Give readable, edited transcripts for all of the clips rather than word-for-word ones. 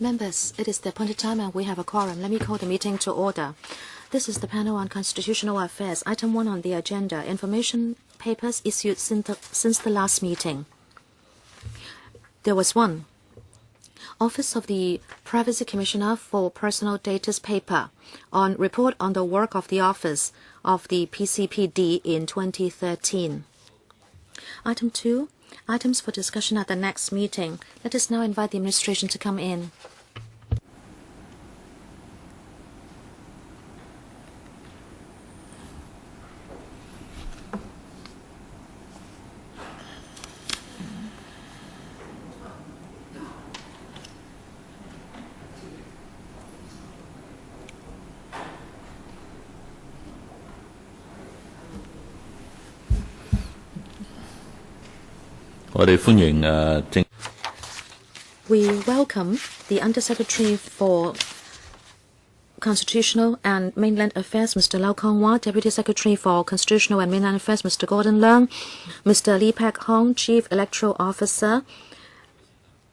Members, it is the appointed time and we have a quorum. Let me call the meeting to order. This is the panel on constitutional affairs. Item 1 on the agenda, information papers issued since the last meeting. There was one. Office of the Privacy Commissioner for Personal Data's paper on report on the work of the Office of the PCPD in 2013. Item 2. Items for discussion at the next meeting. Let us now invite the administration to come in. We welcome the Undersecretary for Constitutional and Mainland Affairs, Mr. Lau Kong-wah, Deputy Secretary for Constitutional and Mainland Affairs, Mr. Gordon Leung, Mr. Lee Pek-hong, Chief Electoral Officer,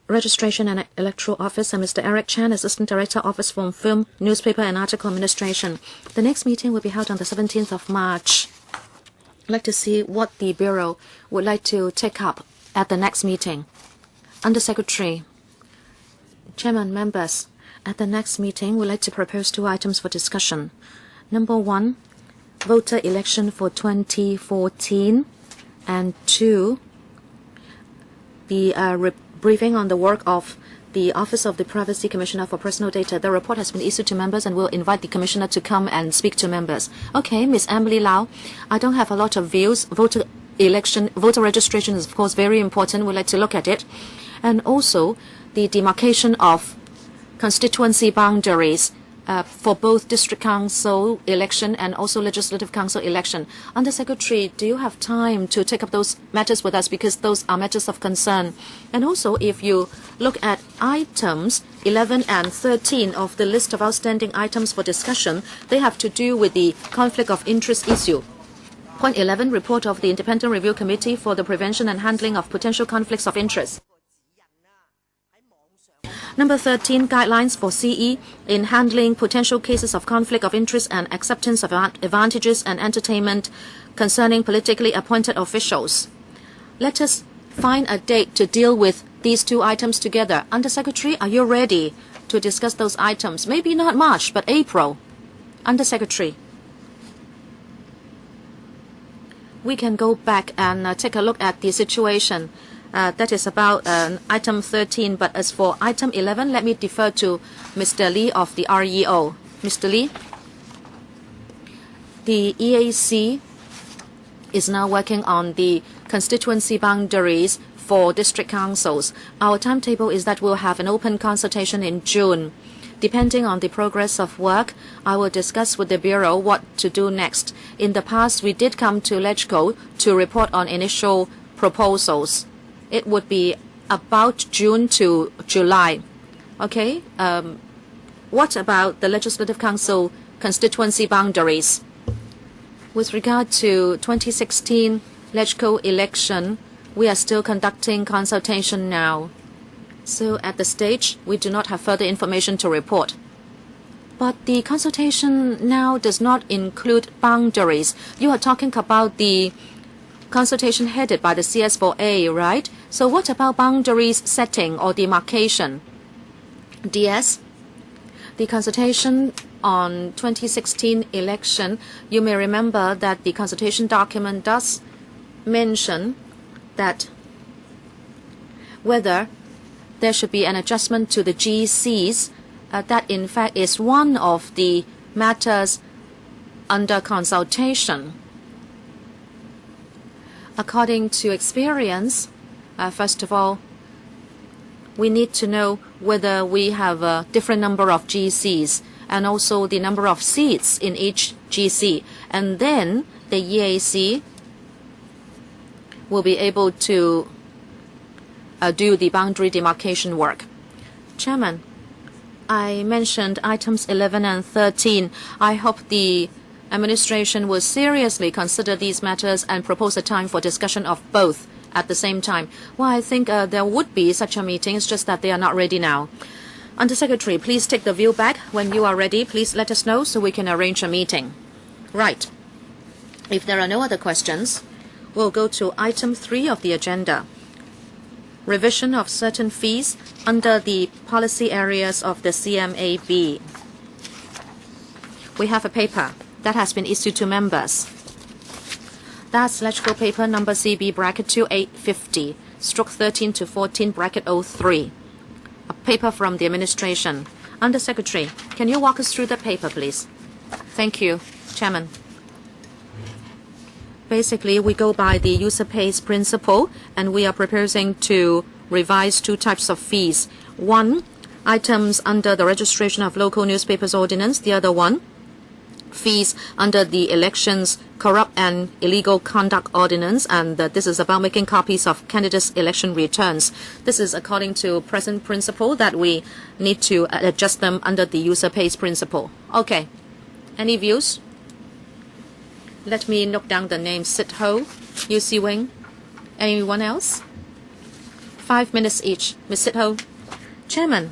Registration and Electoral Officer, Mr. Eric Chan, Assistant Director, Office for Film, Newspaper and Article Administration. The next meeting will be held on the 17th of March. I'd like to see what the Bureau would like to take up at the next meeting. Undersecretary, Chairman, members, at the next meeting, we'd like to propose 2 items for discussion. Number 1, voter election for 2014, and 2, the briefing on the work of the Office of the Privacy Commissioner for Personal Data. The report has been issued to members and we'll invite the Commissioner to come and speak to members. Okay, Ms. Emily Lau, I don't have a lot of views. Voter registration is, of course, very important. We'd like to look at it. And also the demarcation of constituency boundaries for both district council election and also legislative council election. Undersecretary, do you have time to take up those matters with us, because those are matters of concern? And also, if you look at items 11 and 13 of the list of outstanding items for discussion, they have to do with the conflict of interest issue. Point 11, report of the Independent Review Committee for the Prevention and Handling of Potential Conflicts of Interest. Number 13, guidelines for CE in handling potential cases of conflict of interest and acceptance of advantages and entertainment concerning politically appointed officials. Let us find a date to deal with these 2 items together. Undersecretary, are you ready to discuss those items? Maybe not March, but April. Undersecretary. We can go back and take a look at the situation. That is about item 13. But as for item 11, let me defer to Mr. Lee of the REO. Mr. Lee, the EAC is now working on the constituency boundaries for district councils. Our timetable is that we'll have an open consultation in June. Depending on the progress of work, I will discuss with the Bureau what to do next. In the past, we did come to LegCo to report on initial proposals. It would be about June to July. Okay? What about the Legislative Council constituency boundaries? With regard to 2016 LegCo election, we are still conducting consultation now. So at the stage, we do not have further information to report. But the consultation now does not include boundaries. You are talking about the consultation headed by the CS4A, right? So what about boundaries setting or demarcation? DS, the consultation on 2016 election, you may remember that the consultation document does mention that whether there should be an adjustment to the GCs, that in fact is one of the matters under consultation. According to experience, first of all, we need to know whether we have a different number of GCs and also the number of seats in each GC. And then the EAC will be able to do the boundary demarcation work. Chairman, I mentioned items 11 and 13. I hope the administration will seriously consider these matters and propose a time for discussion of both at the same time. Well, I think there would be such a meeting. It's just that they are not ready now. Under Secretary, please take the view back. When you are ready, please let us know so we can arrange a meeting. Right. If there are no other questions, we'll go to item 3 of the agenda. Revision of certain fees under the policy areas of the CMAB. We have a paper that has been issued to members. That's LegCo paper number CB-2850/13-14/03. A paper from the administration. Under Secretary, can you walk us through the paper, please? Thank you, Chairman. Basically, we go by the user pays principle, and we are proposing to revise 2 types of fees. One, items under the registration of local newspapers ordinance. The other one, fees under the elections corrupt and illegal conduct ordinance, and this is about making copies of candidates' election returns. This is according to present principle that we need to adjust them under the user pays principle. Okay. Any views? Let me note down the names. Sit Ho, Yu Si Wing. Anyone else? 5 minutes each. Ms. Sit Ho. Chairman,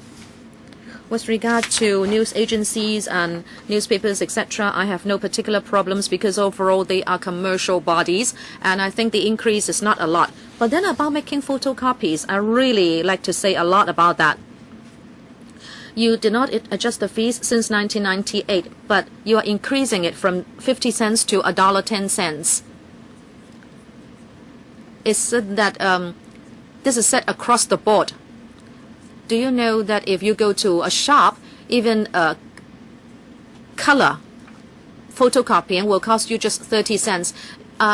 with regard to news agencies and newspapers, etc., I have no particular problems because overall they are commercial bodies, and I think the increase is not a lot. But then about making photocopies, I really like to say a lot about that. You did not adjust the fees since 1998, but you are increasing it from 50 cents to $1.10. It's said that this is set across the board. Do you know that if you go to a shop, even a color photocopying will cost you just 30 cents?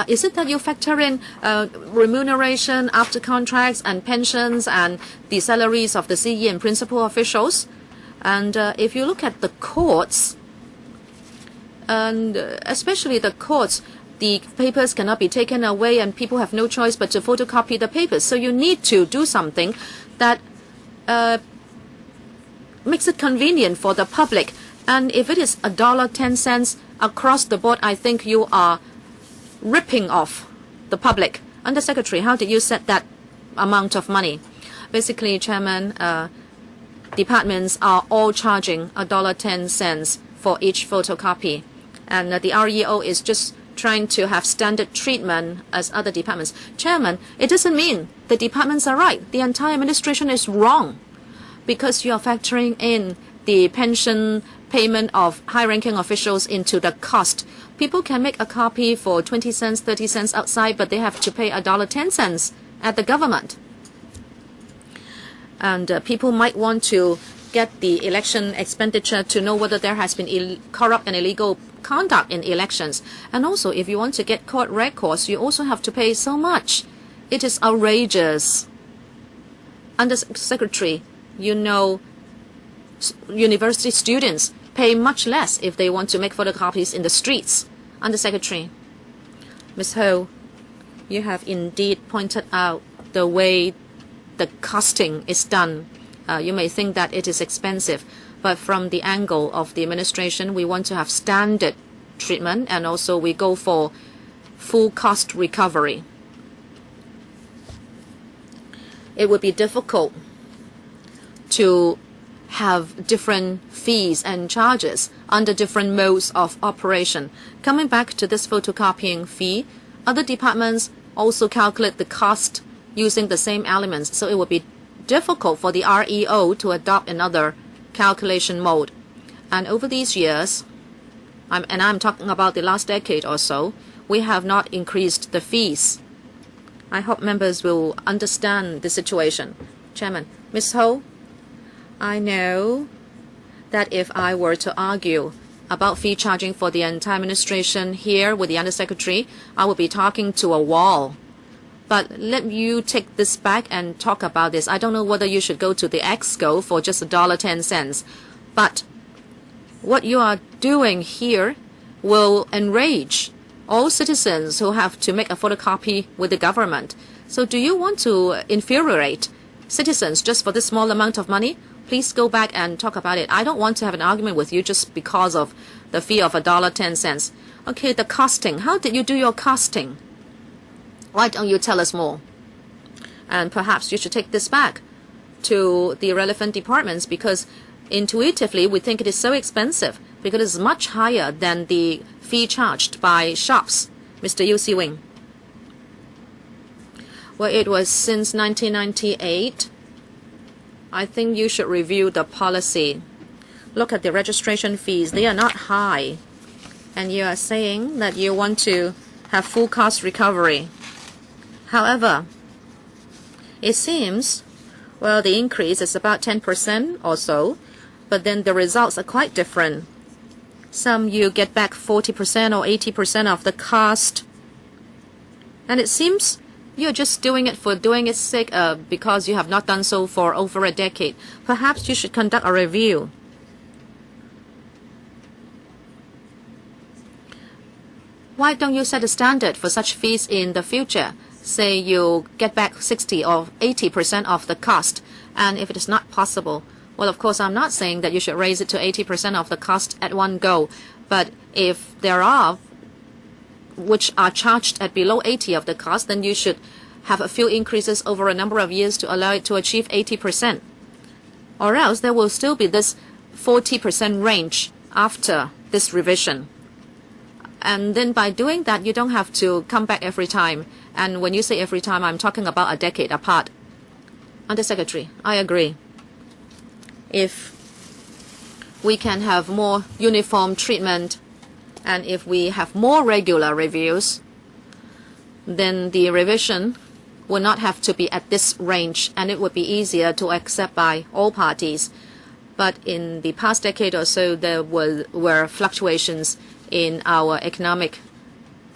Is it that you factor in remuneration after contracts and pensions and the salaries of the CE and principal officials? And if you look at the courts, and especially the courts, the papers cannot be taken away and people have no choice but to photocopy the papers. So you need to do something that makes it convenient for the public. And if it is $1.10 across the board, I think you are ripping off the public. Under Secretary, how did you set that amount of money? Basically, Chairman, departments are all charging $1.10 for each photocopy. And the REO is just trying to have standard treatment as other departments. Chairman, it doesn't mean the departments are right. The entire administration is wrong because you are factoring in the pension payment of high-ranking officials into the cost. People can make a copy for 20 cents, 30 cents outside, but they have to pay $1.10 at the government. And people might want to get the election expenditure to know whether there has been corrupt and illegal conduct in elections. And also, if you want to get court records, you also have to pay so much. It is outrageous. Under Secretary, you know, university students pay much less if they want to make photocopies in the streets. Under Secretary, Ms. Ho, you have indeed pointed out the way the costing is done. You may think that it is expensive, but from the angle of the administration, we want to have standard treatment, and also we go for full cost recovery. It would be difficult to have different fees and charges under different modes of operation. Coming back to this photocopying fee, other departments also calculate the cost using the same elements, so it would be difficult for the REO to adopt another calculation mode. And over these years, I'm talking about the last decade or so, we have not increased the fees. I hope members will understand the situation. Chairman, Ms. Ho, I know that if I were to argue about fee charging for the entire administration here with the Undersecretary, I would be talking to a wall. But let you take this back and talk about this. I don't know whether you should go to the EXCO for just $1.10. But what you are doing here will enrage all citizens who have to make a photocopy with the government. So do you want to infuriate citizens just for this small amount of money? Please go back and talk about it. I don't want to have an argument with you just because of the fee of $1.10. Okay, the costing. How did you do your costing? Why don't you tell us more? And perhaps you should take this back. to the relevant departments, because intuitively we think it is so expensive because it's much higher than the fee charged by shops. Mr. Yu Si-wing. Well, it was since 1998. I think you should review the policy. Look at the registration fees. They are not high. And you are saying that you want to have full cost recovery. However, it seems, well, the increase is about 10% or so, but then the results are quite different. Some you get back 40% or 80% of the cost. And it seems you're just doing it for doing its sake because you have not done so for over a decade. Perhaps you should conduct a review. Why don't you set a standard for such fees in the future? Say you get back 60 or 80% of the cost, and if it is not possible, well, of course, I'm not saying that you should raise it to 80% of the cost at one go, but if there are which are charged at below 80 of the cost, then you should have a few increases over a number of years to allow it to achieve 80%. Or else there will still be this 40% range after this revision. And then by doing that, you don't have to come back every time. And when you say every time, I'm talking about a decade apart. Undersecretary, I agree. If we can have more uniform treatment and if we have more regular reviews, then the revision will not have to be at this range and it would be easier to accept by all parties. But in the past decade or so, there were fluctuations in our economic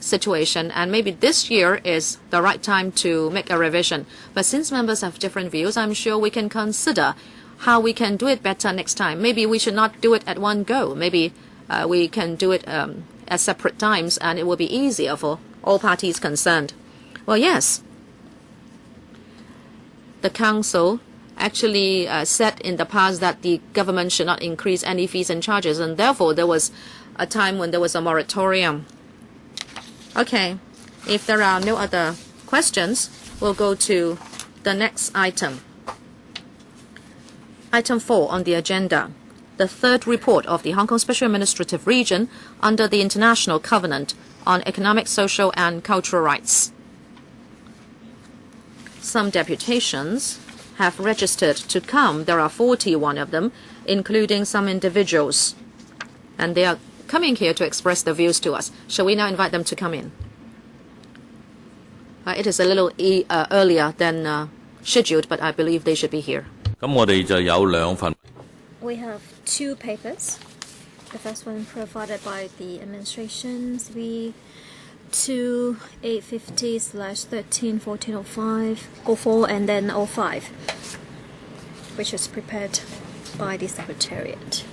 situation, and maybe this year is the right time to make a revision. But since members have different views, I'm sure we can consider how we can do it better next time. Maybe we should not do it at one go. Maybe we can do it at separate times, and it will be easier for all parties concerned. Well, yes, the Council actually said in the past that the government should not increase any fees and charges, and therefore there was a time when there was a moratorium. Okay, if there are no other questions, we'll go to the next item. Item 4 on the agenda, the third report of the Hong Kong Special Administrative Region under the International Covenant on Economic, Social and Cultural Rights. Some deputations have registered to come. There are 41 of them, including some individuals. And they are coming here to express their views to us. Shall we now invite them to come in? It is a little earlier than scheduled, but I believe they should be here. We have two papers. The first one provided by the administration, 3/850/13/14/05, and then 05, which was prepared by the Secretariat.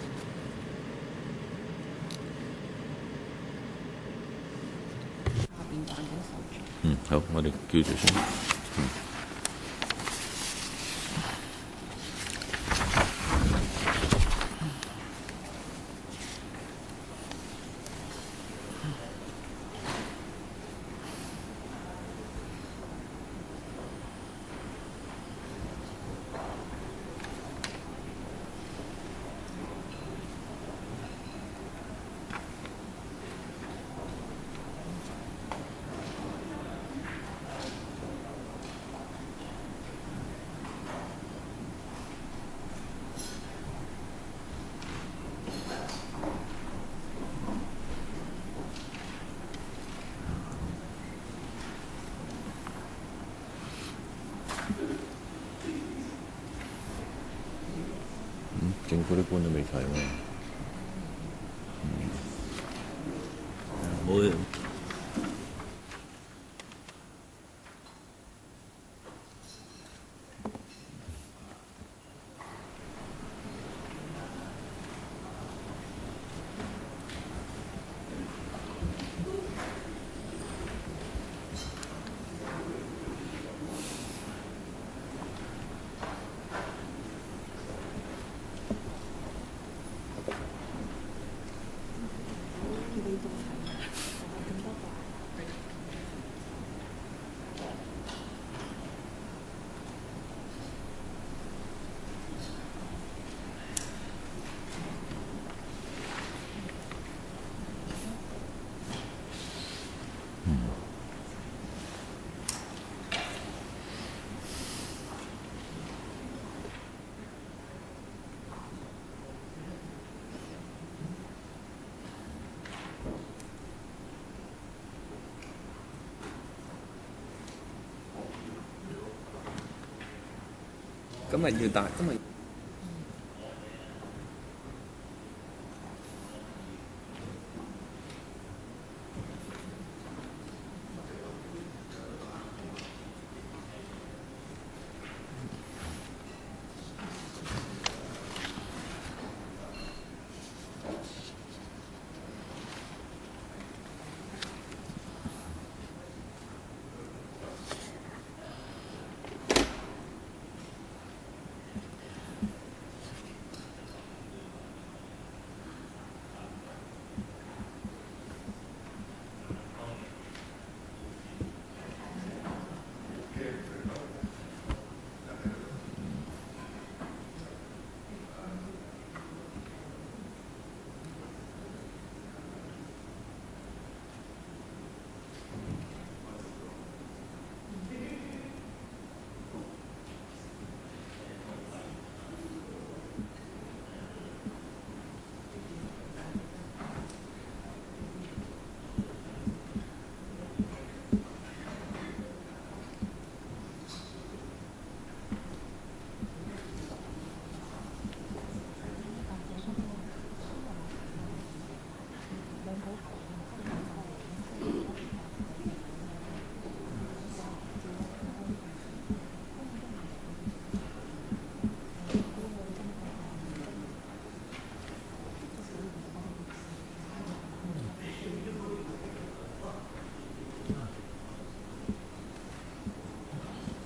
今日要帶，今日。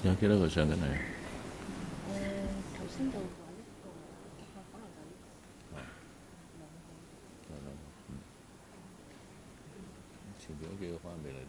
有幾多個上緊嚟？頭先就話一個，可能就呢個。前邊嗰幾個可能未嚟都。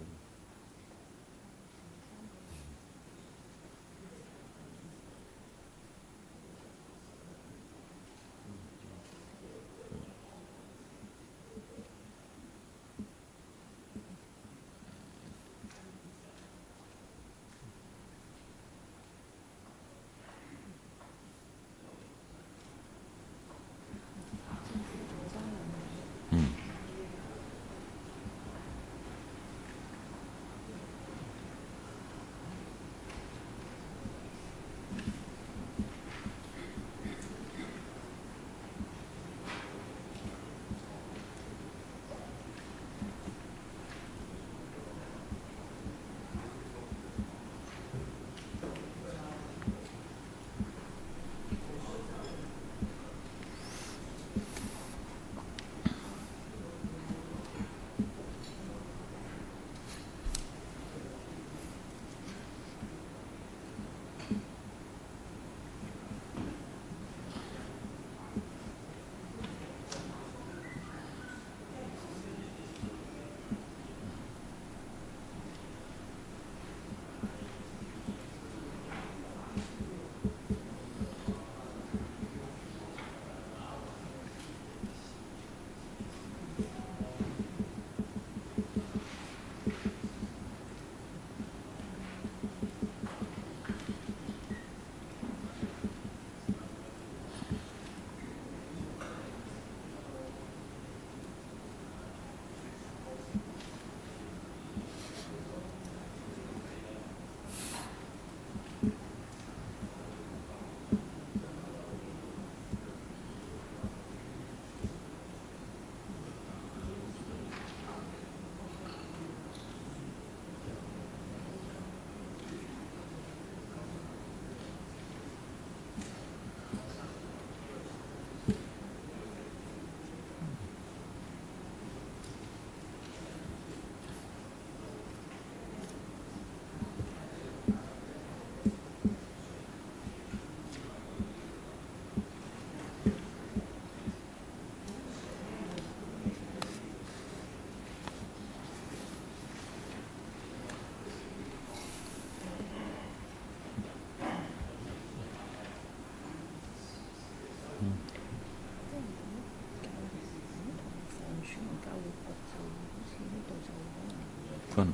分開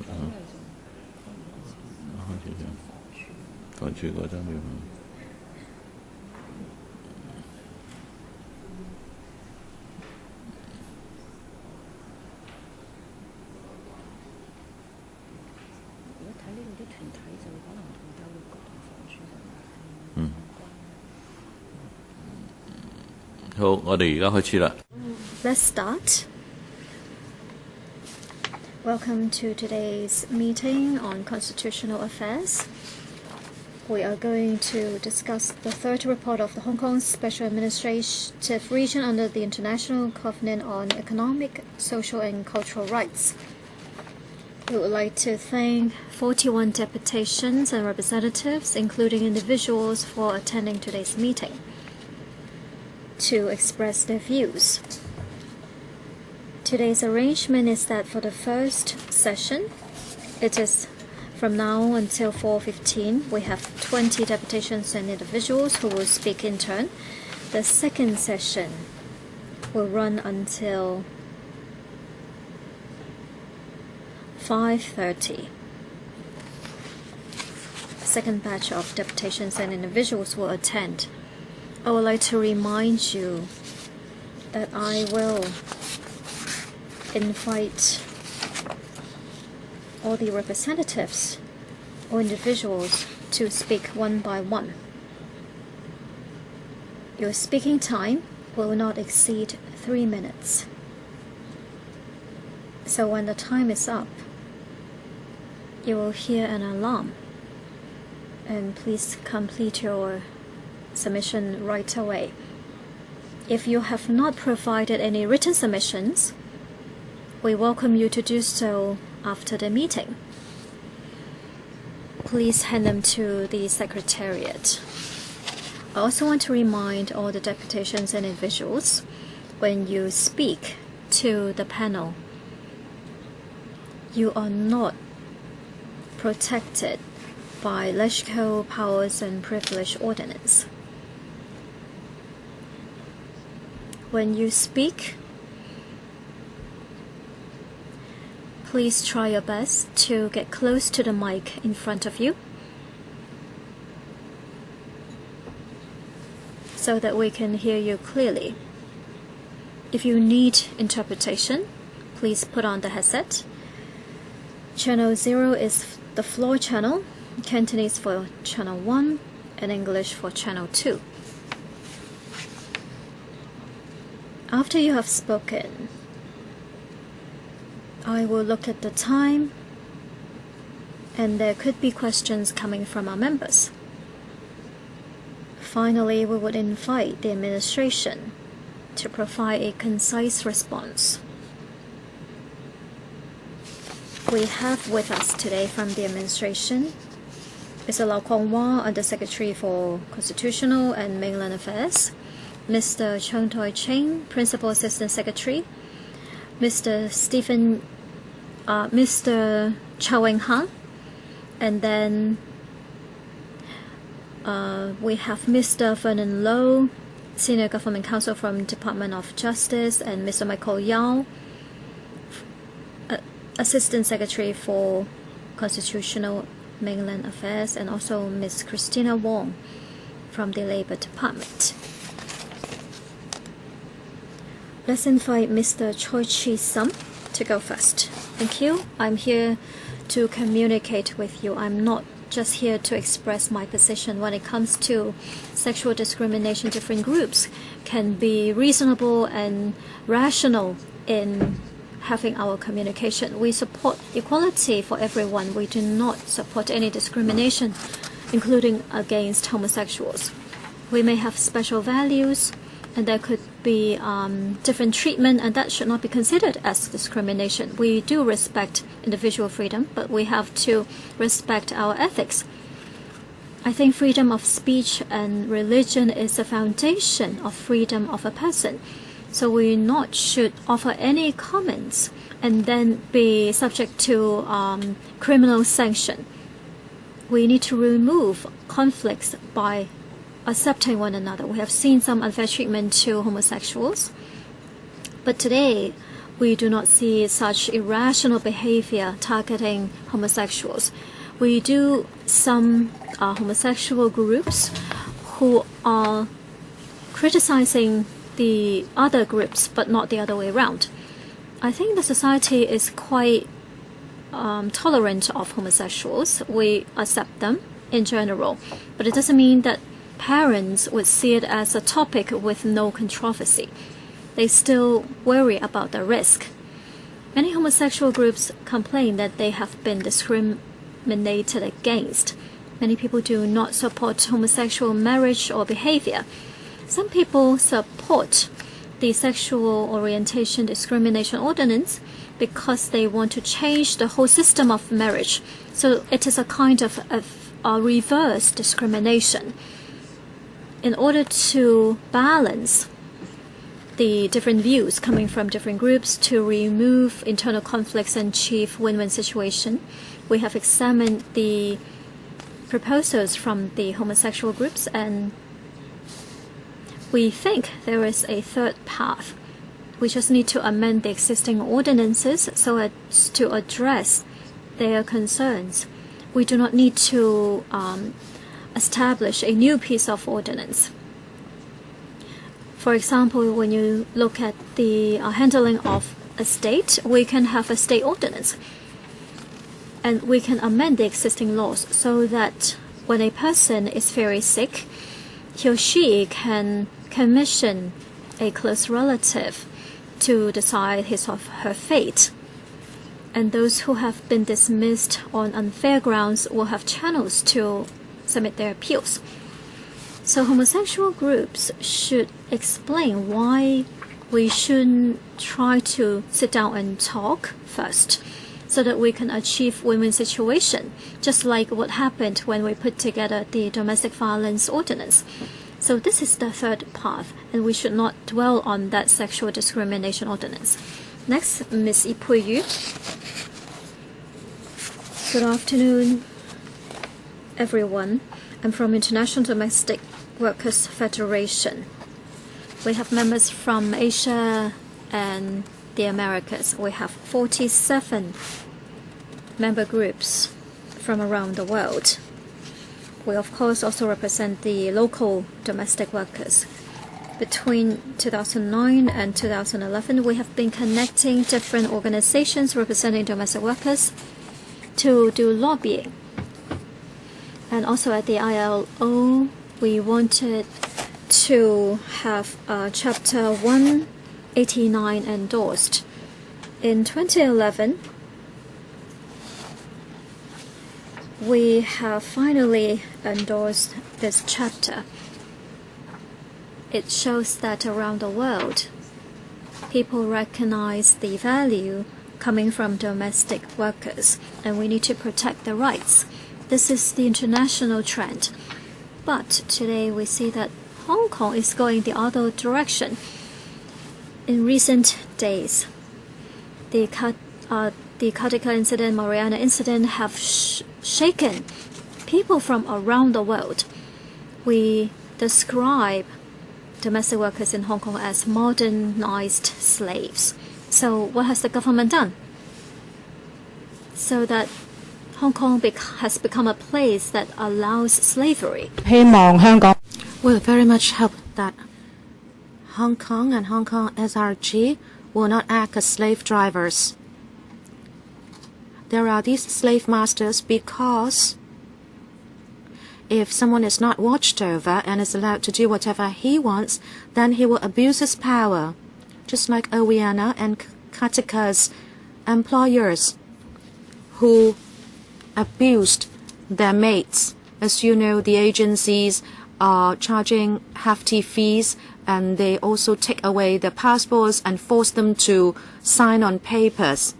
始咗，房署嗰張要。如果睇呢度啲團體就可能同教育局同房署就冇關。好，我哋而家開始啦。 Let's start. Welcome to today's meeting on constitutional affairs. We are going to discuss the third report of the Hong Kong Special Administrative Region under the International Covenant on Economic, Social and Cultural Rights. We would like to thank 41 deputations and representatives, including individuals, for attending today's meeting to express their views. Today's arrangement is that for the first session, it is from now until 4:15. We have 20 deputations and individuals who will speak in turn. The second session will run until 5:30. The second batch of deputations and individuals will attend. I would like to remind you that I will invite all the representatives or individuals to speak one by one. Your speaking time will not exceed 3 minutes. So when the time is up, you will hear an alarm, and please complete your submission right away. If you have not provided any written submissions, we welcome you to do so after the meeting. Please hand them to the Secretariat. I also want to remind all the deputations and individuals, when you speak to the panel, you are not protected by LegCo Powers and Privilege Ordinance. When you speak, please try your best to get close to the mic in front of you so that we can hear you clearly. If you need interpretation, please put on the headset. Channel 0 is the floor channel, Cantonese for channel 1, and English for channel 2. After you have spoken, I will look at the time, and there could be questions coming from our members. Finally, we would invite the administration to provide a concise response. We have with us today from the administration Mr. Lau Kong Wah, Under Secretary for Constitutional and Mainland Affairs, Mr. Chung Toi Ching, Principal Assistant Secretary, Mr. Chow Wing Han, and then we have Mr. Vernon Low, Senior Government Counsel from Department of Justice, and Mr. Michael Yao, Assistant Secretary for Constitutional Mainland Affairs, and also Ms. Christina Wong from the Labour Department. Let's invite Mr. Choi Chi Sum to go first. Thank you. I'm here to communicate with you. I'm not just here to express my position when it comes to sexual discrimination. Different groups can be reasonable and rational in having our communication. We support equality for everyone. We do not support any discrimination, including against homosexuals. We may have special values, and there could be different treatment, and that should not be considered as discrimination. We do respect individual freedom, but we have to respect our ethics. I think freedom of speech and religion is the foundation of freedom of a person. So we not should offer any comments and then be subject to criminal sanction. We need to remove conflicts by accepting one another. We have seen some unfair treatment to homosexuals, but today we do not see such irrational behavior targeting homosexuals. We do some homosexual groups who are criticizing the other groups, but not the other way around. I think the society is quite tolerant of homosexuals. We accept them in general, but it doesn't mean that parents would see it as a topic with no controversy. They still worry about the risk. Many homosexual groups complain that they have been discriminated against. Many people do not support homosexual marriage or behavior. Some people support the sexual orientation discrimination ordinance because they want to change the whole system of marriage. So it is a kind of a reverse discrimination. In order to balance the different views coming from different groups to remove internal conflicts and achieve win-win situation, we have examined the proposals from the homosexual groups, and we think there is a third path. We just need to amend the existing ordinances so as to address their concerns. We do not need to establish a new piece of ordinance. For example, when you look at the handling of a state, we can have a state ordinance. And we can amend the existing laws so that when a person is very sick, he or she can commission a close relative to decide his or her fate. And those who have been dismissed on unfair grounds will have channels to submit their appeals. So homosexual groups should explain why we shouldn't try to sit down and talk first, so that we can achieve win-win situation, just like what happened when we put together the domestic violence ordinance. So this is the third path, and we should not dwell on that sexual discrimination ordinance. Next, Ms. Ipuyu. Good afternoon, everyone. I'm from International Domestic Workers Federation. We have members from Asia and the Americas. We have 47 member groups from around the world. We of course also represent the local domestic workers. Between 2009 and 2011, we have been connecting different organizations representing domestic workers to do lobbying. And also at the ILO, we wanted to have Chapter 189 endorsed. In 2011, we have finally endorsed this chapter. It shows that around the world, people recognize the value coming from domestic workers, and we need to protect their rights. This is the international trend. But today we see that Hong Kong is going the other direction. In recent days, the Katika incident, Mariana incident have shaken people from around the world. We describe domestic workers in Hong Kong as modernized slaves. So what has the government done? So that Hong Kong has become a place that allows slavery. We'll very much hope that Hong Kong and Hong Kong SRG will not act as slave drivers. There are these slave masters because if someone is not watched over and is allowed to do whatever he wants, then he will abuse his power, just like Owiana and Katika's employers who abused their mates. As you know, the agencies are charging hefty fees, and they also take away their passports and force them to sign on papers.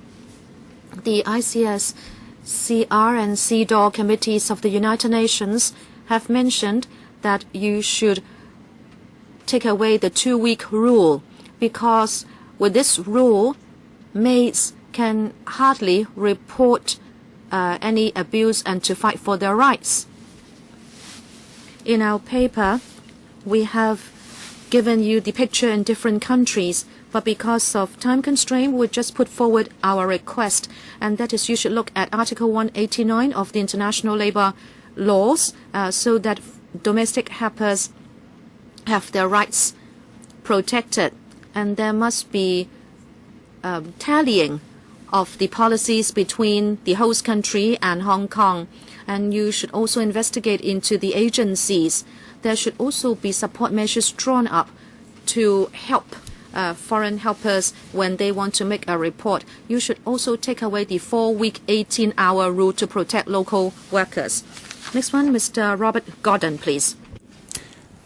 The ICS, CR and CDAW committees of the United Nations have mentioned that you should take away the 2-week rule, because with this rule, maids can hardly report any abuse and to fight for their rights. In our paper, we have given you the picture in different countries, but because of time constraint, we just put forward our request, and that is you should look at Article 189 of the International Labour Laws, so that domestic helpers have their rights protected, and there must be tallying of the policies between the host country and Hong Kong. And you should also investigate into the agencies there should also be support measures drawn up to help foreign helpers when they want to make a report. You should also take away the 4-week 18-hour rule to protect local workers. Next one, Mr. Robert Gordon, please.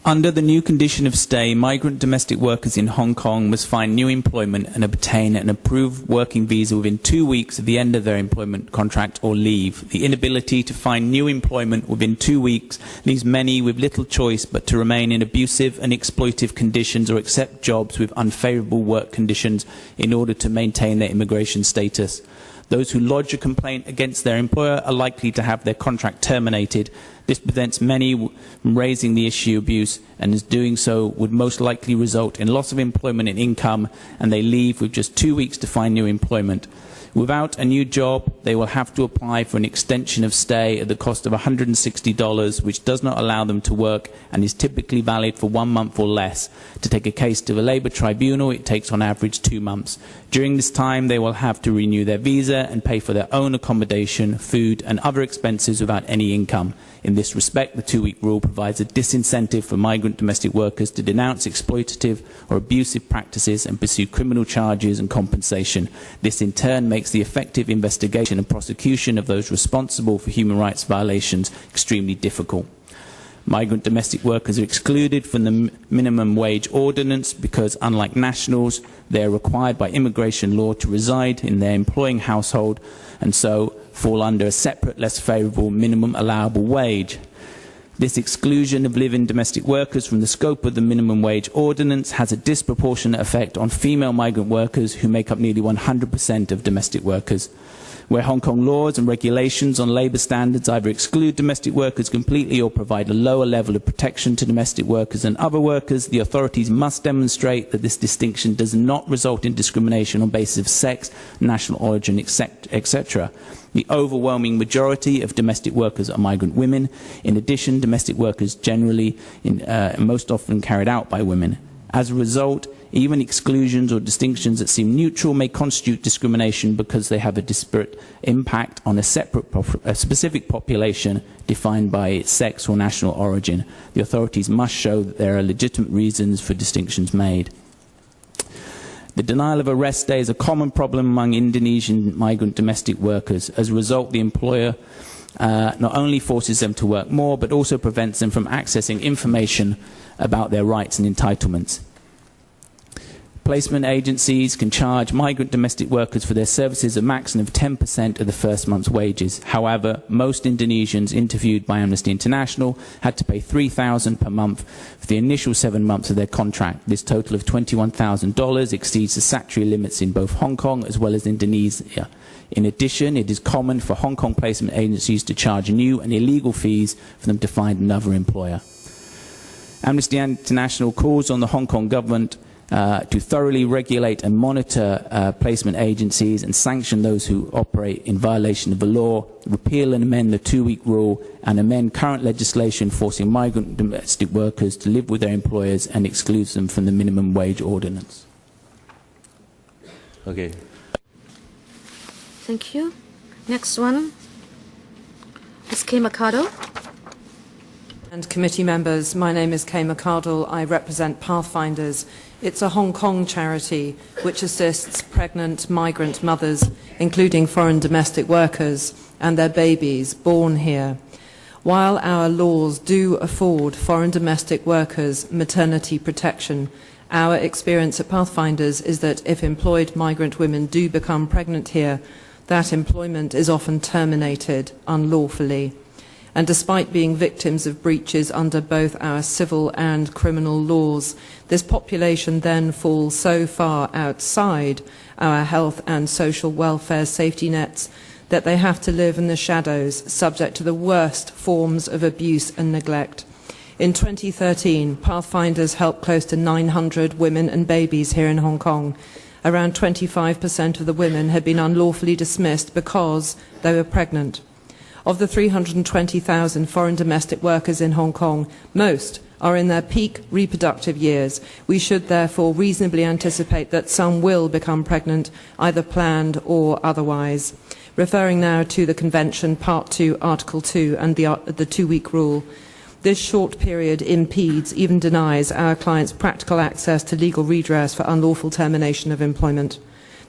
Under the new condition of stay, migrant domestic workers in Hong Kong must find new employment and obtain an approved working visa within 2 weeks of the end of their employment contract or leave. The inability to find new employment within 2 weeks leaves many with little choice but to remain in abusive and exploitive conditions or accept jobs with unfavourable work conditions in order to maintain their immigration status. Those who lodge a complaint against their employer are likely to have their contract terminated. This prevents many from raising the issue of abuse, and as doing so would most likely result in loss of employment and income, and they leave with just 2 weeks to find new employment. Without a new job, they will have to apply for an extension of stay at the cost of $160, which does not allow them to work and is typically valid for 1 month or less. To take a case to the Labour Tribunal, it takes on average 2 months. During this time, they will have to renew their visa and pay for their own accommodation, food and other expenses without any income. In this respect, the 2-week rule provides a disincentive for migrant domestic workers to denounce exploitative or abusive practices and pursue criminal charges and compensation. This in turn makes the effective investigation and prosecution of those responsible for human rights violations extremely difficult. Migrant domestic workers are excluded from the minimum wage ordinance because, unlike nationals, they are required by immigration law to reside in their employing household and so fall under a separate, less favourable minimum allowable wage. This exclusion of live-in domestic workers from the scope of the minimum wage ordinance has a disproportionate effect on female migrant workers who make up nearly 100% of domestic workers. Where Hong Kong laws and regulations on labour standards either exclude domestic workers completely or provide a lower level of protection to domestic workers and other workers, the authorities must demonstrate that this distinction does not result in discrimination on basis of sex, national origin, etc. The overwhelming majority of domestic workers are migrant women. In addition, domestic workers generally most often carried out by women. As a result, even exclusions or distinctions that seem neutral may constitute discrimination because they have a disparate impact on a specific population defined by its sex or national origin. The authorities must show that there are legitimate reasons for distinctions made. The denial of a rest day is a common problem among Indonesian migrant domestic workers. As a result, the employer not only forces them to work more, but also prevents them from accessing information about their rights and entitlements. Placement agencies can charge migrant domestic workers for their services a maximum of 10% of the first month's wages. However, most Indonesians interviewed by Amnesty International had to pay $3,000 per month for the initial 7 months of their contract. This total of $21,000 exceeds the statutory limits in both Hong Kong as well as Indonesia. In addition, it is common for Hong Kong placement agencies to charge new and illegal fees for them to find another employer. Amnesty International calls on the Hong Kong government to thoroughly regulate and monitor placement agencies and sanction those who operate in violation of the law, repeal and amend the 2-week rule, and amend current legislation forcing migrant domestic workers to live with their employers and excludes them from the minimum wage ordinance. Okay. Thank you. Next one, Ms. Kay McArdle. And committee members, my name is Kay McArdle. I represent Pathfinders. It's a Hong Kong charity which assists pregnant migrant mothers, including foreign domestic workers, and their babies born here. While our laws do afford foreign domestic workers maternity protection, our experience at Pathfinders is that if employed migrant women do become pregnant here, that employment is often terminated unlawfully. And despite being victims of breaches under both our civil and criminal laws, this population then falls so far outside our health and social welfare safety nets that they have to live in the shadows, subject to the worst forms of abuse and neglect. In 2013, Pathfinders helped close to 900 women and babies here in Hong Kong. Around 25% of the women had been unlawfully dismissed because they were pregnant. Of the 320,000 foreign domestic workers in Hong Kong, most are in their peak reproductive years. We should therefore reasonably anticipate that some will become pregnant, either planned or otherwise. Referring now to the Convention, Part 2, Article 2, and the 2-week rule, This short period impedes, even denies, our clients practical access to legal redress for unlawful termination of employment.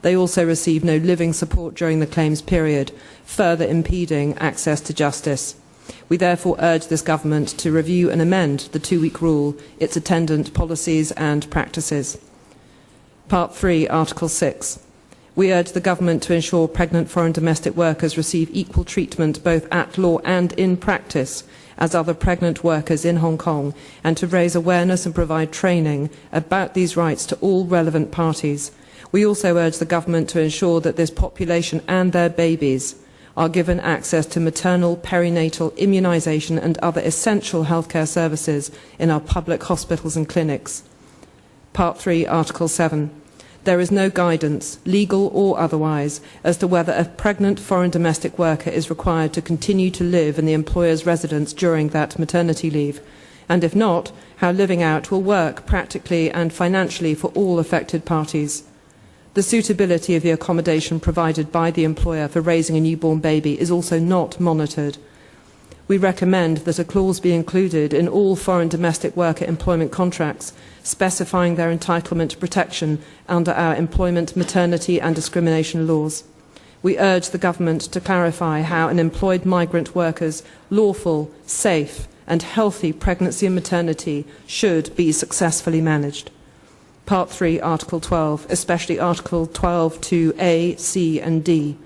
They also receive no living support during the claims period, further impeding access to justice. We therefore urge this government to review and amend the 2-week rule, its attendant policies and practices. Part 3, Article 6. We urge the government to ensure pregnant foreign domestic workers receive equal treatment both at law and in practice as other pregnant workers in Hong Kong, and to raise awareness and provide training about these rights to all relevant parties. We also urge the government to ensure that this population and their babies are given access to maternal, perinatal, immunisation and other essential healthcare services in our public hospitals and clinics. Part 3, Article 7. There is no guidance, legal or otherwise, as to whether a pregnant foreign domestic worker is required to continue to live in the employer's residence during that maternity leave, and if not, how living out will work practically and financially for all affected parties. The suitability of the accommodation provided by the employer for raising a newborn baby is also not monitored. We recommend that a clause be included in all foreign domestic worker employment contracts specifying their entitlement to protection under our employment, maternity and discrimination laws. We urge the government to clarify how an employed migrant worker's lawful, safe and healthy pregnancy and maternity should be successfully managed. Part 3, Article 12, especially Article 12(2)(a), (c) and (d).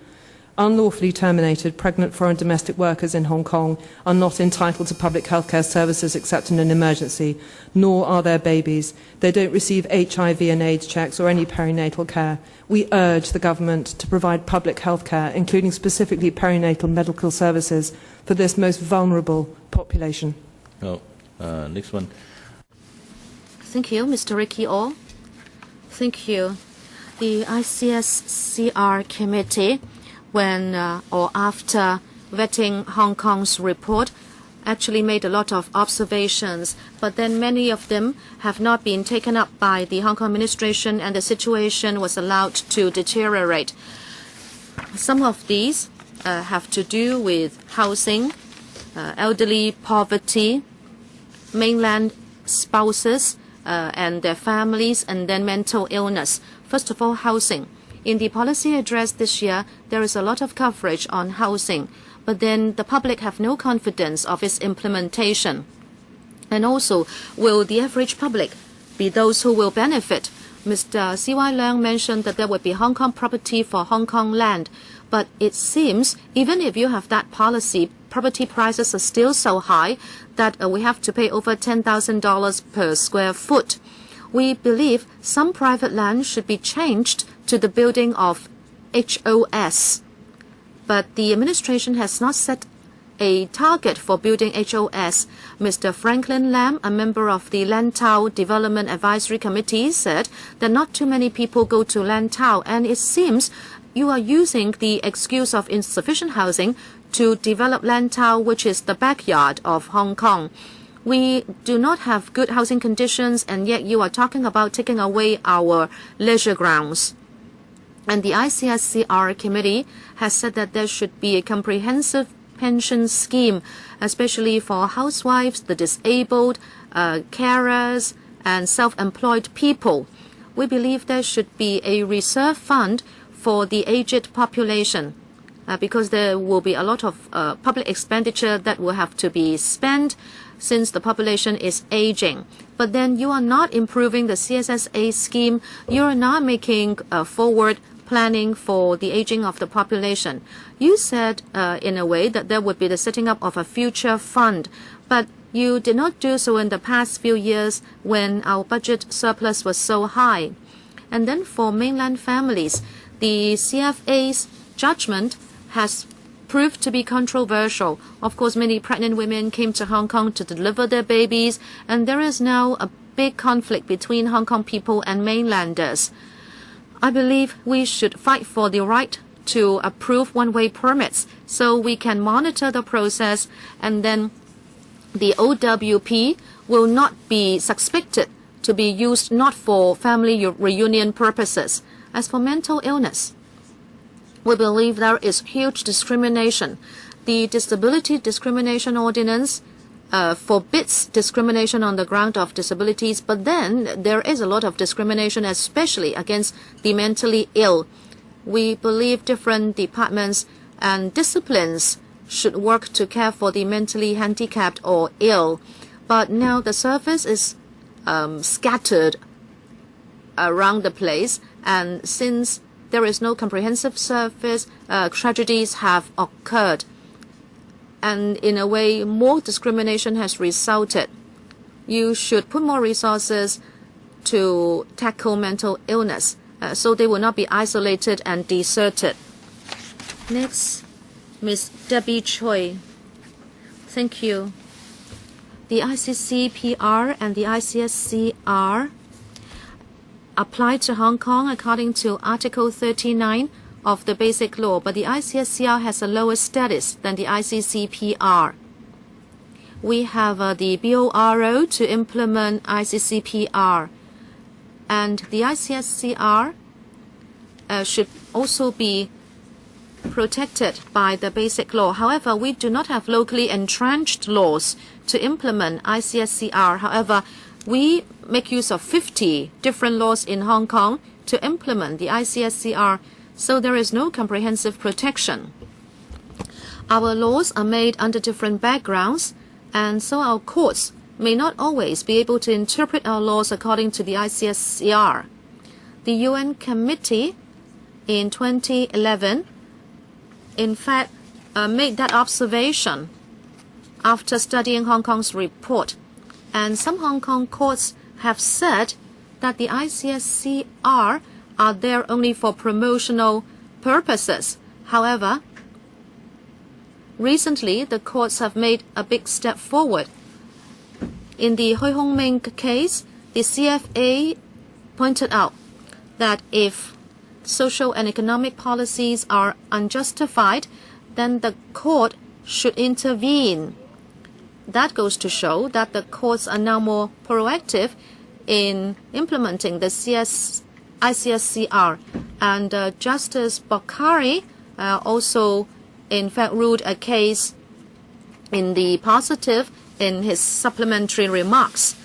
Unlawfully terminated pregnant foreign domestic workers in Hong Kong are not entitled to public healthcare services except in an emergency, nor are their babies. They don't receive HIV and AIDS checks or any perinatal care. We urge the government to provide public healthcare, including specifically perinatal medical services, for this most vulnerable population. Next one. Thank you, Mr. Ricky O. Thank you. The ICSCR committee, when or after vetting Hong Kong's report, actually made a lot of observations, but then many of them have not been taken up by the Hong Kong administration, and the situation was allowed to deteriorate. Some of these have to do with housing, elderly poverty, mainland spouses and their families, and then mental illness. First of all, housing. In the policy address this year, there is a lot of coverage on housing, but then the public have no confidence of its implementation. And also, will the average public be those who will benefit? Mr. C.Y. Leung mentioned that there would be Hong Kong property for Hong Kong land, but it seems even if you have that policy, property prices are still so high that we have to pay over $10,000 per square foot. We believe some private land should be changed to the building of HOS. But the administration has not set a target for building HOS. Mr. Franklin Lam, a member of the Lantau Development Advisory Committee, said that not too many people go to Lantau, and it seems you are using the excuse of insufficient housing to develop Lantau, which is the backyard of Hong Kong. We do not have good housing conditions, and yet you are talking about taking away our leisure grounds. And the ICSCR committee has said that there should be a comprehensive pension scheme, especially for housewives, the disabled, carers, and self-employed people. We believe there should be a reserve fund for the aged population, because there will be a lot of public expenditure that will have to be spent since the population is aging. But then you are not improving the CSSA scheme. You are not making forward planning for the aging of the population. You said in a way that there would be the setting up of a future fund, but you did not do so in the past few years when our budget surplus was so high. And then for mainland families, the CFA's judgment has proved to be controversial. Of course, many pregnant women came to Hong Kong to deliver their babies, and there is now a big conflict between Hong Kong people and mainlanders. I believe we should fight for the right to approve one-way permits so we can monitor the process, and then the OWP will not be suspected to be used not for family reunion purposes. As for mental illness, we believe there is huge discrimination. The Disability Discrimination Ordinance forbids discrimination on the ground of disabilities, but then there is a lot of discrimination, especially against the mentally ill. We believe different departments and disciplines should work to care for the mentally handicapped or ill. But now the service is scattered around the place, and since there is no comprehensive service, tragedies have occurred. And in a way, more discrimination has resulted. You should put more resources to tackle mental illness, so they will not be isolated and deserted. Next, Ms. Debbie Choi. Thank you. The ICCPR and the ICSCR apply to Hong Kong according to Article 39 of the Basic Law, but the ICSCR has a lower status than the ICCPR. We have the BORO to implement ICCPR, and the ICSCR should also be protected by the Basic Law. However, we do not have locally entrenched laws to implement ICSCR. However, we make use of 50 different laws in Hong Kong to implement the ICSCR, so there is no comprehensive protection. Our laws are made under different backgrounds, and so our courts may not always be able to interpret our laws according to the ICSCR. The UN Committee in 2011, in fact, made that observation after studying Hong Kong's report, and some Hong Kong courts have said that the ICSCR are there only for promotional purposes. However, recently the courts have made a big step forward. In the Hui Hong Ming case, the CFA pointed out that if social and economic policies are unjustified, then the court should intervene. That goes to show that the courts are now more proactive in implementing the ICSCR. And Justice Bokhari also, in fact, ruled a case in the positive in his supplementary remarks.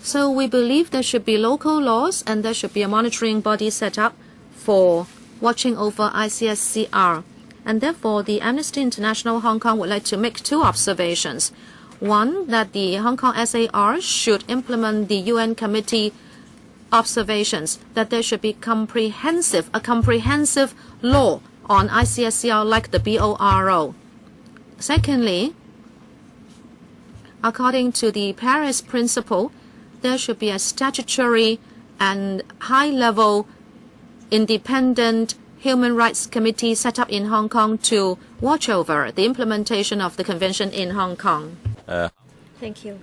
So we believe there should be local laws, and there should be a monitoring body set up for watching over ICSCR. And therefore, the Amnesty International Hong Kong would like to make two observations. One, that the Hong Kong SAR should implement the UN Committee observations, that there should be a comprehensive law on ICSCR like the BORO. Secondly, according to the Paris Principle, there should be a statutory and high-level independent Human Rights Committee set up in Hong Kong to watch over the implementation of the convention in Hong Kong. Thank you.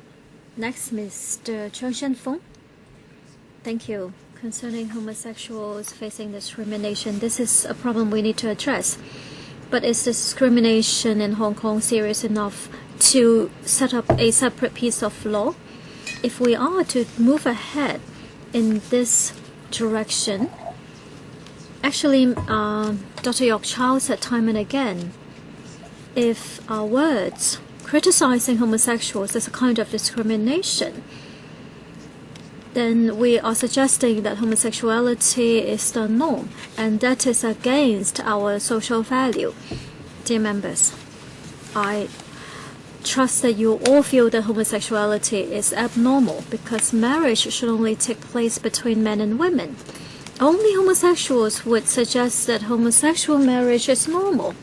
Next, Mr. Cheung Shen Fong. Thank you. Concerning homosexuals facing discrimination, this is a problem we need to address. But is discrimination in Hong Kong serious enough to set up a separate piece of law? If we are to move ahead in this direction, actually, Dr. Yok Chow said time and again, if our words criticizing homosexuals is a kind of discrimination, then we are suggesting that homosexuality is the norm, and that is against our social value. Dear members, I trust that you all feel that homosexuality is abnormal, because marriage should only take place between men and women. Only homosexuals would suggest that homosexual marriage is normal,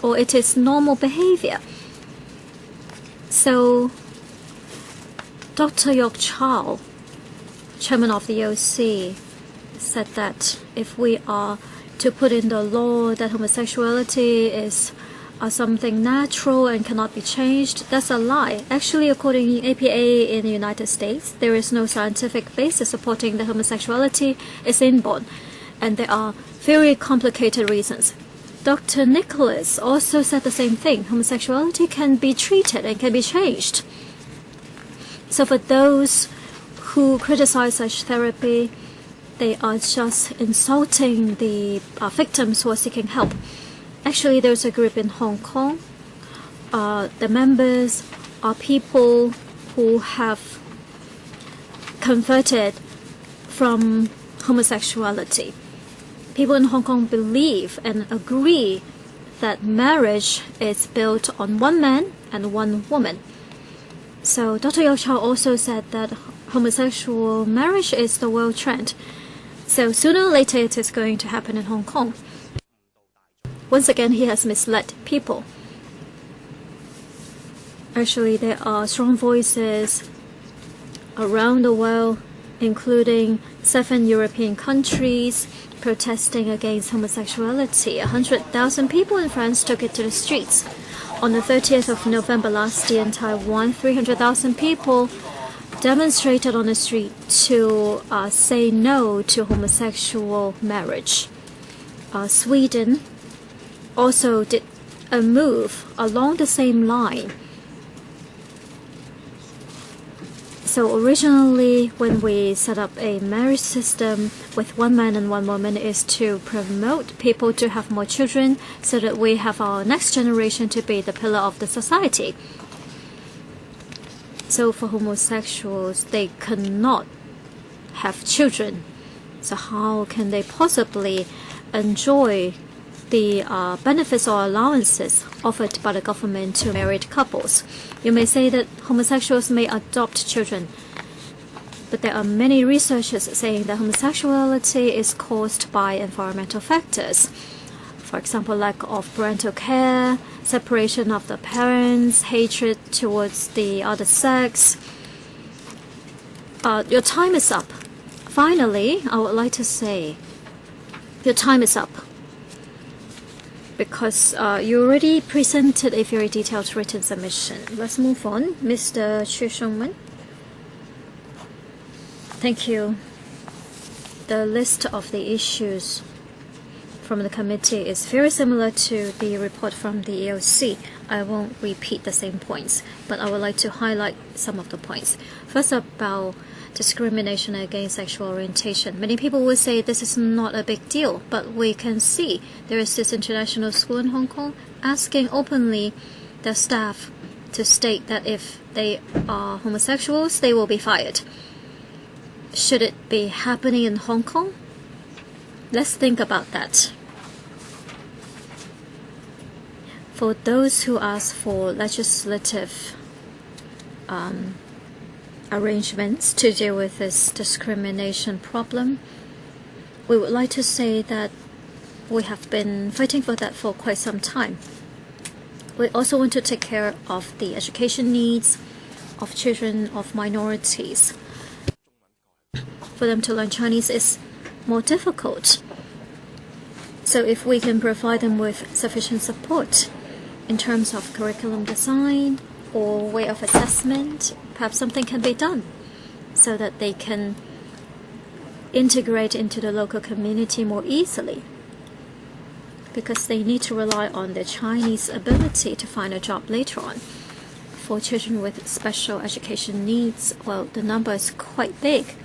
or it is normal behavior. So, Dr. Yok Chow, chairman of the OC, said that if we are to put in the law that homosexuality is something natural and cannot be changed, that's a lie. Actually, according to APA in the United States, there is no scientific basis supporting that homosexuality is inborn, and there are very complicated reasons. Dr. Nicholas also said the same thing. Homosexuality can be treated and can be changed. So for those who criticize such therapy, they are just insulting the victims who are seeking help. Actually, there's a group in Hong Kong. The members are people who have converted from homosexuality. People in Hong Kong believe and agree that marriage is built on one man and one woman. So Dr. Yao Chao also said that homosexual marriage is the world trend. So sooner or later it is going to happen in Hong Kong. Once again, he has misled people. Actually, there are strong voices around the world, including 7 European countries, protesting against homosexuality. 100,000 people in France took it to the streets. On the 30th of November last year in Taiwan, 300,000 people demonstrated on the street to say no to homosexual marriage. Sweden also did a move along the same line. So originally, when we set up a marriage system with one man and one woman, is to promote people to have more children so that we have our next generation to be the pillar of the society. So for homosexuals, they cannot have children. So how can they possibly enjoy the benefits or allowances offered by the government to married couples? You may say that homosexuals may adopt children, but there are many researchers saying that homosexuality is caused by environmental factors. For example, lack of parental care, separation of the parents, hatred towards the other sex. Your time is up. Finally, I would like to say, your time is up. Because you already presented a very detailed written submission. Let's move on. Mr. Chu Shengwen. Thank you. The list of the issues from the committee is very similar to the report from the EOC. I won't repeat the same points, but I would like to highlight some of the points. First, about discrimination against sexual orientation. Many people will say this is not a big deal, but we can see there is this international school in Hong Kong asking openly their staff to state that if they are homosexuals, they will be fired. Should it be happening in Hong Kong? Let's think about that. For those who ask for legislative arrangements to deal with this discrimination problem, we would like to say that we have been fighting for that for quite some time. We also want to take care of the education needs of children of minorities. For them to learn Chinese is more difficult. So if we can provide them with sufficient support in terms of curriculum design or way of assessment, perhaps something can be done so that they can integrate into the local community more easily, because they need to rely on their Chinese ability to find a job later on. For children with special education needs, well, the number is quite big.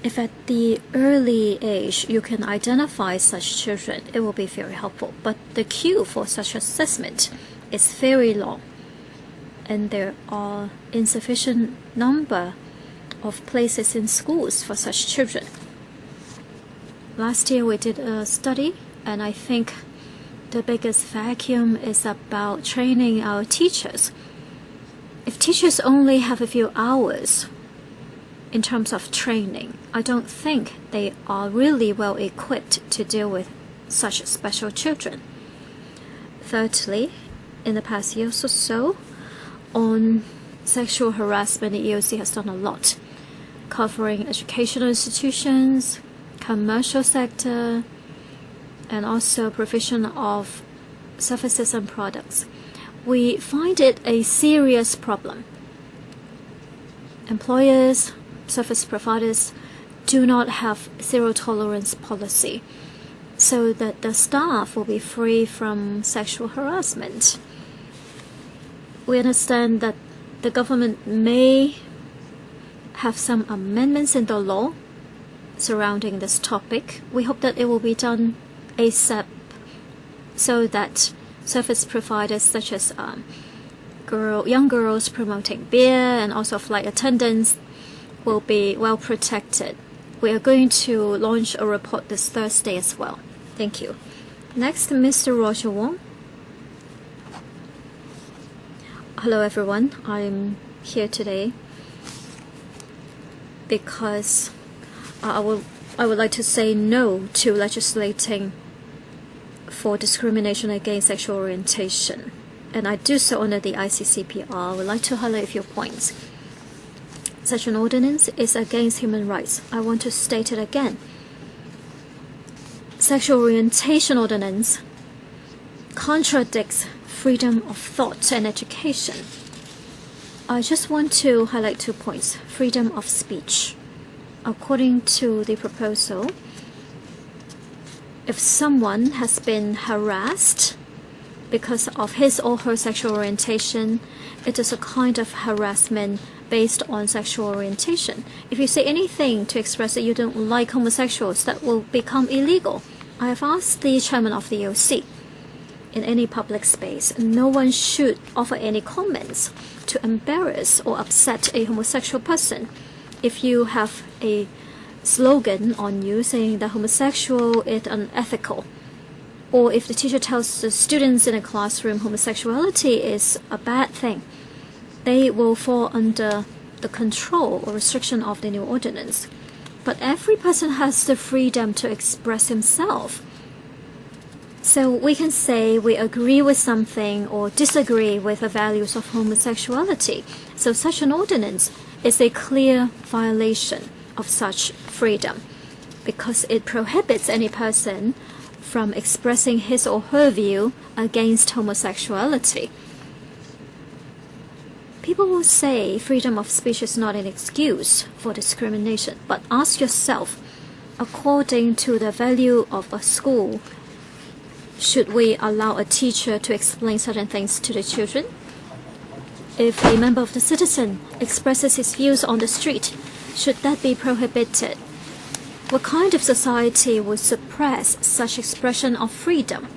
If at the early age you can identify such children, it will be very helpful. But the queue for such assessment is very long, and there are insufficient number of places in schools for such children. Last year we did a study, and I think the biggest vacuum is about training our teachers. If teachers only have a few hours in terms of training, I don't think they are really well equipped to deal with such special children. Thirdly, in the past years or so, on sexual harassment, the EOC has done a lot, covering educational institutions, commercial sector, and also provision of services and products. We find it a serious problem. Employers, service providers do not have zero tolerance policy, so that the staff will be free from sexual harassment. We understand that the government may have some amendments in the law surrounding this topic. We hope that it will be done ASAP, so that service providers such as young girls promoting beer and also flight attendants will be well protected. We are going to launch a report this Thursday as well. Thank you. Next, Mr. Roger Wong. Hello everyone, I'm here today because I would like to say no to legislating for discrimination against sexual orientation, and I do so under the ICCPR. I would like to highlight a few points. Such an ordinance is against human rights. I want to state it again. Sexual orientation ordinance contradicts freedom of thought and education. I just want to highlight 2 points. Freedom of speech. According to the proposal, if someone has been harassed because of his or her sexual orientation, it is a kind of harassment based on sexual orientation. If you say anything to express that you don't like homosexuals, that will become illegal. I have asked the chairman of the EOC, in any public space, no one should offer any comments to embarrass or upset a homosexual person. If you have a slogan on you saying that homosexual is unethical, or if the teacher tells the students in a classroom homosexuality is a bad thing, they will fall under the control or restriction of the new ordinance. But every person has the freedom to express himself. So we can say we agree with something or disagree with the values of homosexuality. So such an ordinance is a clear violation of such freedom because it prohibits any person from expressing his or her view against homosexuality. People will say freedom of speech is not an excuse for discrimination, but ask yourself, according to the value of a school, should we allow a teacher to explain certain things to the children? If a member of the citizen expresses his views on the street, should that be prohibited? What kind of society would suppress such expression of freedom?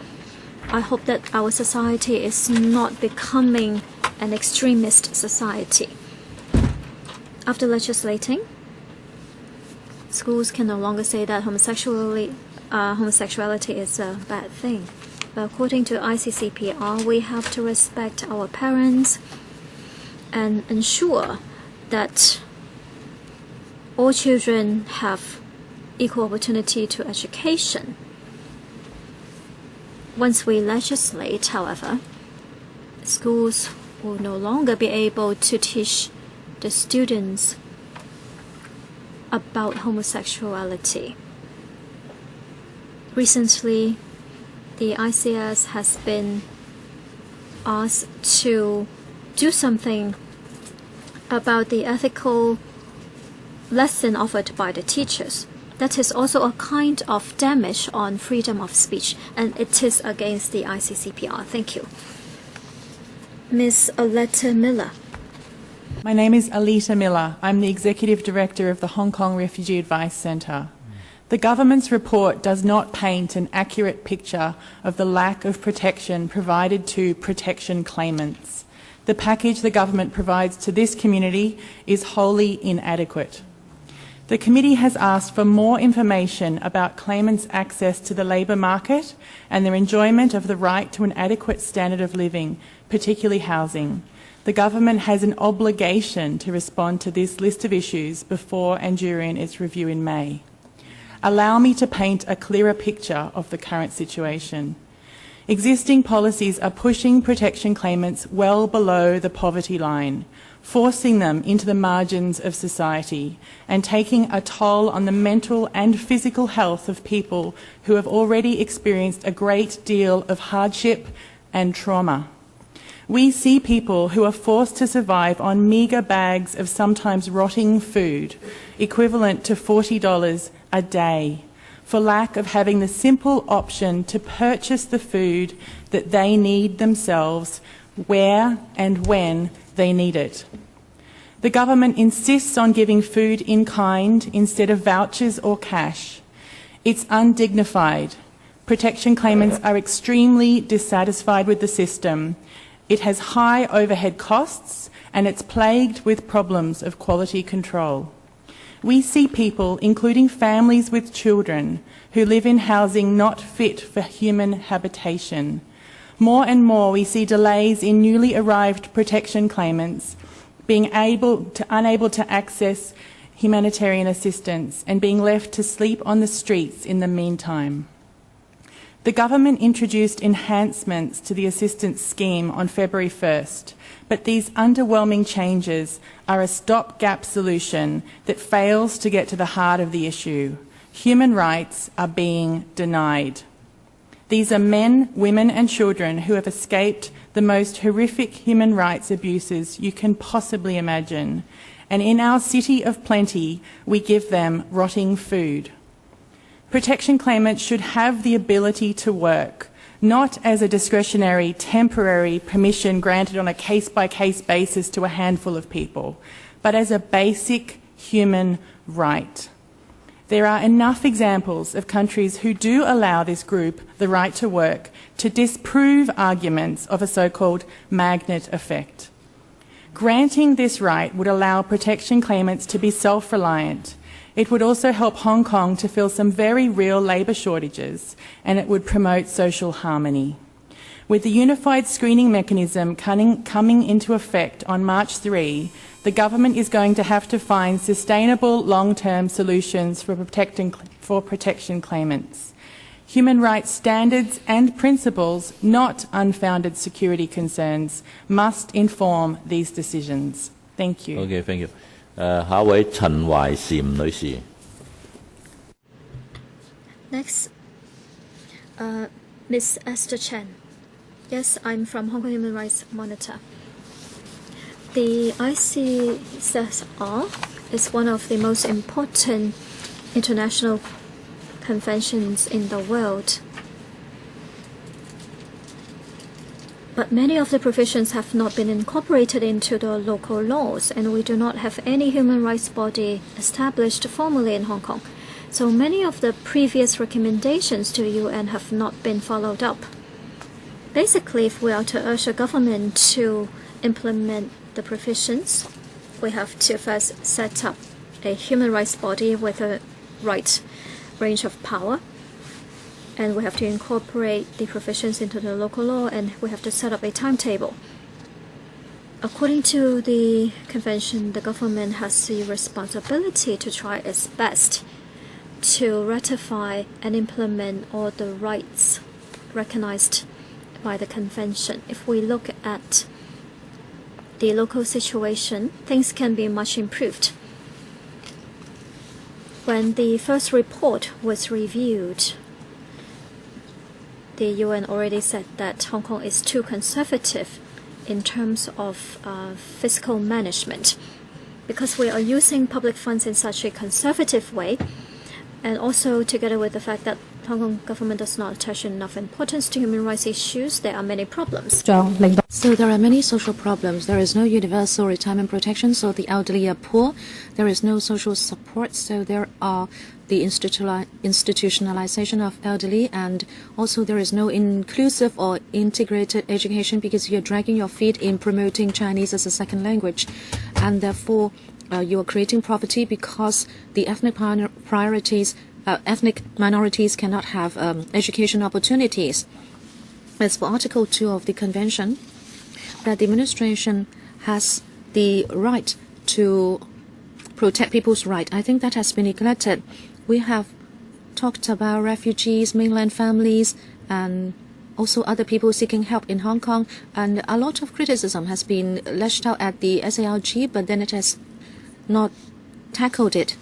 I hope that our society is not becoming an extremist society. After legislating, schools can no longer say that homosexuality is a bad thing. But according to ICCPR, we have to respect our parents and ensure that all children have equal opportunity to education. Once we legislate, however, schools will no longer be able to teach the students about homosexuality. Recently, the ICS has been asked to do something about the ethical lesson offered by the teachers. That is also a kind of damage on freedom of speech, and it is against the ICCPR. Thank you. Ms. Aletta Miller. My name is Alita Miller. I'm the Executive Director of the Hong Kong Refugee Advice Centre. The government's report does not paint an accurate picture of the lack of protection provided to protection claimants. The package the government provides to this community is wholly inadequate. The committee has asked for more information about claimants' access to the labour market and their enjoyment of the right to an adequate standard of living, particularly housing. The government has an obligation to respond to this list of issues before and during its review in May. Allow me to paint a clearer picture of the current situation. Existing policies are pushing protection claimants well below the poverty line, forcing them into the margins of society and taking a toll on the mental and physical health of people who have already experienced a great deal of hardship and trauma. We see people who are forced to survive on meagre bags of sometimes rotting food, equivalent to $40 a day, for lack of having the simple option to purchase the food that they need themselves, where and when they need it. The government insists on giving food in kind instead of vouchers or cash. It's undignified. Protection claimants are extremely dissatisfied with the system, It has high overhead costs and it's plagued with problems of quality control. We see people, including families with children, who live in housing not fit for human habitation. More and more we see delays in newly arrived protection claimants being unable to access humanitarian assistance and being left to sleep on the streets in the meantime. The government introduced enhancements to the assistance scheme on February 1st, but these underwhelming changes are a stopgap solution that fails to get to the heart of the issue. Human rights are being denied. These are men, women and children who have escaped the most horrific human rights abuses you can possibly imagine. And in our city of plenty, we give them rotting food. Protection claimants should have the ability to work, not as a discretionary, temporary permission granted on a case-by-case basis to a handful of people, but as a basic human right. There are enough examples of countries who do allow this group the right to work to disprove arguments of a so-called magnet effect. Granting this right would allow protection claimants to be self-reliant. It would also help Hong Kong to fill some very real labour shortages, and it would promote social harmony. With the unified screening mechanism coming into effect on March 3, the government is going to have to find sustainable long-term solutions for protection claimants. Human rights standards and principles, not unfounded security concerns, must inform these decisions. Thank you. Okay, thank you. 下一位陳懷嬋女士。Next, Ms. Esther Chen. Yes, I'm from Hong Kong Human Rights Monitor. The ICCSR is one of the most important international conventions in the world. But many of the provisions have not been incorporated into the local laws, and we do not have any human rights body established formally in Hong Kong. So many of the previous recommendations to the UN have not been followed up. Basically, if we are to urge the government to implement the provisions, we have to first set up a human rights body with a right range of power, and we have to incorporate the provisions into the local law, and we have to set up a timetable. According to the convention, the government has the responsibility to try its best to ratify and implement all the rights recognized by the convention. If we look at the local situation, things can be much improved. When the first report was reviewed, the UN already said that Hong Kong is too conservative in terms of fiscal management, because we are using public funds in such a conservative way, and also together with the fact that Hong Kong government does not attach enough importance to human rights issues, there are many problems. So there are many social problems. There is no universal retirement protection, so the elderly are poor. There is no social support, so there are the institutionalization of elderly, and also there is no inclusive or integrated education because you're dragging your feet in promoting Chinese as a second language, and therefore you are creating poverty because the ethnic minorities cannot have education opportunities. As for Article 2 of the Convention, that the administration has the right to protect people's right. I think that has been neglected. We have talked about refugees, mainland families, and also other people seeking help in Hong Kong, and a lot of criticism has been lashed out at the SARG, but then it has not tackled it.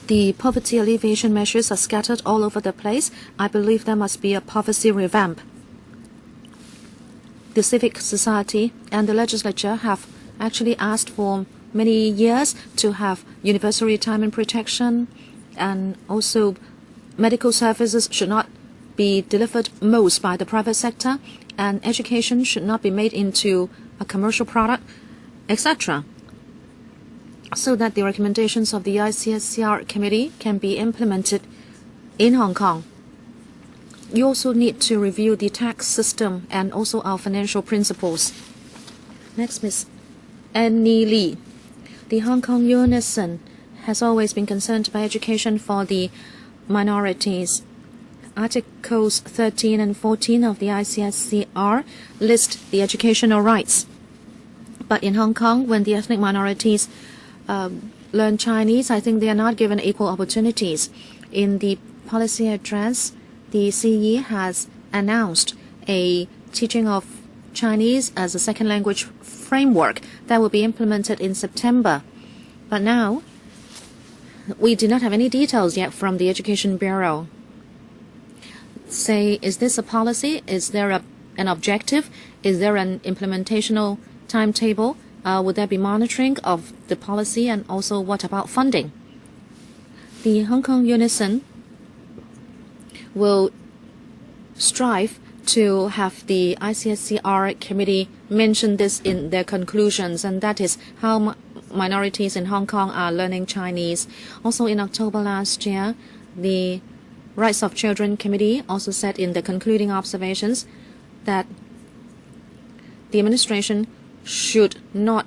The poverty alleviation measures are scattered all over the place. I believe there must be a poverty revamp. The civic society and the legislature have actually asked for many years to have universal retirement protection, and also medical services should not be delivered most by the private sector, and education should not be made into a commercial product, etc., so that the recommendations of the ICSCR committee can be implemented in Hong Kong. you also need to review the tax system and also our financial principles. Next, Ms. Annie Lee. The Hong Kong Unison has always been concerned by education for the minorities. Articles 13 and 14 of the ICSCR list the educational rights. But in Hong Kong, when the ethnic minorities learn Chinese, I think they are not given equal opportunities. In the policy address, the CE has announced a teaching of Chinese as a second language framework that will be implemented in September. But now, we do not have any details yet from the Education Bureau. Say, is this a policy? Is there an objective? Is there an implementational timetable? Would there be monitoring of the policy? And also, what about funding? The Hong Kong Unison will strive to have the ICSCR committee mention this in their conclusions, and that is how minorities in Hong Kong are learning Chinese. Also in October last year, the Rights of Children Committee also said in the concluding observations that the administration should not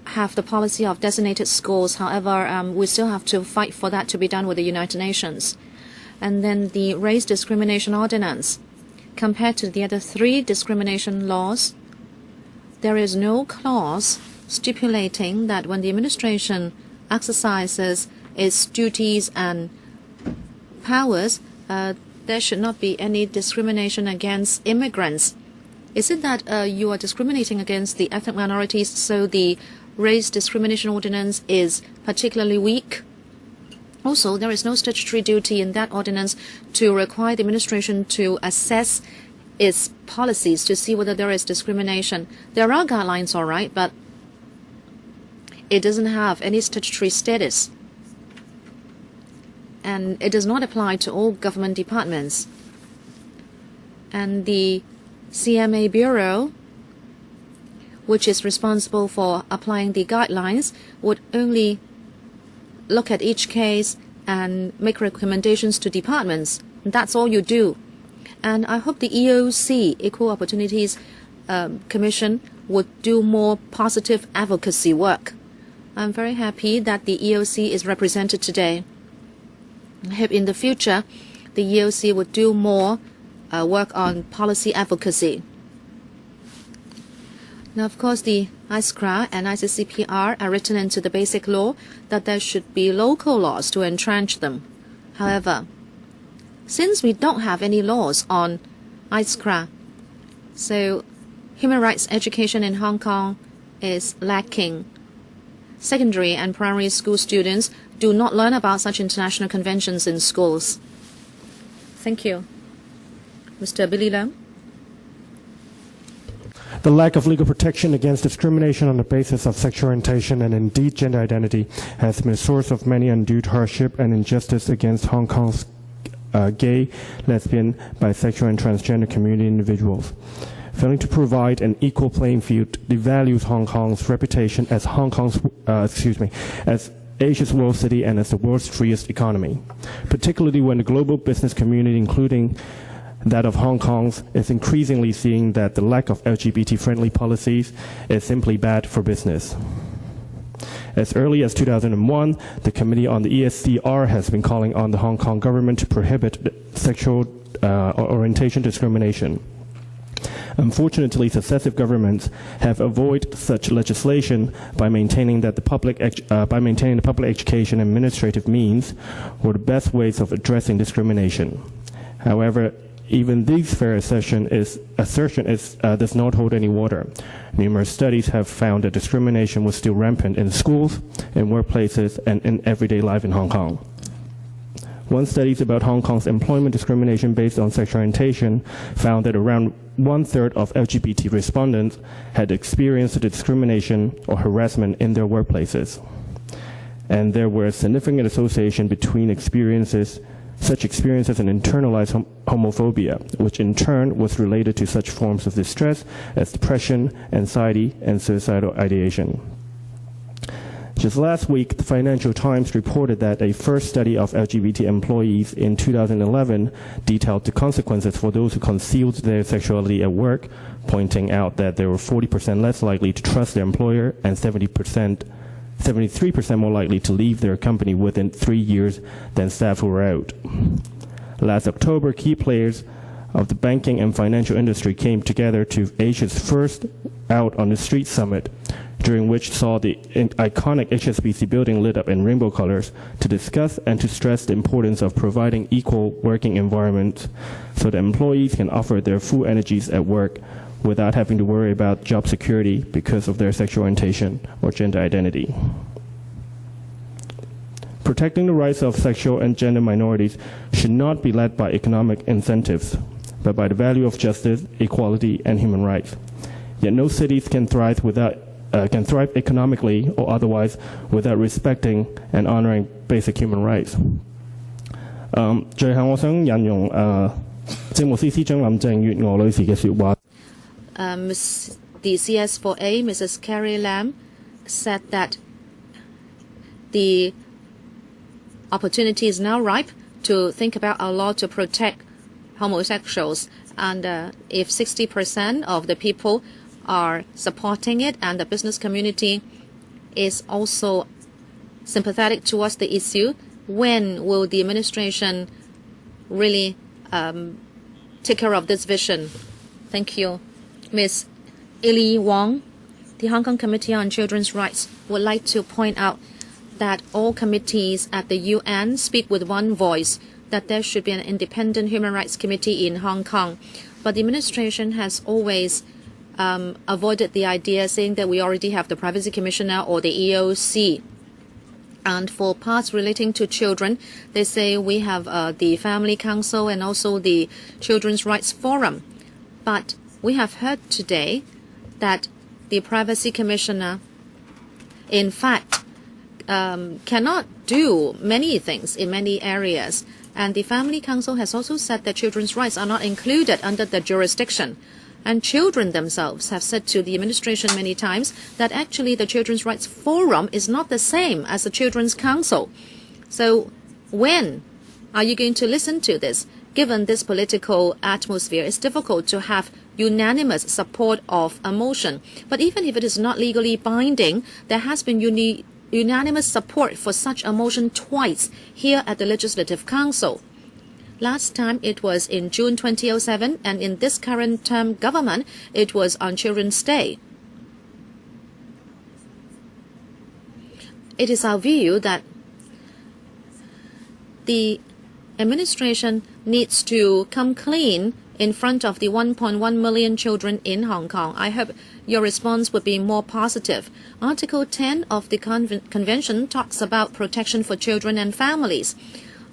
have the policy of designated schools. However, we still have to fight for that to be done with the United Nations. And then the Race Discrimination Ordinance. Compared to the other 3 discrimination laws, there is no clause stipulating that when the administration exercises its duties and powers, there should not be any discrimination against immigrants. Is it that you are discriminating against the ethnic minorities, so the Race Discrimination Ordinance is particularly weak? Also, there is no statutory duty in that ordinance to require the administration to assess its policies to see whether there is discrimination. There are guidelines, all right, but it doesn't have any statutory status. And it does not apply to all government departments. And the CMA Bureau, which is responsible for applying the guidelines, would only look at each case and make recommendations to departments. That's all you do. And I hope the EOC, Equal Opportunities Commission, would do more positive advocacy work. I'm very happy that the EOC is represented today. I hope in the future the EOC would do more work on policy advocacy. Now, of course, the ICRA and ICCPR are written into the basic law that there should be local laws to entrench them. However, since we don't have any laws on ICRA, so human rights education in Hong Kong is lacking. Secondary and primary school students do not learn about such international conventions in schools. Thank you. Mr. Billy Lam. The lack of legal protection against discrimination on the basis of sexual orientation and indeed gender identity has been a source of many undue hardship and injustice against Hong Kong's gay, lesbian, bisexual, and transgender community individuals. Failing to provide an equal playing field devalues Hong Kong's reputation as as Asia's world city and as the world's freest economy, particularly when the global business community, including that of Hong Kong's, is increasingly seeing that the lack of LGBT-friendly policies is simply bad for business. As early as 2001, the Committee on the ESCR has been calling on the Hong Kong government to prohibit sexual orientation discrimination. Unfortunately, successive governments have avoided such legislation by maintaining that the public education and administrative means were the best ways of addressing discrimination. However, even this fair assertion does not hold any water. Numerous studies have found that discrimination was still rampant in schools, in workplaces, and in everyday life in Hong Kong. One study about Hong Kong's employment discrimination based on sexual orientation found that around 1/3 of LGBT respondents had experienced discrimination or harassment in their workplaces. And there was a significant association between such experiences and internalized homophobia, which in turn was related to such forms of distress as depression, anxiety, and suicidal ideation. Just last week, the Financial Times reported that a first study of LGBT employees in 2011 detailed the consequences for those who concealed their sexuality at work, pointing out that they were 40% less likely to trust their employer and 73% more likely to leave their company within 3 years than staff who were out. Last October, key players of the banking and financial industry came together to Asia's first Out on the Street Summit, during which saw the iconic HSBC building lit up in rainbow colors to discuss and to stress the importance of providing equal working environments so that employees can offer their full energies at work without having to worry about job security because of their sexual orientation or gender identity. Protecting the rights of sexual and gender minorities should not be led by economic incentives, but by the value of justice, equality, and human rights. Yet no cities can thrive economically or otherwise without respecting and honoring basic human rights. 最後我想引用政務司司長林鄭月娥女士嘅說話。The CS4A, Mrs. Carrie Lam, said that the opportunity is now ripe to think about a law to protect homosexuals, and if 60% of the people are supporting it and the business community is also sympathetic towards the issue, when will the administration really take care of this vision? Thank you. Ms. Ili Wong, the Hong Kong Committee on Children's Rights, would like to point out that all committees at the UN speak with one voice, that there should be an independent human rights committee in Hong Kong. But the administration has always avoided the idea, saying that we already have the Privacy Commissioner or the EOC. And for parts relating to children, they say we have the Family Council and also the Children's Rights Forum. But we have heard today that the Privacy Commissioner, in fact, cannot do many things in many areas. And the Family Council has also said that children's rights are not included under the jurisdiction. And children themselves have said to the administration many times that actually the Children's Rights Forum is not the same as the Children's Council. So when are you going to listen to this? Given this political atmosphere, it's difficult to have unanimous support of a motion. But even if it is not legally binding, there has been unanimous support for such a motion twice here at the Legislative Council. Last time it was in June 2007, and in this current term government, it was on Children's Day. It is our view that the administration needs to come clean in front of the 1.1 million children in Hong Kong. I hope your response would be more positive. Article 10 of the Convention talks about protection for children and families.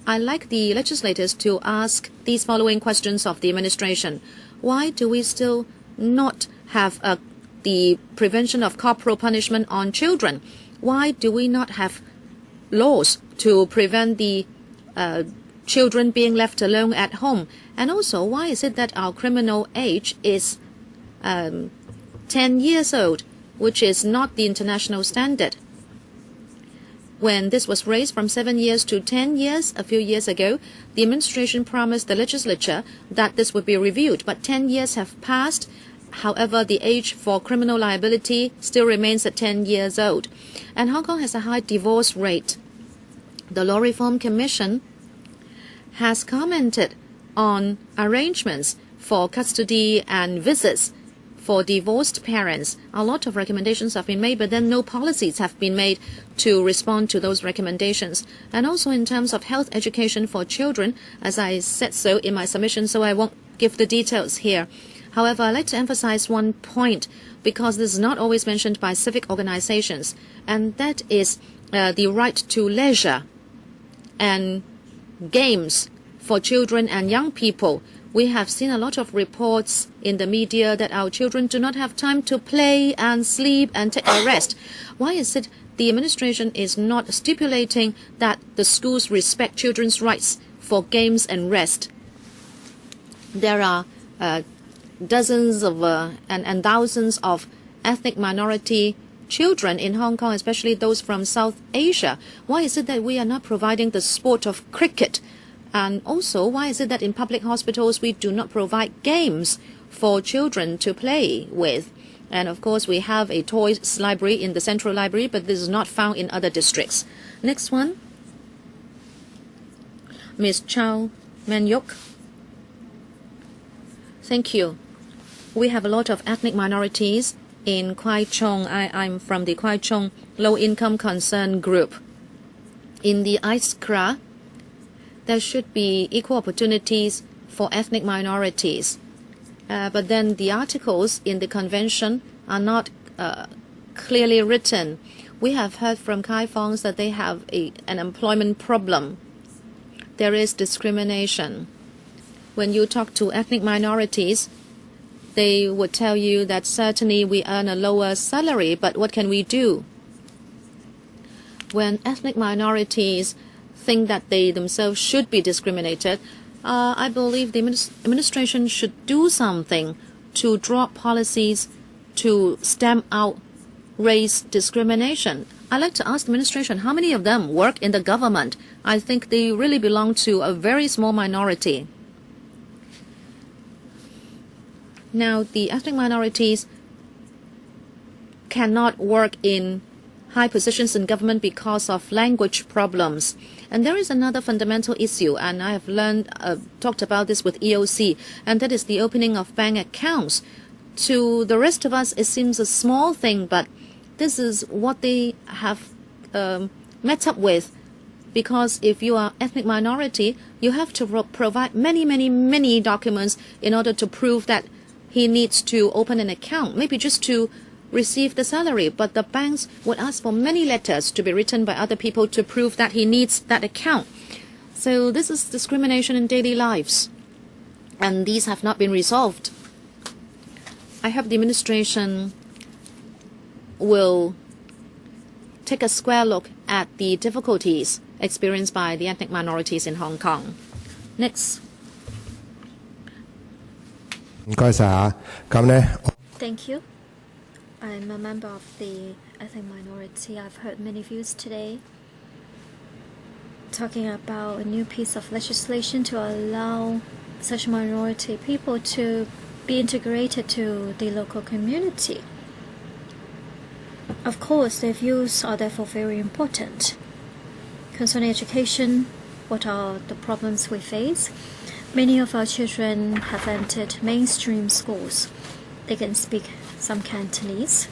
I'd like the legislators to ask these following questions of the administration. Why do we still not have the prevention of corporal punishment on children? Why do we not have laws to prevent the children being left alone at home? And also, why is it that our criminal age is 10 years old, which is not the international standard? When this was raised from 7 years to 10 years a few years ago, the administration promised the legislature that this would be reviewed, but 10 years have passed. However, the age for criminal liability still remains at 10 years old. And Hong Kong has a high divorce rate. The Law Reform Commission has commented on arrangements for custody and visits for divorced parents. A lot of recommendations have been made, but then no policies have been made to respond to those recommendations. And also in terms of health education for children, as I said so in my submission, so I won't give the details here. However, I'd like to emphasize one point, because this is not always mentioned by civic organizations, and that is the right to leisure and games for children and young people. We have seen a lot of reports in the media that our children do not have time to play and sleep and take a rest. Why is it the administration is not stipulating that the schools respect children's rights for games and rest? There are dozens of and thousands of ethnic minority children in Hong Kong, especially those from South Asia? Why is it that we are not providing the sport of cricket? And also, why is it that in public hospitals we do not provide games for children to play with? And of course, we have a toys library in the Central Library, but this is not found in other districts. Next one. Ms. Chow Manyuk. Thank you. We have a lot of ethnic minorities in Kwai Chung. I'm from the Kwai Chung Low Income Concern Group. In the ISCRA, there should be equal opportunities for ethnic minorities. But then the articles in the convention are not clearly written. We have heard from Kai Fongs that they have an employment problem. There is discrimination. When you talk to ethnic minorities, they would tell you that certainly we earn a lower salary, but what can we do? When ethnic minorities think that they themselves should be discriminated, I believe the administration should do something to draw policies to stamp out race discrimination. I'd like to ask the administration, how many of them work in the government? I think they really belong to a very small minority. Now, the ethnic minorities cannot work in high positions in government because of language problems. And there is another fundamental issue, and I have talked about this with EOC, and that is the opening of bank accounts. To the rest of us, it seems a small thing, but this is what they have met up with. Because if you are ethnic minority, you have to provide many documents in order to prove that he needs to open an account, maybe just to receive the salary, but the banks would ask for many letters to be written by other people to prove that he needs that account. So this is discrimination in daily lives, and these have not been resolved. I hope the administration will take a square look at the difficulties experienced by the ethnic minorities in Hong Kong. Next. Thank you. I'm a member of the ethnic minority. I've heard many views today talking about a new piece of legislation to allow such minority people to be integrated to the local community. Of course, their views are therefore very important. Concerning education, what are the problems we face? Many of our children have entered mainstream schools. They can speak some Cantonese,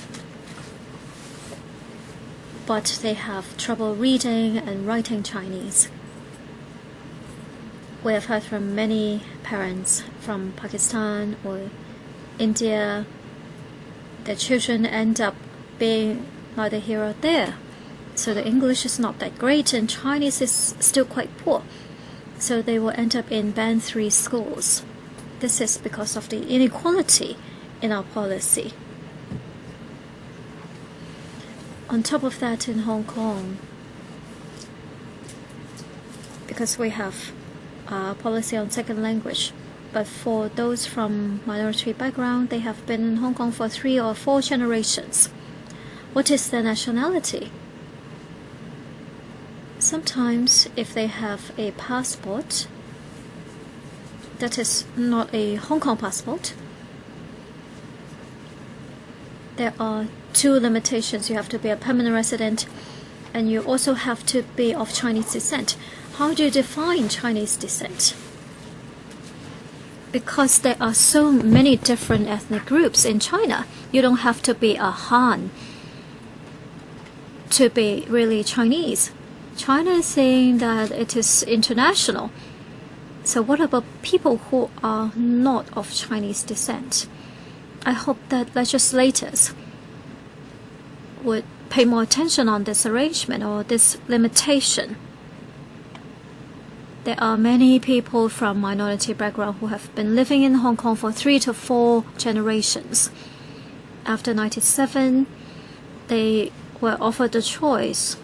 but they have trouble reading and writing Chinese. We have heard from many parents from Pakistan or India. Their children end up being neither here or there. So the English is not that great and Chinese is still quite poor. So they will end up in Band 3 schools. This is because of the inequality in our policy. On top of that, in Hong Kong, because we have a policy on second language, but for those from minority background, they have been in Hong Kong for 3 or 4 generations. What is their nationality? Sometimes, if they have a passport that is not a Hong Kong passport, there are 2 limitations. You have to be a permanent resident, and you also have to be of Chinese descent. How do you define Chinese descent? Because there are so many different ethnic groups in China, you don't have to be a Han to be really Chinese. China is saying that it is international. So what about people who are not of Chinese descent? I hope that legislators would pay more attention on this arrangement or this limitation. There are many people from minority background who have been living in Hong Kong for 3 to 4 generations. After 1997, they were offered the choice.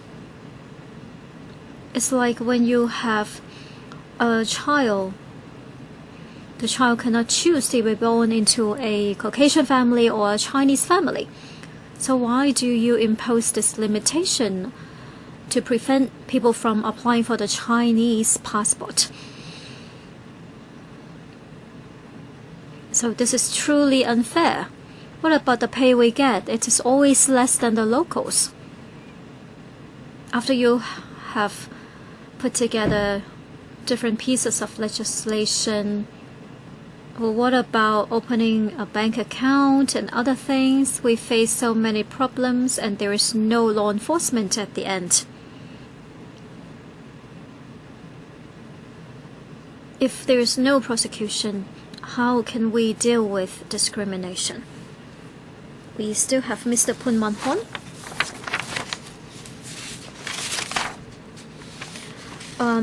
It's like when you have a child, the child cannot choose to be born into a Caucasian family or a Chinese family. So why do you impose this limitation to prevent people from applying for the Chinese passport? So this is truly unfair. What about the pay we get? It is always less than the locals. After you have put together different pieces of legislation, well, what about opening a bank account and other things? We face so many problems and there is no law enforcement at the end. If there is no prosecution, how can we deal with discrimination? We still have Mr. Poon Man Hon.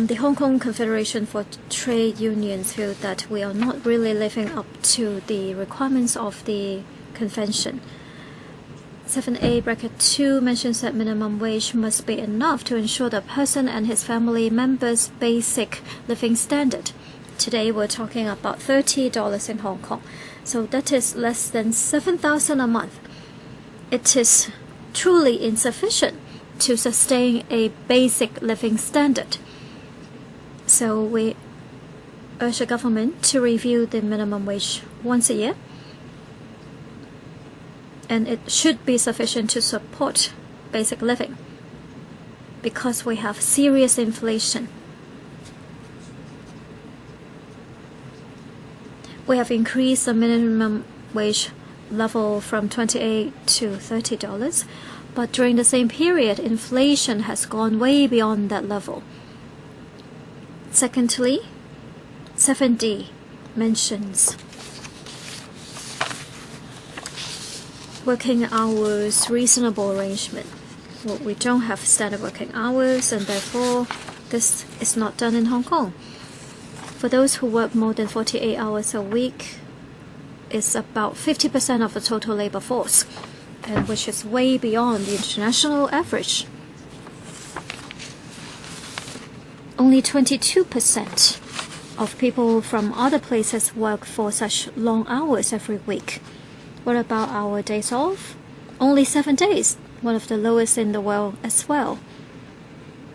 The Hong Kong Confederation for Trade Unions feel that we are not really living up to the requirements of the convention. 7A(II) mentions that minimum wage must be enough to ensure the person and his family members' basic living standard. Today we're talking about $30 in Hong Kong, so that is less than 7,000 a month. It is truly insufficient to sustain a basic living standard. So we urge the government to review the minimum wage once a year, and it should be sufficient to support basic living because we have serious inflation. We have increased the minimum wage level from $28 to $30, but during the same period, inflation has gone way beyond that level. Secondly, 7D mentions working hours reasonable arrangement. Well, we don't have standard working hours, and therefore this is not done in Hong Kong. For those who work more than 48 hours a week, it's about 50% of the total labor force, and which is way beyond the international average. Only 22% of people from other places work for such long hours every week. What about our days off? Only 7 days, one of the lowest in the world as well.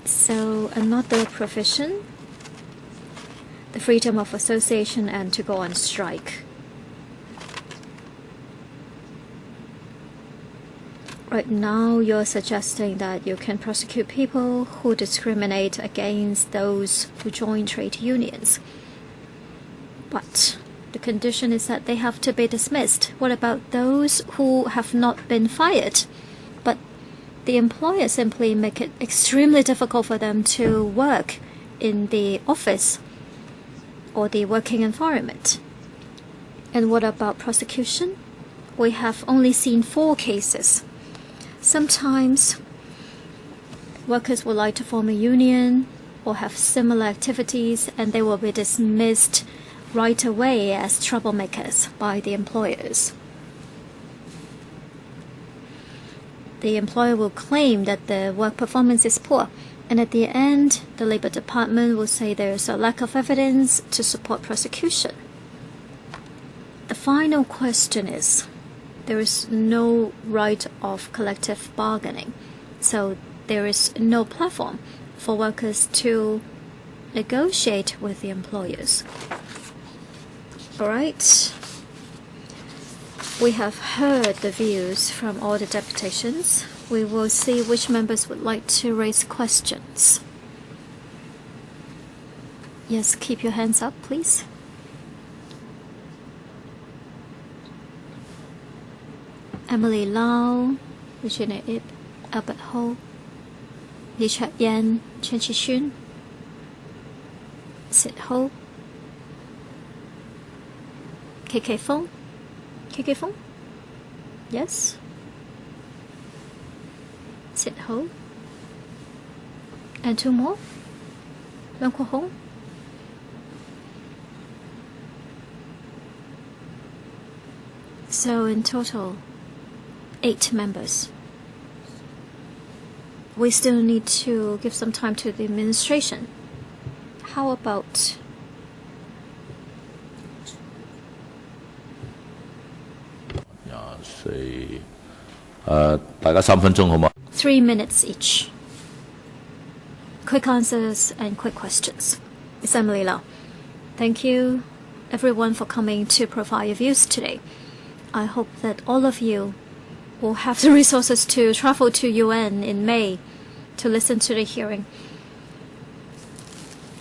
So another provision, the freedom of association and to go on strike. Right now, you're suggesting that you can prosecute people who discriminate against those who join trade unions. But the condition is that they have to be dismissed. What about those who have not been fired, but the employer simply make it extremely difficult for them to work in the office or the working environment? And what about prosecution? We have only seen 4 cases. Sometimes workers would like to form a union or have similar activities, and they will be dismissed right away as troublemakers by the employers. The employer will claim that the work performance is poor, and at the end, the Labor Department will say there is a lack of evidence to support prosecution. The final question is, there is no right of collective bargaining, so there is no platform for workers to negotiate with the employers. All right. We have heard the views from all the deputations. We will see which members would like to raise questions. Yes, keep your hands up, please. Emily Lau, Regina Ip, Albert Ho, Li Chat Yan, Chen Chi-shun, Sid Ho, KK Fong. KK Fong? Yes? Sid Ho? And 2 more? Leung Kwo Hong? So in total, 8 members. We still need to give some time to the administration. How about 大家3分鐘好嗎？ 3 minutes each. Quick answers and quick questions. Ms. Emily Lau. Thank you, everyone, for coming to provide your views today. I hope that all of you will have the resources to travel to UN in May to listen to the hearing.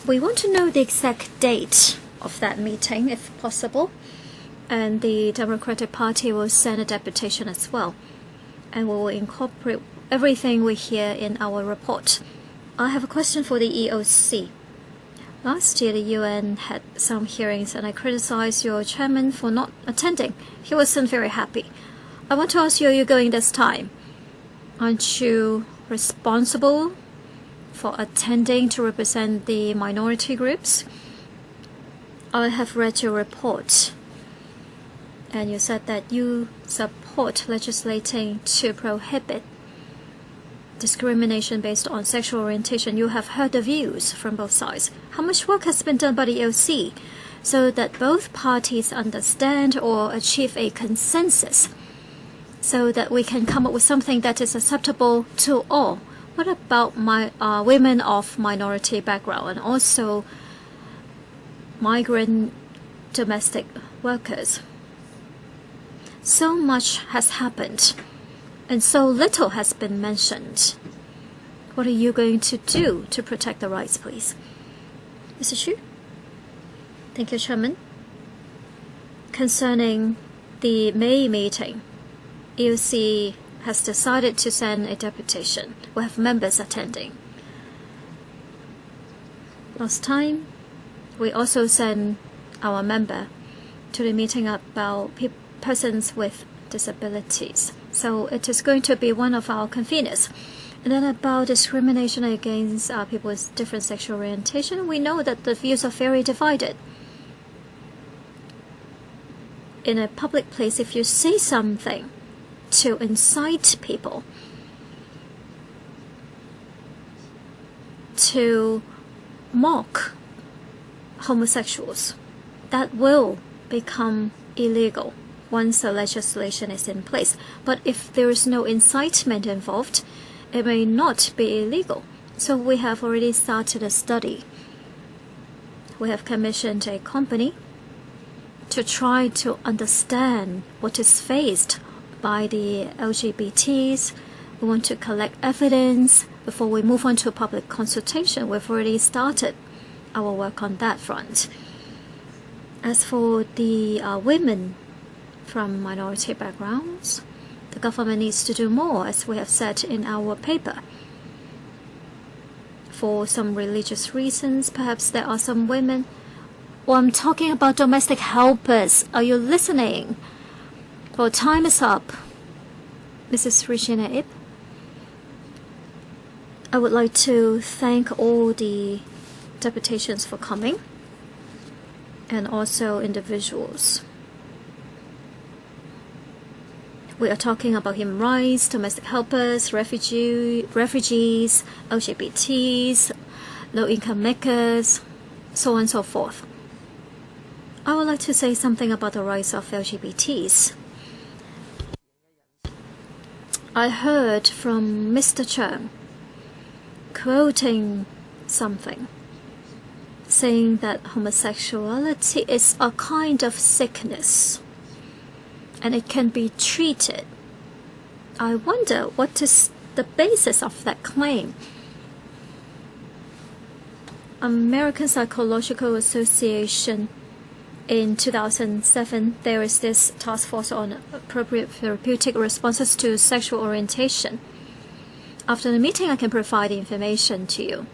We want to know the exact date of that meeting, if possible, and the Democratic Party will send a deputation as well, and we will incorporate everything we hear in our report. I have a question for the EOC. Last year, the UN had some hearings, and I criticized your chairman for not attending. He wasn't very happy. I want to ask you, are you going this time? Aren't you responsible for attending to represent the minority groups? I have read your report, and you said that you support legislating to prohibit discrimination based on sexual orientation. You have heard the views from both sides. How much work has been done by the EOC so that both parties understand or achieve a consensus so that we can come up with something that is acceptable to all? What about women of minority background and also migrant domestic workers? So much has happened, and so little has been mentioned. What are you going to do to protect the rights, please? Mr. Xu? Thank you, Chairman. Concerning the May meeting, EOC has decided to send a deputation. We have members attending. Last time, we also sent our member to the meeting about persons with disabilities. So it is going to be one of our conveners. And then about discrimination against people with different sexual orientation, we know that the views are very divided. In a public place, if you say something to incite people to mock homosexuals, that will become illegal once the legislation is in place. But if there is no incitement involved, it may not be illegal. So we have already started a study. We have commissioned a company to try to understand what is faced by the LGBTs. We want to collect evidence before we move on to a public consultation. We've already started our work on that front. As for the women from minority backgrounds, the government needs to do more, as we have said in our paper. For some religious reasons, perhaps there are some women. Well, I'm talking about domestic helpers. Are you listening? Well, time is up. Mrs. Regina Ip. I would like to thank all the deputations for coming, and also individuals. We are talking about human rights, domestic helpers, refugees, LGBTs, low-income makers, so on and so forth. I would like to say something about the rights of LGBTs. I heard from Mr. Cheung quoting something, saying that homosexuality is a kind of sickness and it can be treated. I wonder what is the basis of that claim. American Psychological Association, in 2007, there is this task force on appropriate therapeutic responses to sexual orientation. After the meeting, I can provide the information to you.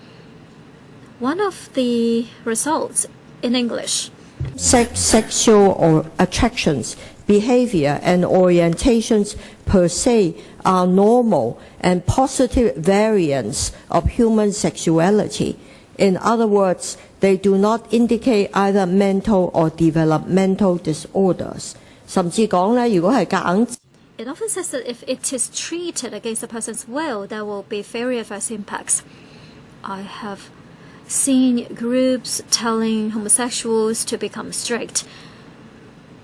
One of the results in English. Sexual attractions, behavior, and orientations per se are normal and positive variants of human sexuality. In other words, they do not indicate either mental or developmental disorders. 甚至講咧，如果係夾硬 It often says that if it is treated against a person's will, there will be very adverse impacts. I have seen groups telling homosexuals to become strict.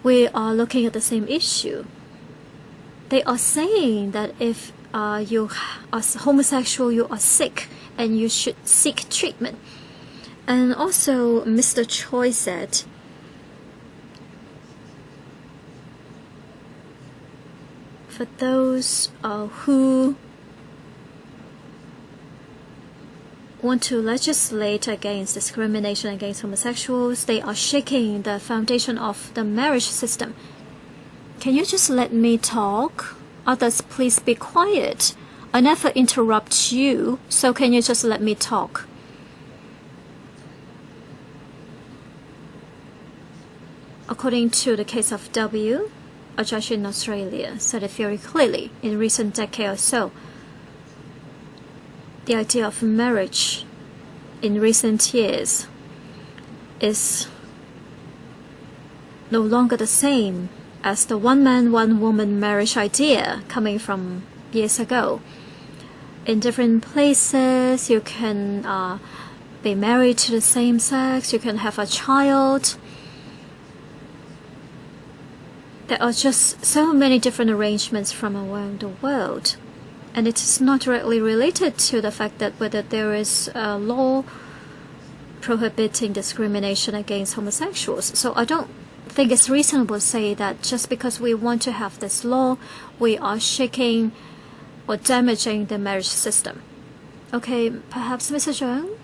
We are looking at the same issue. They are saying that if you are homosexual, you are sick and you should seek treatment. And also, Mr. Choi said, for those who want to legislate against discrimination against homosexuals, they are shaking the foundation of the marriage system. Can you just let me talk? Others, please be quiet. I never interrupt you, so can you just let me talk? According to the case of W, a judge in Australia said it very clearly in recent decade or so. The idea of marriage in recent years is no longer the same as the one-man, one-woman marriage idea coming from years ago. In different places, you can be married to the same sex, you can have a child. There are just so many different arrangements from around the world. And it is not directly related to the fact that whether there is a law prohibiting discrimination against homosexuals. So I don't think it's reasonable to say that just because we want to have this law, we are shaking or damaging the marriage system. Okay, perhaps Mr. Zhang?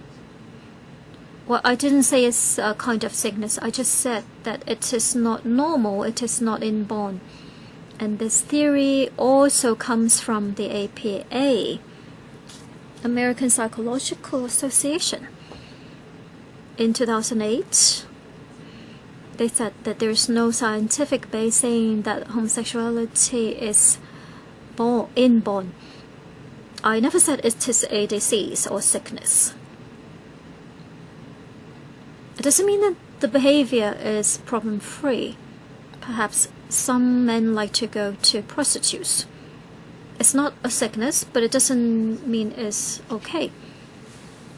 Well, I didn't say it's a kind of sickness. I just said that it is not normal, it is not inborn. And this theory also comes from the APA, American Psychological Association. In 2008, they said that there is no scientific basis that homosexuality is inborn. I never said it is a disease or sickness. It doesn't mean that the behavior is problem-free. Perhaps some men like to go to prostitutes. It's not a sickness, but it doesn't mean it's okay.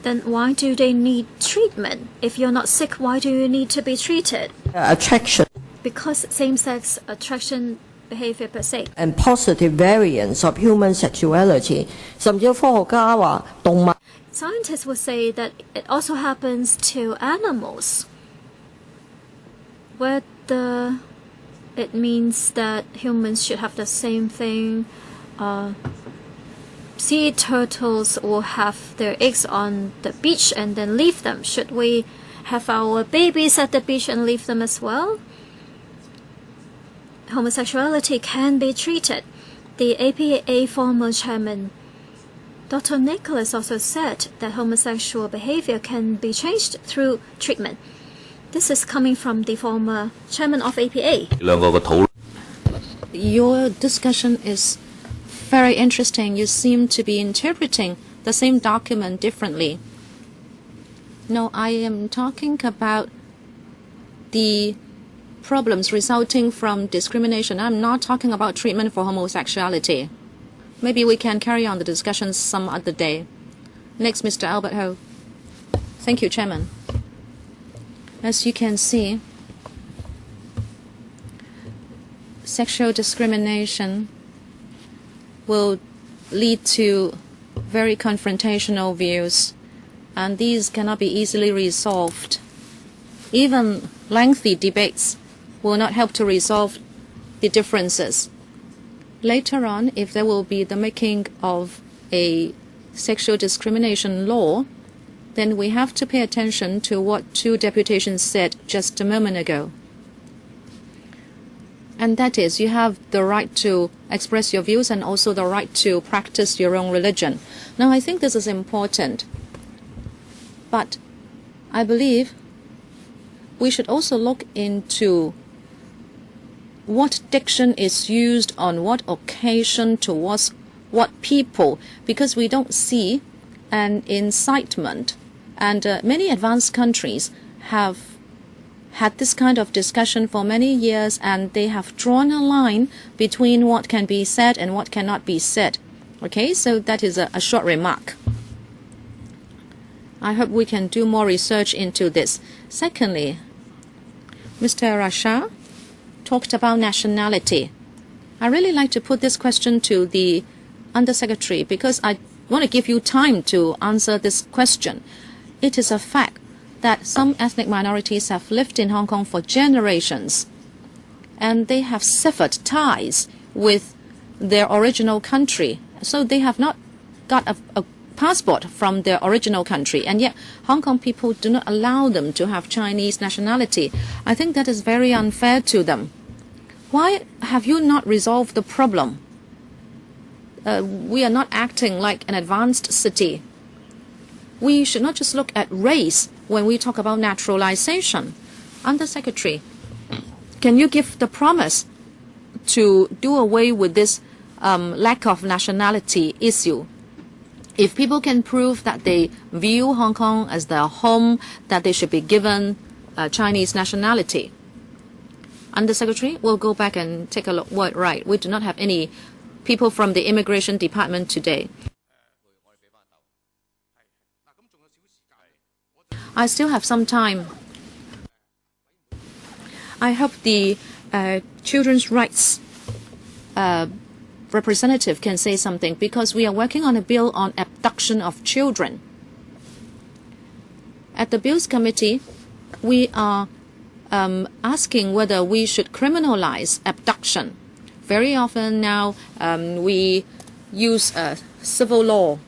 Then why do they need treatment? If you're not sick, why do you need to be treated? Attraction. Because same-sex attraction behavior per se. And positive variants of human sexuality. 甚至科學家話動物 Scientists will say that it also happens to animals. Whether it means that humans should have the same thing. Sea turtles will have their eggs on the beach and then leave them. Should we have our babies at the beach and leave them as well? Homosexuality can be treated. The APA former chairman, Dr. Nicholas, also said that homosexual behavior can be changed through treatment. This is coming from the former chairman of APA. Your discussion is very interesting. You seem to be interpreting the same document differently. No, I am talking about the problems resulting from discrimination. I'm not talking about treatment for homosexuality. Maybe we can carry on the discussion some other day. Next, Mr. Albert Ho. Thank you, Chairman. As you can see, sexual discrimination will lead to very confrontational views, and these cannot be easily resolved. Even lengthy debates will not help to resolve the differences. Later on, if there will be the making of a sexual discrimination law, then we have to pay attention to what two deputations said just a moment ago. And that is, you have the right to express your views and also the right to practice your own religion. Now, I think this is important. But I believe we should also look into what diction is used on what occasion towards what people, because we don't see an incitement. And many advanced countries have had this kind of discussion for many years, and they have drawn a line between what can be said and what cannot be said. Okay, so that is a short remark. I hope we can do more research into this. Secondly, Mr. Rasha talked about nationality. I really like to put this question to the Undersecretary because I want to give you time to answer this question. It is a fact that some ethnic minorities have lived in Hong Kong for generations, and they have severed ties with their original country. So they have not got a passport from their original country, and yet Hong Kong people do not allow them to have Chinese nationality. I think that is very unfair to them. Why have you not resolved the problem? We are not acting like an advanced city. We should not just look at race when we talk about naturalization. Undersecretary, can you give the promise to do away with this lack of nationality issue? If people can prove that they view Hong Kong as their home, that they should be given Chinese nationality. Undersecretary, we'll go back and take a look. Right, we do not have any people from the Immigration Department today. I still have some time. I hope the children's rights representative can say something, because we are working on a bill on abduction of children. At the Bills Committee, we are asking whether we should criminalize abduction. Very often now we use civil law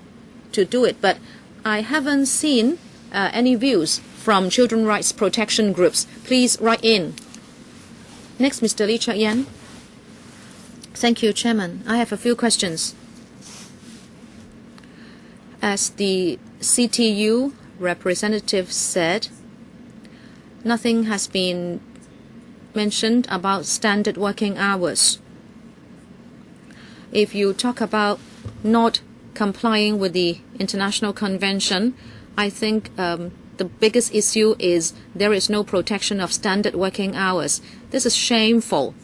to do it, but I haven't seen any views from children's rights protection groups. Please write in. Next, Mr. Lee Chuk-yen. Thank you, Chairman. I have a few questions. As the CTU representative said, nothing has been mentioned about standard working hours. If you talk about not complying with the international convention, I think the biggest issue is there is no protection of standard working hours. This is shameful.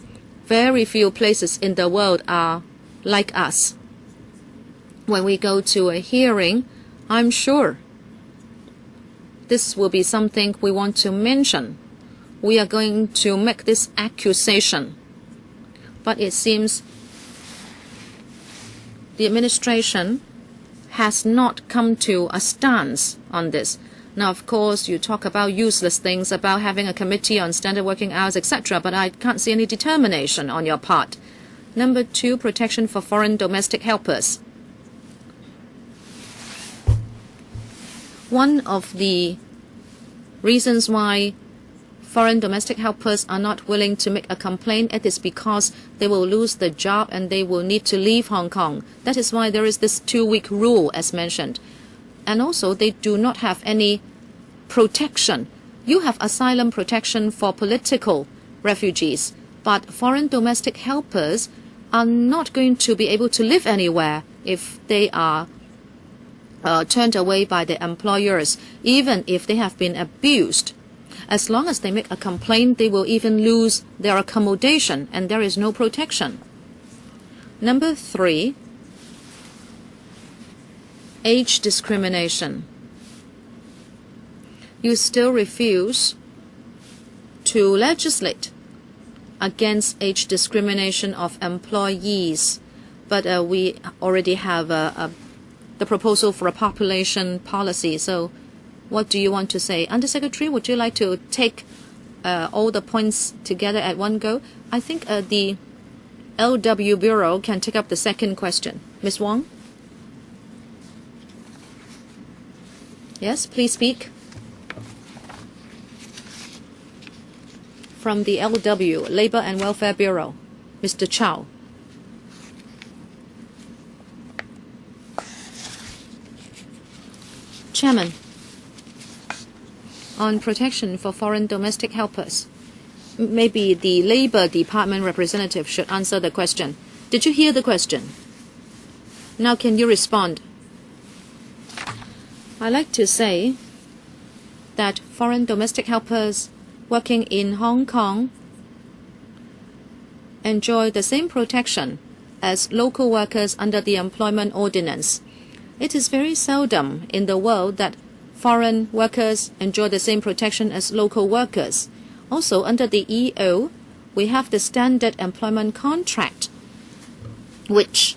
Very few places in the world are like us. When we go to a hearing, I'm sure this will be something we want to mention. We are going to make this accusation. But it seems the administration has not come to a stance on this. Now, of course, you talk about useless things, about having a committee on standard working hours, etc., but I can't see any determination on your part. Number 2, protection for foreign domestic helpers. One of the reasons why foreign domestic helpers are not willing to make a complaint, it is because they will lose the job and they will need to leave Hong Kong. That is why there is this 2-week rule, as mentioned. And also, they do not have any protection. You have asylum protection for political refugees, but foreign domestic helpers are not going to be able to live anywhere if they are turned away by their employers, even if they have been abused. As long as they make a complaint, they will even lose their accommodation, and there is no protection. Number 3, age discrimination. You still refuse to legislate against age discrimination of employees, but we already have the proposal for a population policy. So what do you want to say? Undersecretary, would you like to take all the points together at one go? I think the LW Bureau can take up the second question. Ms. Wong? Yes, please speak. From the LW, Labor and Welfare Bureau, Mr. Chow. Chairman, on protection for foreign domestic helpers, maybe the Labor Department representative should answer the question. Did you hear the question? Now can you respond? I like to say that foreign domestic helpers working in Hong Kong enjoy the same protection as local workers under the Employment Ordinance. It is very seldom in the world that foreign workers enjoy the same protection as local workers. Also, under the EO, we have the standard employment contract. which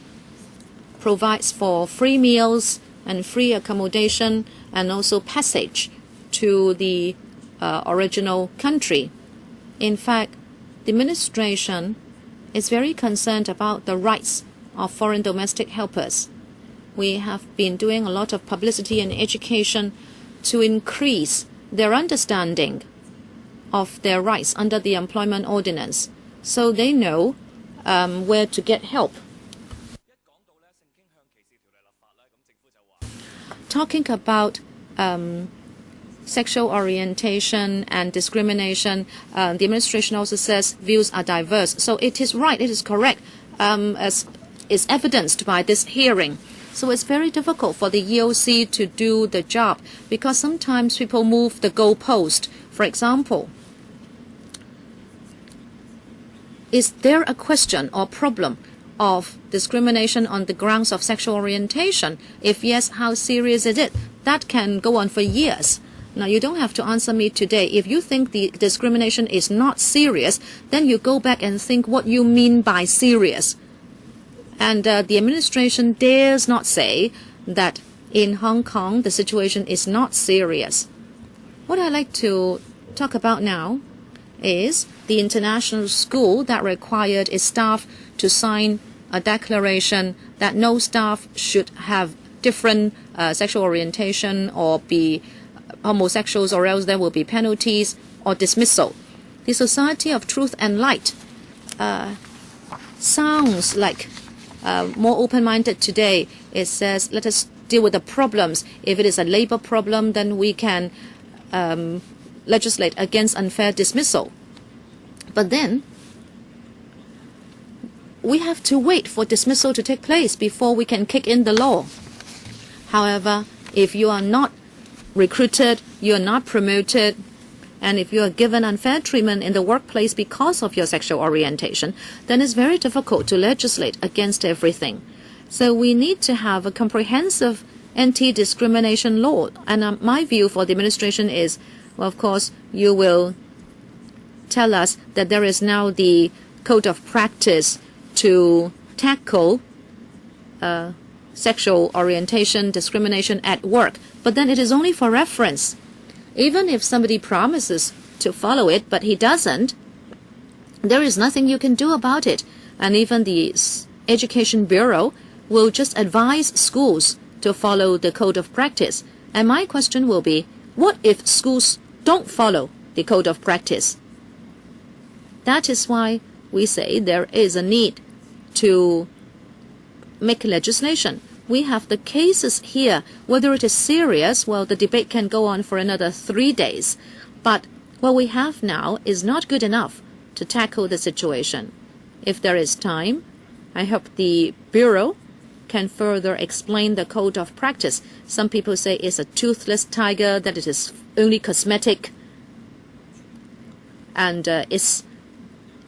provides for free meals and free accommodation and also passage to the original country. In fact, the administration is very concerned about the rights of foreign domestic helpers. We have been doing a lot of publicity and education to increase their understanding of their rights under the employment ordinance, so they know where to get help. Talking about sexual orientation and discrimination, the administration also says views are diverse. So it is right, it is correct, as is evidenced by this hearing. So it's very difficult for the EOC to do the job because sometimes people move the goalpost. For example, is there a question or problem of discrimination on the grounds of sexual orientation? If yes, how serious is it? That can go on for years. Now, you don't have to answer me today. If you think the discrimination is not serious, then you go back and think what you mean by serious. And the administration dares not say that in Hong Kong the situation is not serious. What I'd like to talk about now is the international school that required its staff to sign a declaration that no staff should have different sexual orientation or be homosexuals, or else there will be penalties or dismissal. The Society of Truth and Light sounds like more open-minded today. It says, let us deal with the problems. If it is a labor problem, then we can legislate against unfair dismissal. But then, we have to wait for dismissal to take place before we can kick in the law. However, if you are not recruited, you are not promoted, and if you are given unfair treatment in the workplace because of your sexual orientation, then it's very difficult to legislate against everything. So we need to have a comprehensive anti-discrimination law. And my view for the administration is, well, of course, you will tell us that there is now the code of practice to tackle sexual orientation discrimination at work. But then it is only for reference. Even if somebody promises to follow it, but he doesn't, there is nothing you can do about it. And even the Education Bureau will just advise schools to follow the code of practice. And my question will be, what if schools don't follow the code of practice? That is why we say there is a need to make legislation. We have the cases here. Whether it is serious, well, the debate can go on for another 3 days. But what we have now is not good enough to tackle the situation. If there is time, I hope the Bureau can further explain the code of practice. Some people say it's a toothless tiger, that it is only cosmetic, and its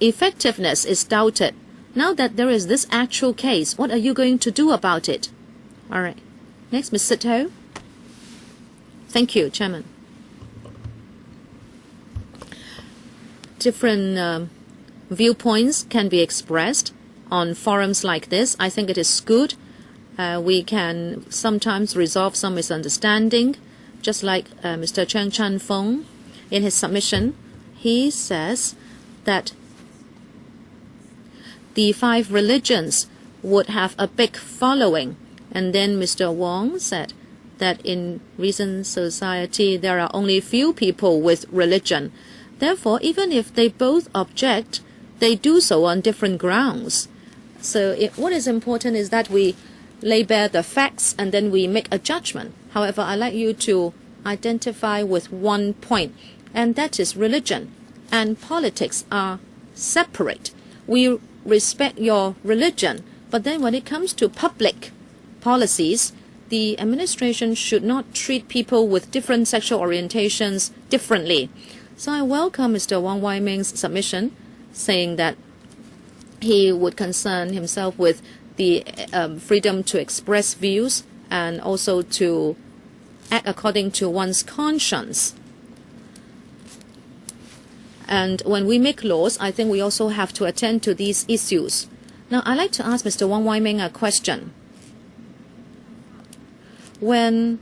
effectiveness is doubted. Now that there is this actual case, what are you going to do about it? All right. Next, Ms. Sito. Thank you, Chairman. Different viewpoints can be expressed on forums like this. I think it is good. We can sometimes resolve some misunderstanding. Just like Mr. Cheng Chan-Fong, in his submission, he says that the 5 religions would have a big following. And then Mr. Wong said that in recent society there are only few people with religion. Therefore, even if they both object, they do so on different grounds. So what is important is that we lay bare the facts and then we make a judgment. However, I'd like you to identify with one point, and that is religion and politics are separate. We respect your religion, but then when it comes to public policies, the administration should not treat people with different sexual orientations differently. So I welcome Mr. Wang Wai-ming's submission, saying that he would concern himself with the freedom to express views and also to act according to one's conscience. And when we make laws, I think we also have to attend to these issues. Now, I'd like to ask Mr. Wong Wai Ming a question. When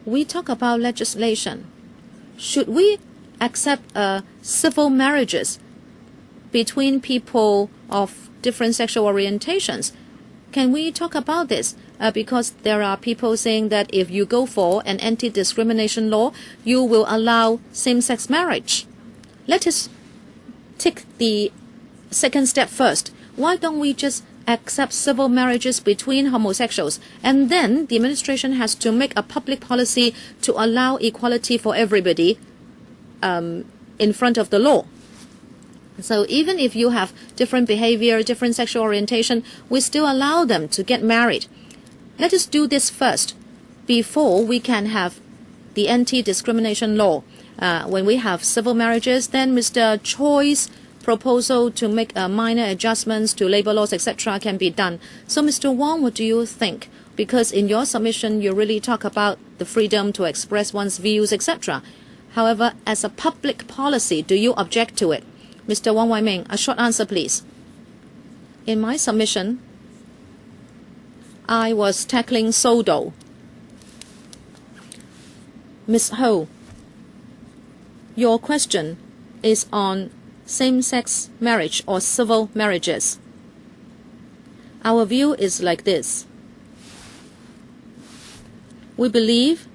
we talk about legislation, should we accept civil marriages between people of different sexual orientations? Can we talk about this? Because there are people saying that if you go for an anti-discrimination law, you will allow same-sex marriage. Let us take the second step first. Why don't we just accept civil marriages between homosexuals? And then the administration has to make a public policy to allow equality for everybody in front of the law. So even if you have different behavior, different sexual orientation, we still allow them to get married. Let us do this first before we can have the anti-discrimination law. When we have civil marriages, then Mr. Choi's proposal to make minor adjustments to labor laws, etc., can be done. So, Mr. Wong, what do you think? Because in your submission, you really talk about the freedom to express one's views, etc. However, as a public policy, do you object to it? Mr. Wong Wai Ming, a short answer, please. In my submission, I was tackling SODO. Ms. Ho, your question is on same-sex marriage or civil marriages. Our view is like this. We believe,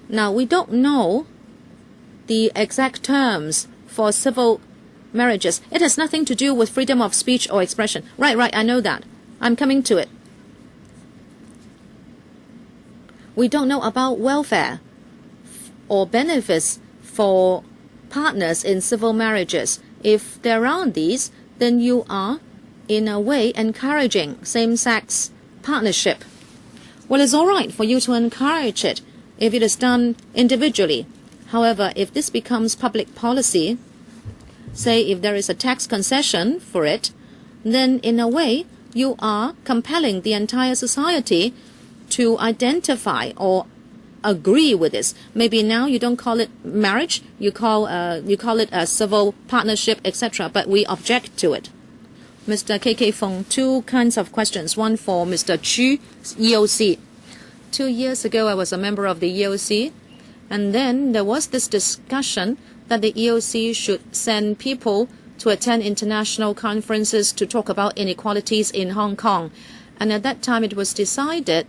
now we don't know the exact terms for civil marriages. It has nothing to do with freedom of speech or expression. Right, I know that. I'm coming to it. We don't know about welfare or benefits for partners in civil marriages. If there aren't these, then you are, in a way, encouraging same-sex partnership. Well, it's all right for you to encourage it if it is done individually. However, if this becomes public policy, say if there is a tax concession for it, then in a way you are compelling the entire society to identify or agree with this. Maybe now you don't call it marriage, you call it a civil partnership, etc. But we object to it. Mr. KK Fong, two kinds of questions. One for Mr. Chu, EOC. 2 years ago, I was a member of the EOC, and then there was this discussion that the EOC should send people to attend international conferences to talk about inequalities in Hong Kong. And at that time, it was decided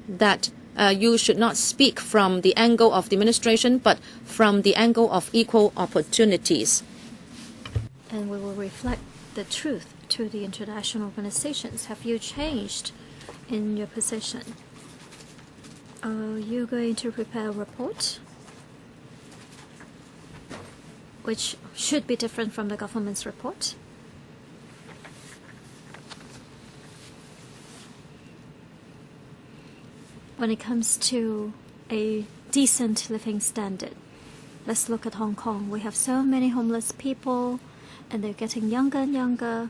that you should not speak from the angle of the administration, but from the angle of equal opportunities. And we will reflect the truth to the international organizations. Have you changed in your position? Are you going to prepare a report which should be different from the government's report? When it comes to a decent living standard, let's look at Hong Kong. We have so many homeless people, and they're getting younger and younger.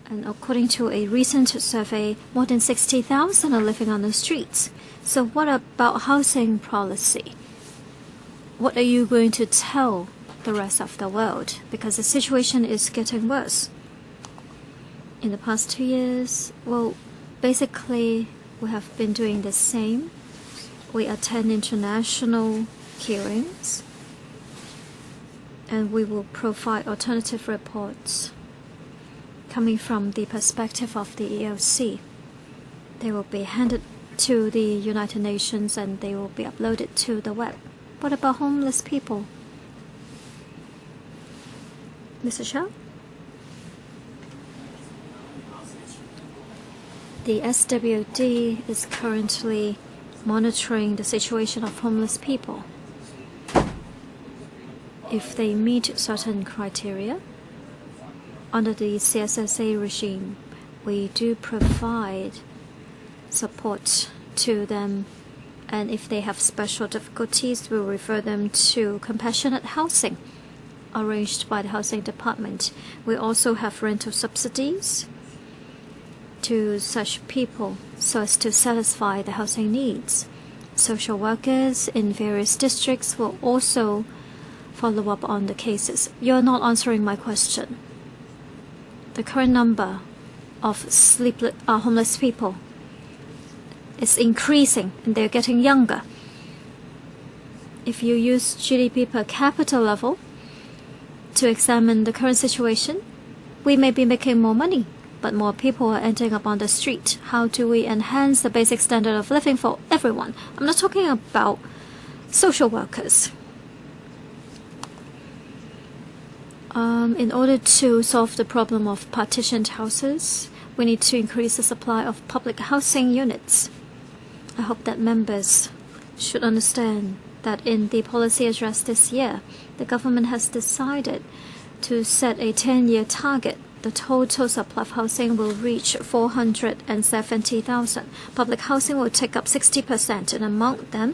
And according to a recent survey, more than 60,000 are living on the streets. So what about housing policy? What are you going to tell the rest of the world? Because the situation is getting worse. In the past 2 years, well, basically, we have been doing the same. We attend international hearings, and we will provide alternative reports coming from the perspective of the EOC. They will be handed to the United Nations and they will be uploaded to the web. What about homeless people? Mr. Shao? The SWD is currently monitoring the situation of homeless people. If they meet certain criteria, under the CSSA regime, we do provide support to them, and if they have special difficulties, we'll refer them to compassionate housing arranged by the housing department. We also have rental subsidies to such people so as to satisfy the housing needs. Social workers in various districts will also follow up on the cases. You're not answering my question. The current number of homeless people is increasing and they're getting younger. If you use GDP per capita level to examine the current situation, we may be making more money, but more people are ending up on the street. How do we enhance the basic standard of living for everyone? I'm not talking about social workers. In order to solve the problem of partitioned houses, we need to increase the supply of public housing units. I hope that members should understand that in the policy address this year, the government has decided to set a 10-year target. The total supply of housing will reach 470,000. Public housing will take up 60%, and among them,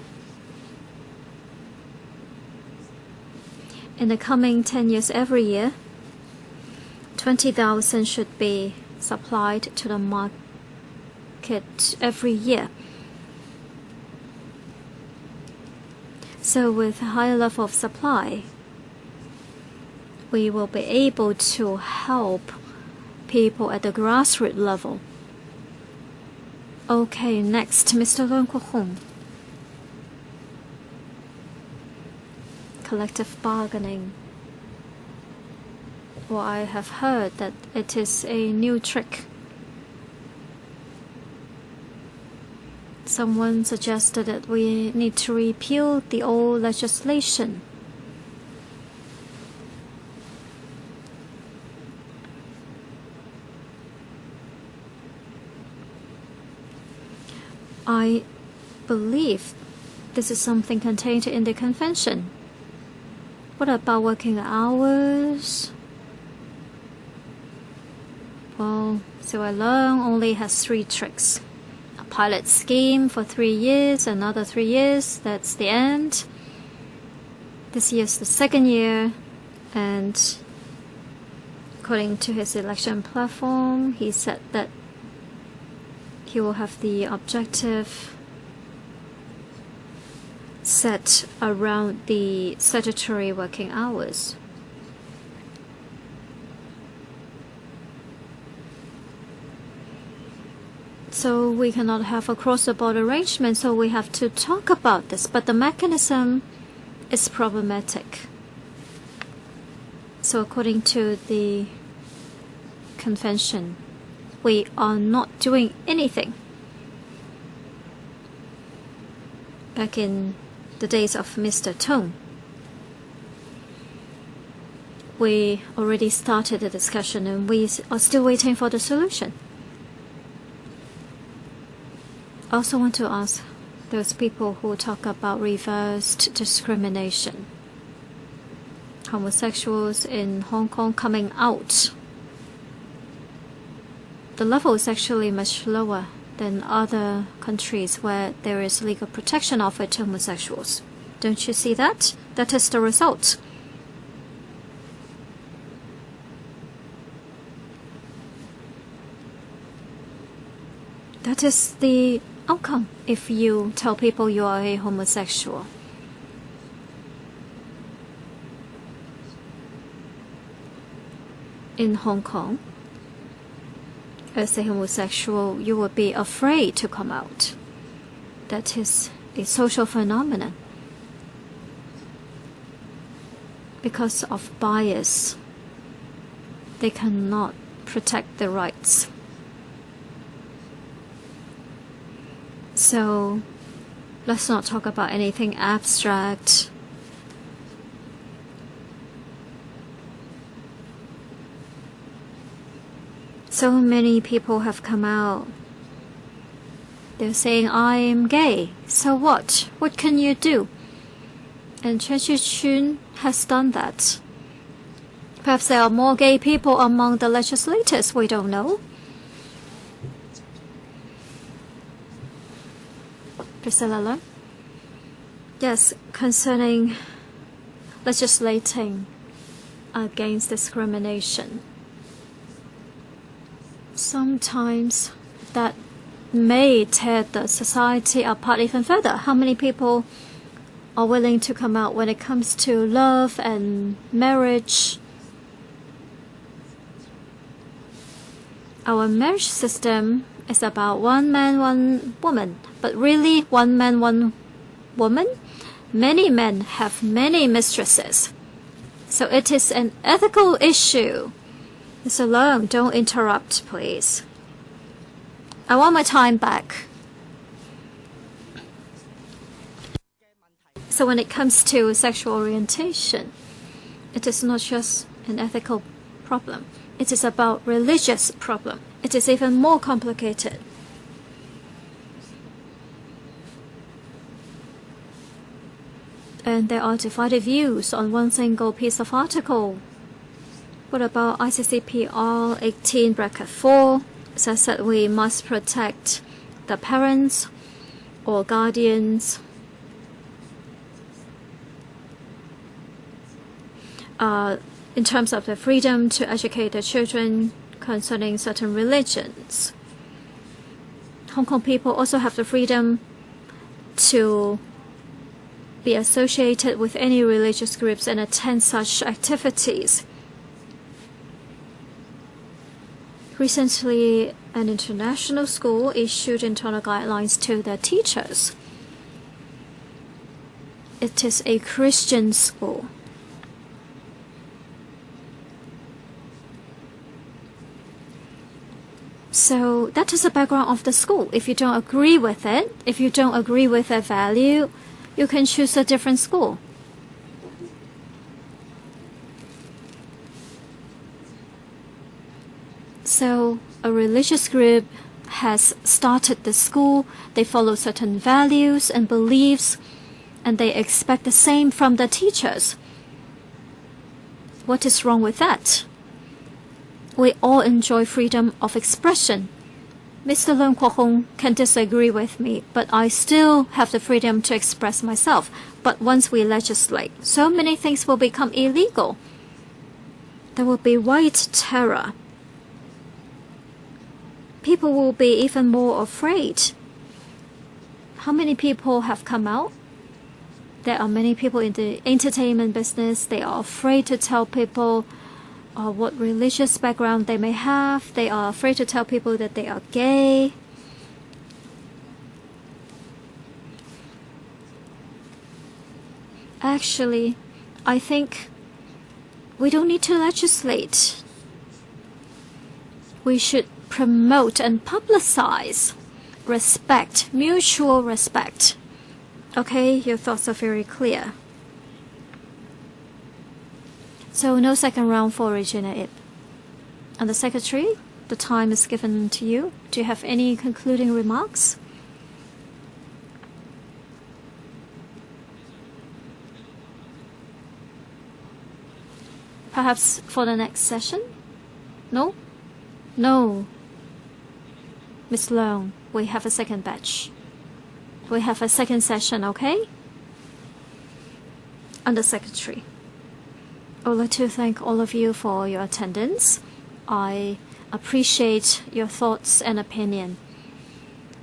in the coming 10 years every year, 20,000 should be supplied to the market every year. So with a higher level of supply, we will be able to help people at the grassroots level. Okay, next, Mr. LegCo. Collective bargaining. Well, I have heard that it is a new trick. Someone suggested that we need to repeal the old legislation. I believe this is something contained in the convention. What about working hours? Well, Sierra Leone only has 3 tricks. A pilot scheme for 3 years, another 3 years, that's the end. This year's the 2nd year, and according to his election platform, he said that he will have the objective set around the statutory working hours. So we cannot have a cross-the-board arrangement, so we have to talk about this. But the mechanism is problematic. So according to the convention, we are not doing anything. Back in the days of Mr. Tong, we already started the discussion and we are still waiting for the solution. I also want to ask those people who talk about reversed discrimination. Homosexuals in Hong Kong coming out. The level is actually much lower than other countries where there is legal protection offered to homosexuals. Don't you see that? That is the result. That is the outcome if you tell people you are a homosexual. In Hong Kong, as a homosexual, you would be afraid to come out. That is a social phenomenon. Because of bias, they cannot protect their rights. So let's not talk about anything abstract. So many people have come out. They're saying, I am gay. So what? What can you do? And Chen Shih-chun has done that. Perhaps there are more gay people among the legislators. We don't know. Priscilla? Yes, concerning legislating against discrimination. Sometimes that may tear the society apart even further. How many people are willing to come out when it comes to love and marriage. Our marriage system is about one man, one woman, but really one man, one woman? Many men have many mistresses. So it is an ethical issue. Mr. Leung, don't interrupt, please. I want my time back. So when it comes to sexual orientation, it is not just an ethical problem. It is about religious problem. It is even more complicated. And there are divided views on one single piece of article. What about ICCPR 18/4? It says that we must protect the parents or guardians in terms of the freedom to educate their children concerning certain religions. Hong Kong people also have the freedom to be associated with any religious groups and attend such activities. Recently, an international school issued internal guidelines to their teachers. It is a Christian school. So that is the background of the school. If you don't agree with it, if you don't agree with their value, you can choose a different school. So a religious group has started the school. They follow certain values and beliefs, and they expect the same from the teachers. What is wrong with that? We all enjoy freedom of expression. Mr. Leung Kwok-hong can disagree with me, but I still have the freedom to express myself. But once we legislate, so many things will become illegal. There will be white terror. People will be even more afraid. How many people have come out? There are many people in the entertainment business. They are afraid to tell people what religious background they may have. They are afraid to tell people that they are gay. Actually, I think we don't need to legislate. We should promote and publicize respect, mutual respect. Okay, your thoughts are very clear. So no second round for Regina Ip. And the Secretary, the time is given to you. Do you have any concluding remarks? Perhaps for the next session? No? No. Ms. Leung, we have a second batch. We have a second session, okay? Under Secretary, I would like to thank all of you for your attendance. I appreciate your thoughts and opinion.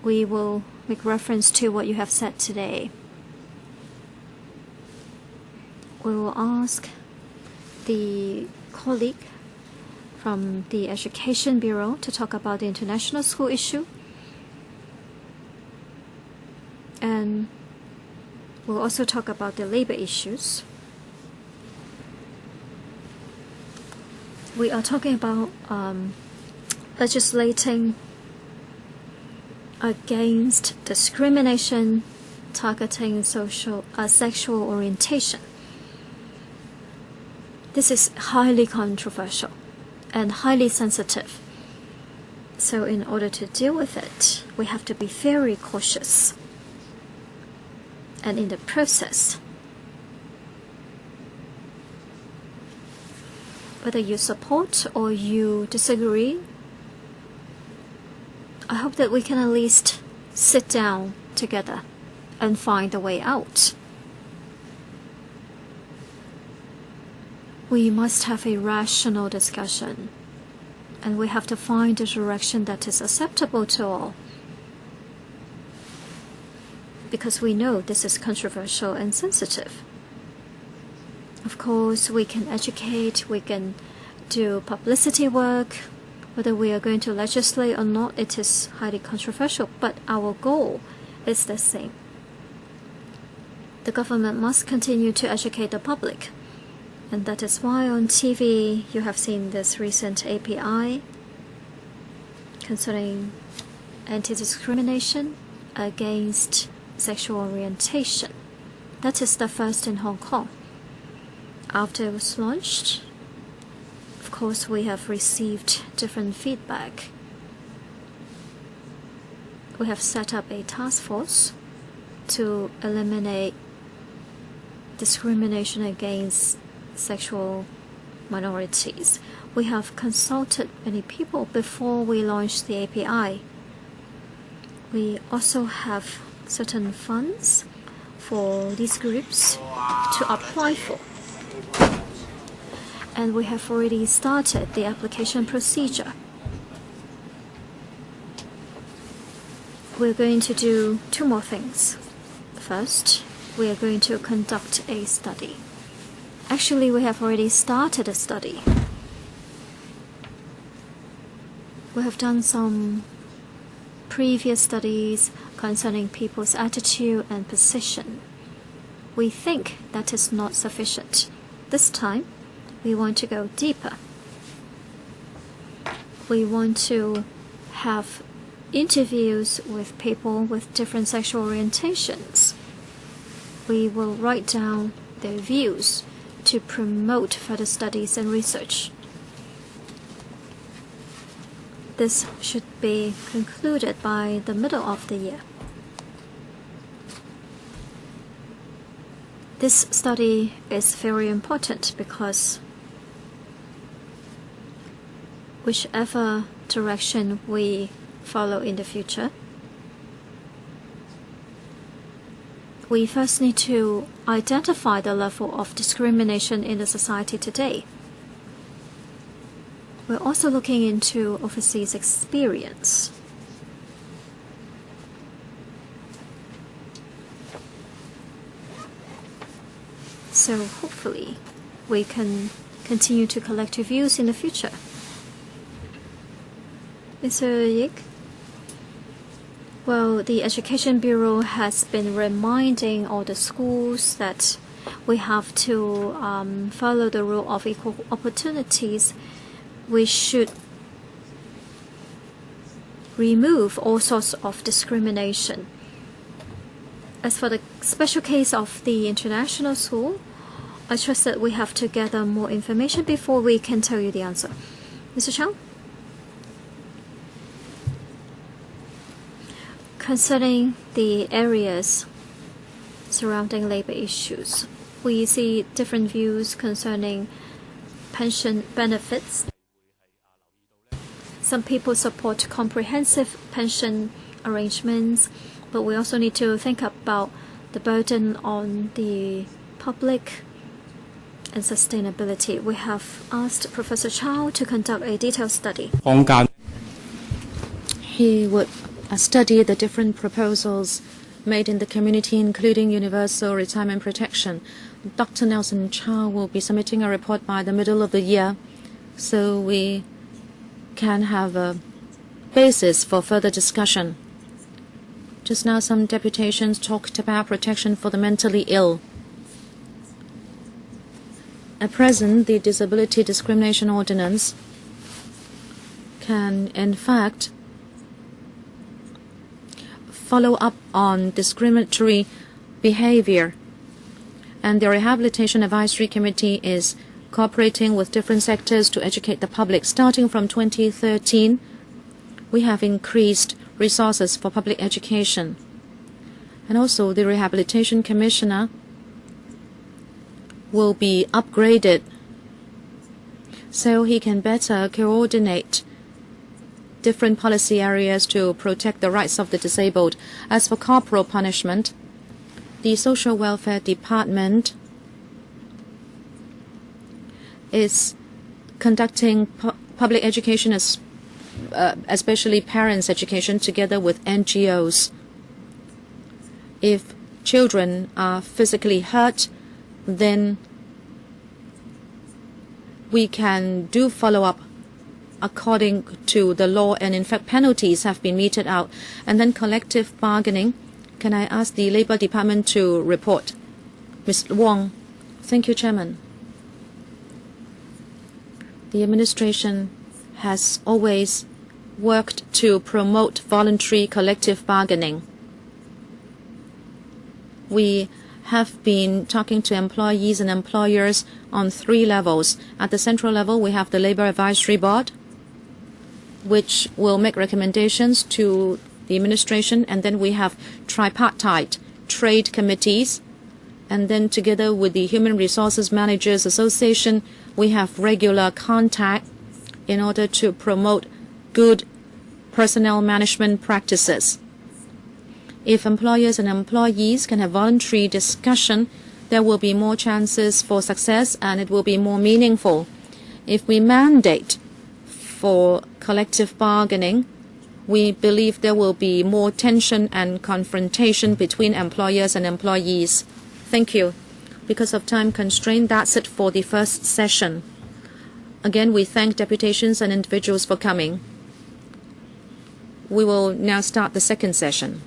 We will make reference to what you have said today. We will ask the colleague from the Education Bureau to talk about the international school issue. And we'll also talk about the labor issues. We are talking about legislating against discrimination targeting sexual orientation. This is highly controversial and highly sensitive. So in order to deal with it, we have to be very cautious. And in the process, whether you support or you disagree, I hope that we can at least sit down together and find a way out. We must have a rational discussion, and we have to find a direction that is acceptable to all. because we know this is controversial and sensitive. Of course, we can educate, we can do publicity work. Whether we are going to legislate or not, it is highly controversial, but our goal is the same. The government must continue to educate the public. And that is why on TV you have seen this recent API concerning anti-discrimination against sexual orientation. That is the first in Hong Kong. After it was launched, of course, we have received different feedback. We have set up a task force to eliminate discrimination against sexual minorities. We have consulted many people before we launched the API. We also have certain funds for these groups to apply for. And we have already started the application procedure. We're going to do two more things. First, we are going to conduct a study. Actually, we have already started a study. We have done some previous studies concerning people's attitude and position. We think that is not sufficient. This time, we want to go deeper. We want to have interviews with people with different sexual orientations. We will write down their views to promote further studies and research. This should be concluded by the middle of the year. This study is very important because whichever direction we follow in the future, we first need to identify the level of discrimination in the society today. We're also looking into overseas experience. So hopefully we can continue to collect views in the future. Mr. Yik? Well, the Education Bureau has been reminding all the schools that we have to follow the rule of equal opportunities. We should remove all sorts of discrimination. As for the special case of the international school, I trust that we have to gather more information before we can tell you the answer. Mr. Chang? Concerning the areas surrounding labor issues, we see different views concerning pension benefits. Some people support comprehensive pension arrangements, but we also need to think about the burden on the public and sustainability. We have asked Professor Chow to conduct a detailed study. He would study the different proposals made in the community, including universal retirement protection. Dr. Nelson Chow will be submitting a report by the middle of the year, so we can have a basis for further discussion. Just now, some deputations talked about protection for the mentally ill. At present, the Disability Discrimination Ordinance can, in fact, follow up on discriminatory behavior, and the Rehabilitation Advisory Committee is cooperating with different sectors to educate the public. Starting from 2013, we have increased resources for public education, and also the Rehabilitation Commissioner will be upgraded so he can better coordinate different policy areas to protect the rights of the disabled. As for corporal punishment, the Social Welfare Department is conducting public education, especially parents' education, together with NGOs. If children are physically hurt, then we can do follow-up according to the law, and in fact penalties have been meted out. And then collective bargaining, can I ask the Labour Department to report? Ms. Wong. Thank you, Chairman. The administration has always worked to promote voluntary collective bargaining. We have been talking to employees and employers on 3 levels. At the central level, we have the Labour Advisory Board, which will make recommendations to the administration, and then we have tripartite trade committees, and then together with the Human Resources Managers Association, we have regular contact in order to promote good personnel management practices. If employers and employees can have voluntary discussion, there will be more chances for success and it will be more meaningful. If we mandate for collective bargaining, we believe there will be more tension and confrontation between employers and employees. Thank you. Because of time constraint, that's it for the first session. Again, we thank deputations and individuals for coming. We will now start the second session.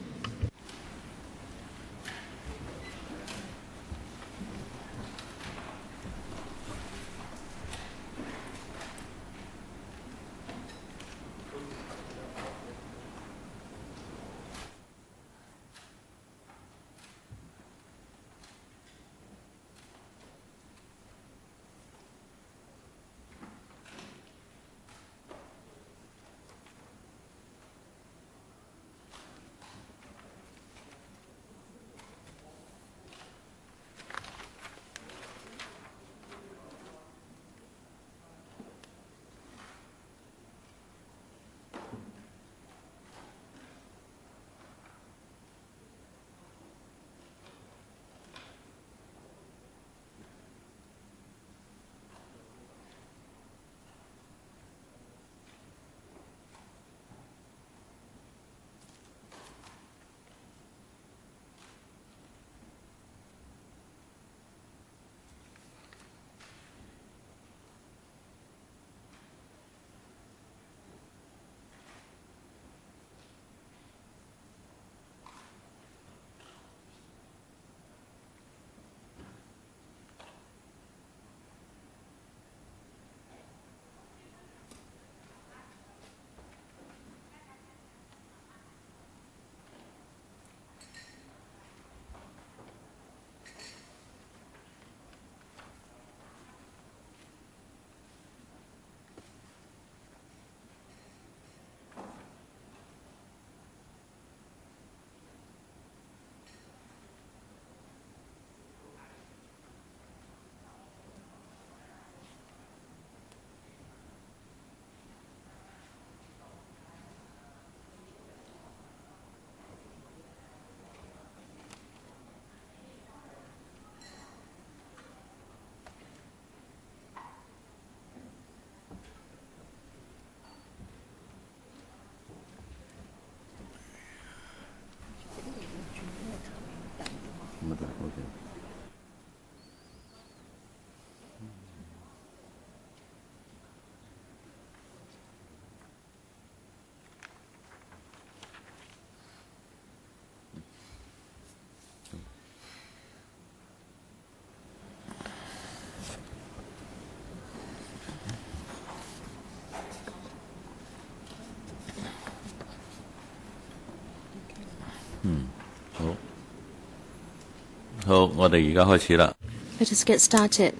Let us get started.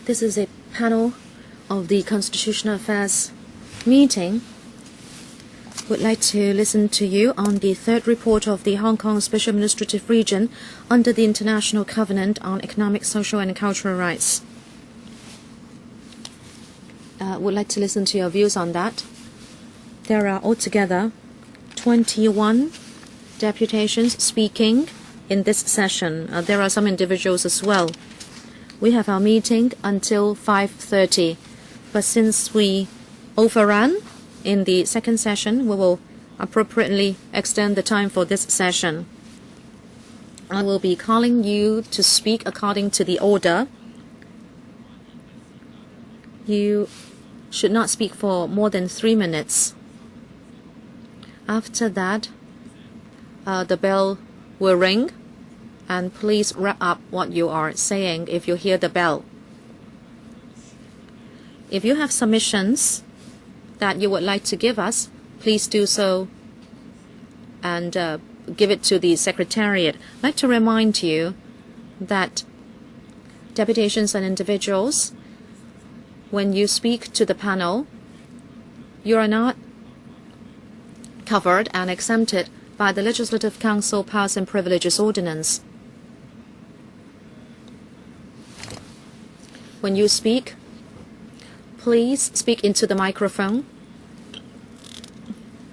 This is a panel of the Constitutional Affairs meeting. Would like to listen to you on the third report of the Hong Kong Special Administrative Region under the International Covenant on Economic, Social and Cultural Rights. Would like to listen to your views on that. There are altogether 21 deputations speaking in this session. There are some individuals as well. We have our meeting until 5:30, but since we overran in the second session, we will appropriately extend the time for this session. I will be calling you to speak according to the order. You should not speak for more than 3 minutes. After that, the bell will ring, and please wrap up what you are saying if you hear the bell. If you have submissions that you would like to give us, please do so and give it to the Secretariat. I'd like to remind you that deputations and individuals, when you speak to the panel, you are not covered and exempted by the Legislative Council Powers and Privileges Ordinance. When you speak, please speak into the microphone.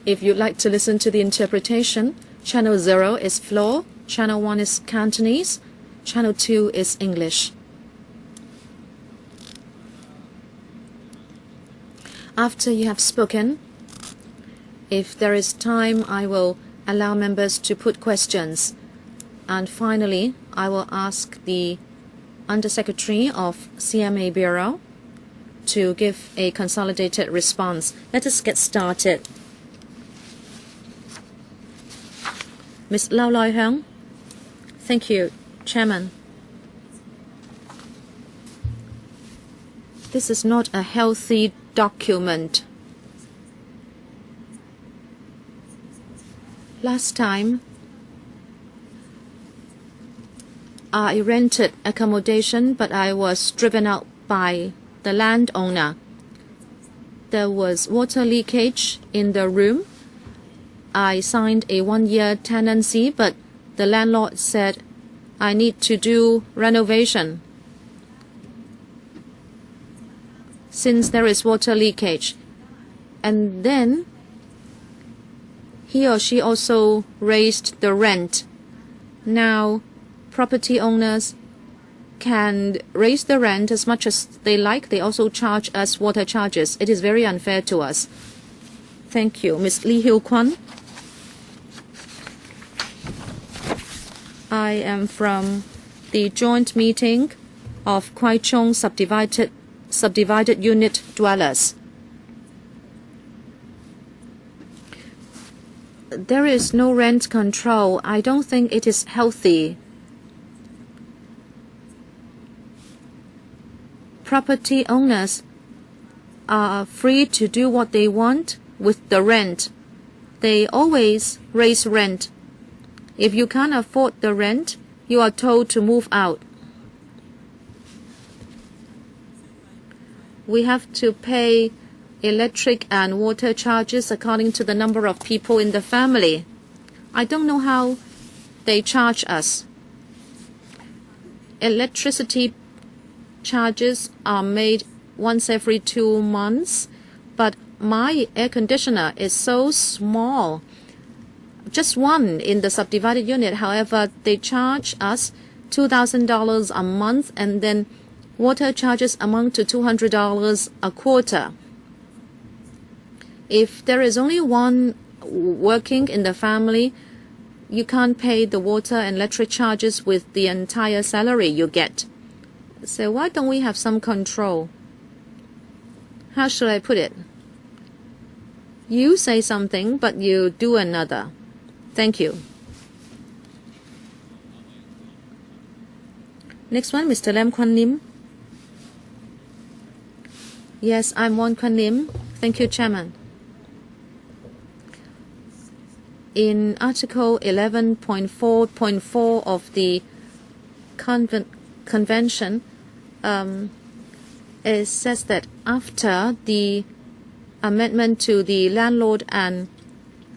If you'd like to listen to the interpretation, Channel 0 is Floor, Channel 1 is Cantonese, Channel 2 is English. After you have spoken, if there is time, I will allow members to put questions. And finally, I will ask the Undersecretary of CMA Bureau to give a consolidated response. Let us get started. Ms. Lau Loi Hung. Thank you, Chairman. This is not a healthy document. Last time, I rented accommodation, but I was driven out by the landowner. There was water leakage in the room. I signed a 1-year tenancy, but the landlord said I need to do renovation since there is water leakage. And then he or she also raised the rent. Now, property owners can raise the rent as much as they like. They also charge us water charges. It is very unfair to us. Thank you. Ms. Lee Hiu Kwan. I am from the joint meeting of Kwai Chung subdivided unit dwellers. There is no rent control. I don't think it is healthy. Property owners are free to do what they want with the rent. They always raise rent. If you can't afford the rent, you are told to move out. We have to pay electric and water charges according to the number of people in the family. I don't know how they charge us. Electricity charges are made once every 2 months, but my air conditioner is so small. Just one in the subdivided unit. However, they charge us $2,000 a month, and then water charges amount to $200 a quarter. If there is only one working in the family, you can't pay the water and electric charges with the entire salary you get. So why don't we have some control? How should I put it? You say something, but you do another. Thank you. Next one, Mr. Lam Kwan Lim. Yes, I'm Won Kwan Lim. Thank you, Chairman. In Article 11.4.4 of the Convention, it says that after the amendment to the Landlord and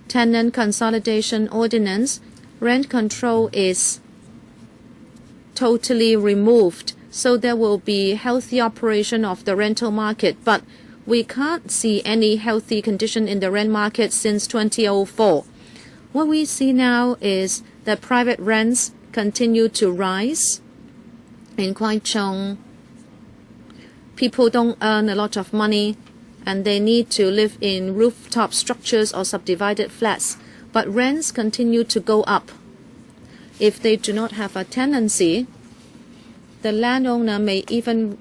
Tenant Consolidation Ordinance, rent control is totally removed. So there will be healthy operation of the rental market. But we can't see any healthy condition in the rent market since 2004. What we see now is that private rents continue to rise. In Kwai Chung, people don't earn a lot of money, and they need to live in rooftop structures or subdivided flats, but rents continue to go up. If they do not have a tenancy, the landowner may even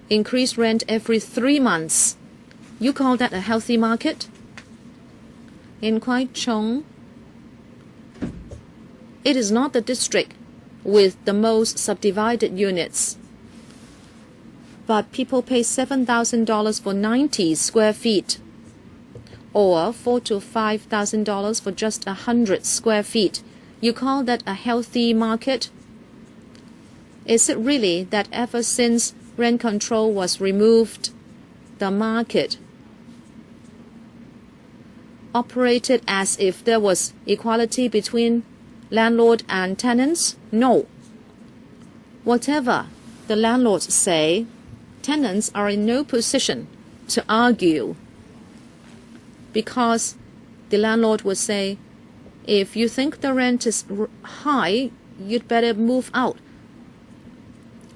increase rent every 3 months. You call that a healthy market? In Kwai Chung, it is not the district with the most subdivided units, but people pay $7,000 for 90 square feet, or $4,000 to $5,000 for just 100 square feet. You call that a healthy market? Is it really that ever since rent control was removed, the market operated as if there was equality between landlord and tenants? No. Whatever the landlords say, tenants are in no position to argue, because the landlord would say, if you think the rent is high, you'd better move out.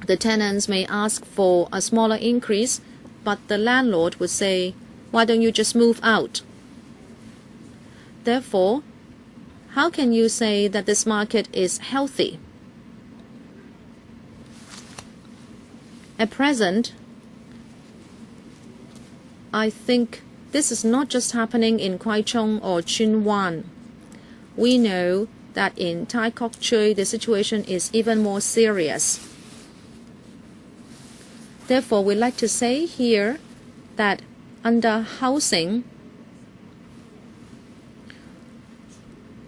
The tenants may ask for a smaller increase, but the landlord would say, why don't you just move out? Therefore, how can you say that this market is healthy? At present, I think this is not just happening in Kwai Chung or Tsuen Wan. We know that in Tai Kok Tsui the situation is even more serious. Therefore, we'd like to say here that under housing,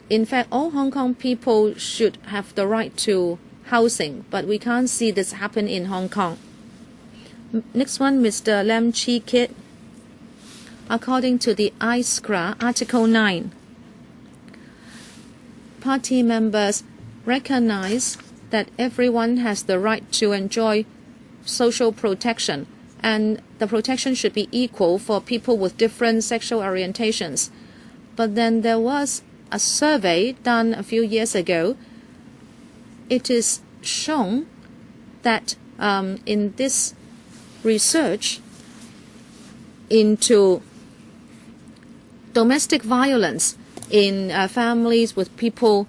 in fact, all Hong Kong people should have the right to housing, but we can't see this happen in Hong Kong. Next one, Mr. Lam Chi Kit. According to the ISCRA, Article 9, party members recognize that everyone has the right to enjoy social protection, and the protection should be equal for people with different sexual orientations. But then there was a survey done a few years ago. It is shown that in this research into domestic violence in families with people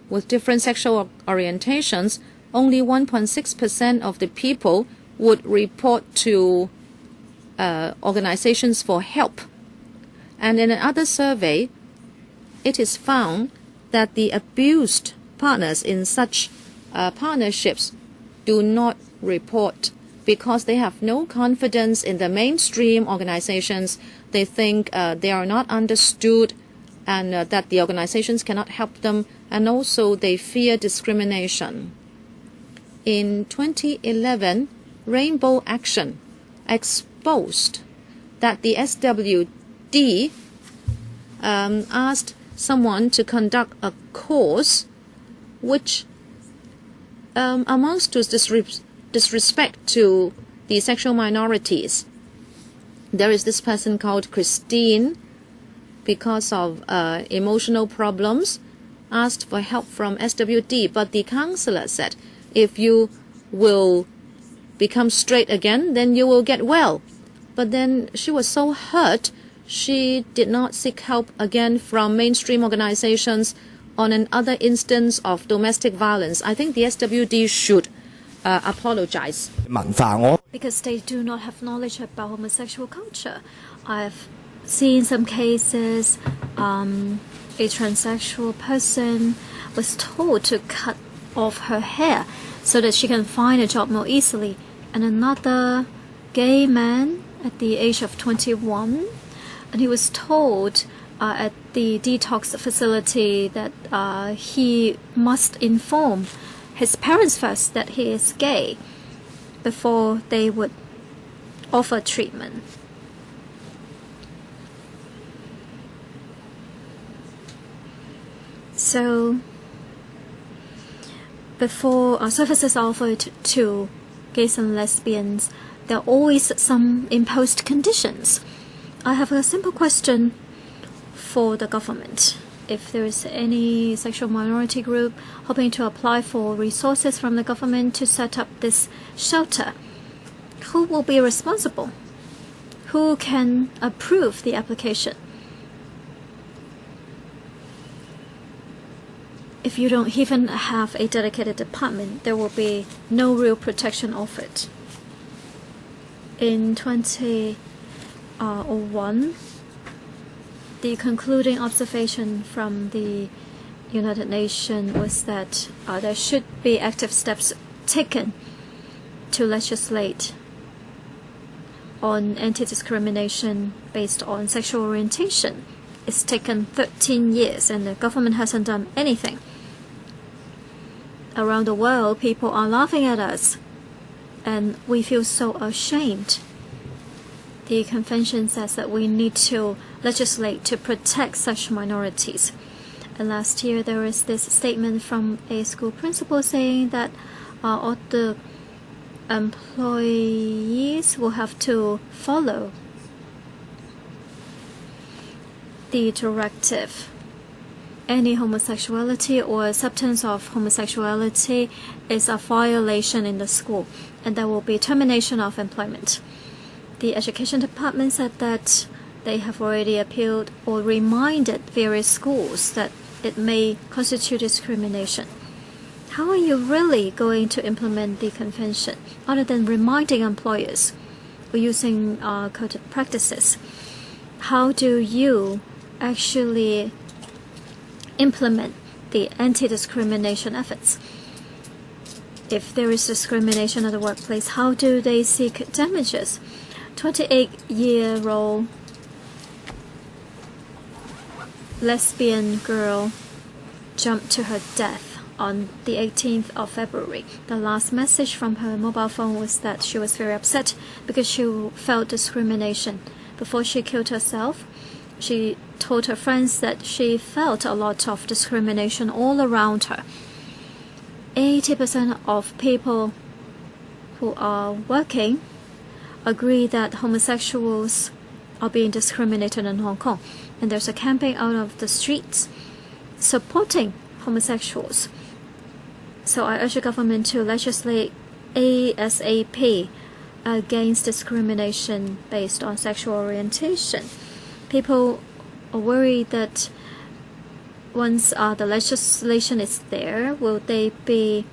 with different sexual orientations, only 1.6% of the people would report to organizations for help. And in another survey, it is found that the abused partners in such partnerships do not report because they have no confidence in the mainstream organizations. They think they are not understood and that the organizations cannot help them, and also they fear discrimination. In 2011, Rainbow Action exposed that the SWD asked someone to conduct a course which amounts to disrespect to the sexual minorities. There is this person called Christine, because of emotional problems, asked for help from SWD, but the counselor said, if you will become straight again, then you will get well. But then she was so hurt, she did not seek help again from mainstream organizations on another instance of domestic violence. I think the SWD should apologize. Because they do not have knowledge about homosexual culture. I've seen some cases, a transsexual person was told to cut off her hair so that she can find a job more easily. And another gay man at the age of 21, and he was told at the detox facility that he must inform his parents first that he is gay before they would offer treatment. So before services offered to gays and lesbians, there are always some imposed conditions. I have a simple question for the government. If there is any sexual minority group hoping to apply for resources from the government to set up this shelter, who will be responsible? who can approve the application? If you don't even have a dedicated department, there will be no real protection of it. In 2001, the concluding observation from the United Nations was that there should be active steps taken to legislate on anti-discrimination based on sexual orientation. It's taken 13 years and the government hasn't done anything. Around the world, people are laughing at us, and we feel so ashamed. The convention says that we need to legislate to protect such minorities. And last year, there was this statement from a school principal saying that all the employees will have to follow the directive. Any homosexuality or acceptance of homosexuality is a violation in the school, and there will be termination of employment. The education department said that they have already appealed or reminded various schools that it may constitute discrimination. How are you really going to implement the convention other than reminding employers or using code of practices? How do you actually implement the anti-discrimination efforts? If there is discrimination at the workplace, how do they seek damages? 28-year-old lesbian girl jumped to her death on the 18th of February. The last message from her mobile phone was that she was very upset because she felt discrimination. Before she killed herself, she told her friends that she felt a lot of discrimination all around her. 80% of people who are working agree that homosexuals are being discriminated in Hong Kong, and there's a campaign out of the streets supporting homosexuals. So I urge the government to legislate ASAP against discrimination based on sexual orientation. People are worried that once the legislation is there, will they be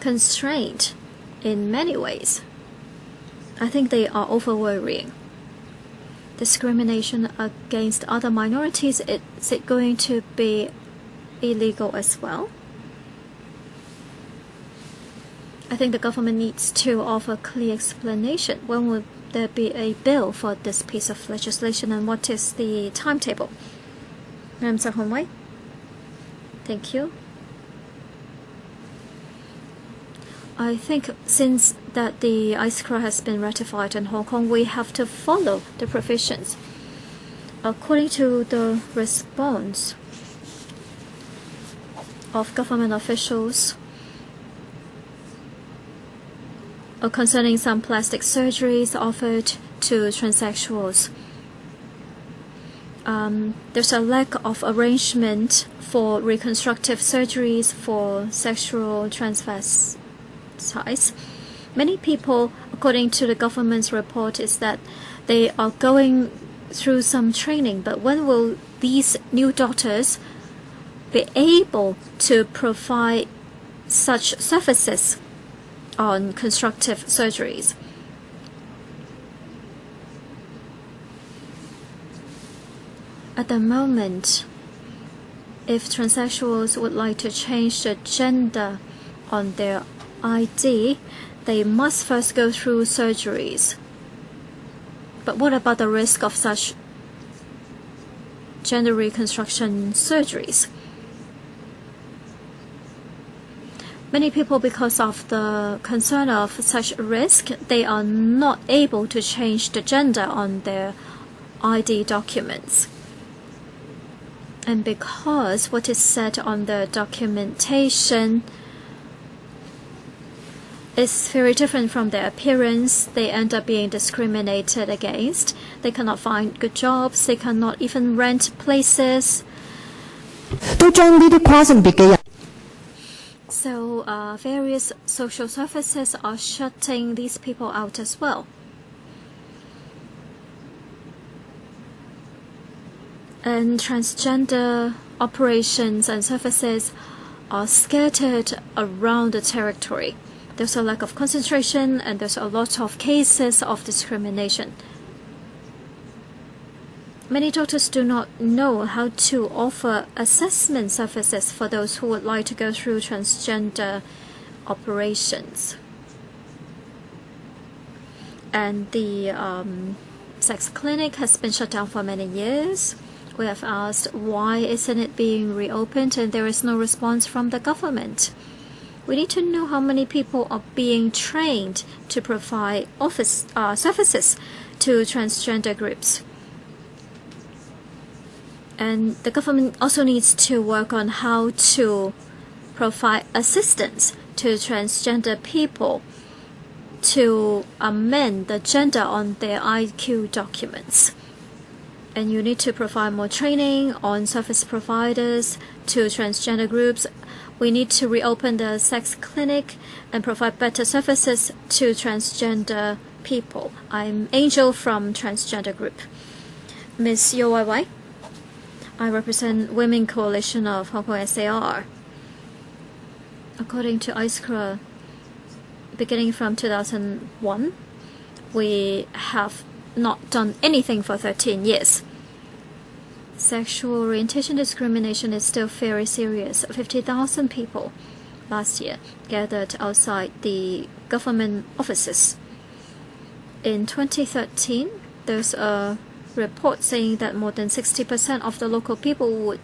constrained in many ways? I think they are over-worrying. Discrimination against other minorities, is it going to be illegal as well? I think the government needs to offer clear explanation. When will there be a bill for this piece of legislation, and what is the timetable? Madam Sahonwai. Thank you. I think since that the ICRA has been ratified in Hong Kong, we have to follow the provisions. According to the response of government officials concerning some plastic surgeries offered to transsexuals, there's a lack of arrangement for reconstructive surgeries for sexual transvestites. Many people, according to the government's report, is that they are going through some training, but when will these new doctors be able to provide such services on constructive surgeries? At the moment, if transsexuals would like to change the gender on their ID, they must first go through surgeries. But what about the risk of such gender reconstruction surgeries? Many people, because of the concern of such risk, they are not able to change the gender on their ID documents. And because what is said on the documentation is very different from their appearance, they end up being discriminated against. They cannot find good jobs, they cannot even rent places. So various social services are shutting these people out as well. and transgender operations and services are scattered around the territory. There's a lack of concentration and there's a lot of cases of discrimination. Many doctors do not know how to offer assessment services for those who would like to go through transgender operations. And the sex clinic has been shut down for many years. We have asked why isn't it being reopened, and there is no response from the government. We need to know how many people are being trained to provide services to transgender groups. And the government also needs to work on how to provide assistance to transgender people to amend the gender on their IQ documents. And you need to provide more training on service providers to transgender groups. We need to reopen the sex clinic and provide better services to transgender people. I'm Angel from Transgender Group. Ms. YY, I represent Women Coalition of Hong Kong SAR. According to ISCRA, beginning from 2001, we have not done anything for 13 years. Sexual orientation discrimination is still very serious. 50,000 people last year gathered outside the government offices. In 2013, there's a report saying that more than 60% of the local people would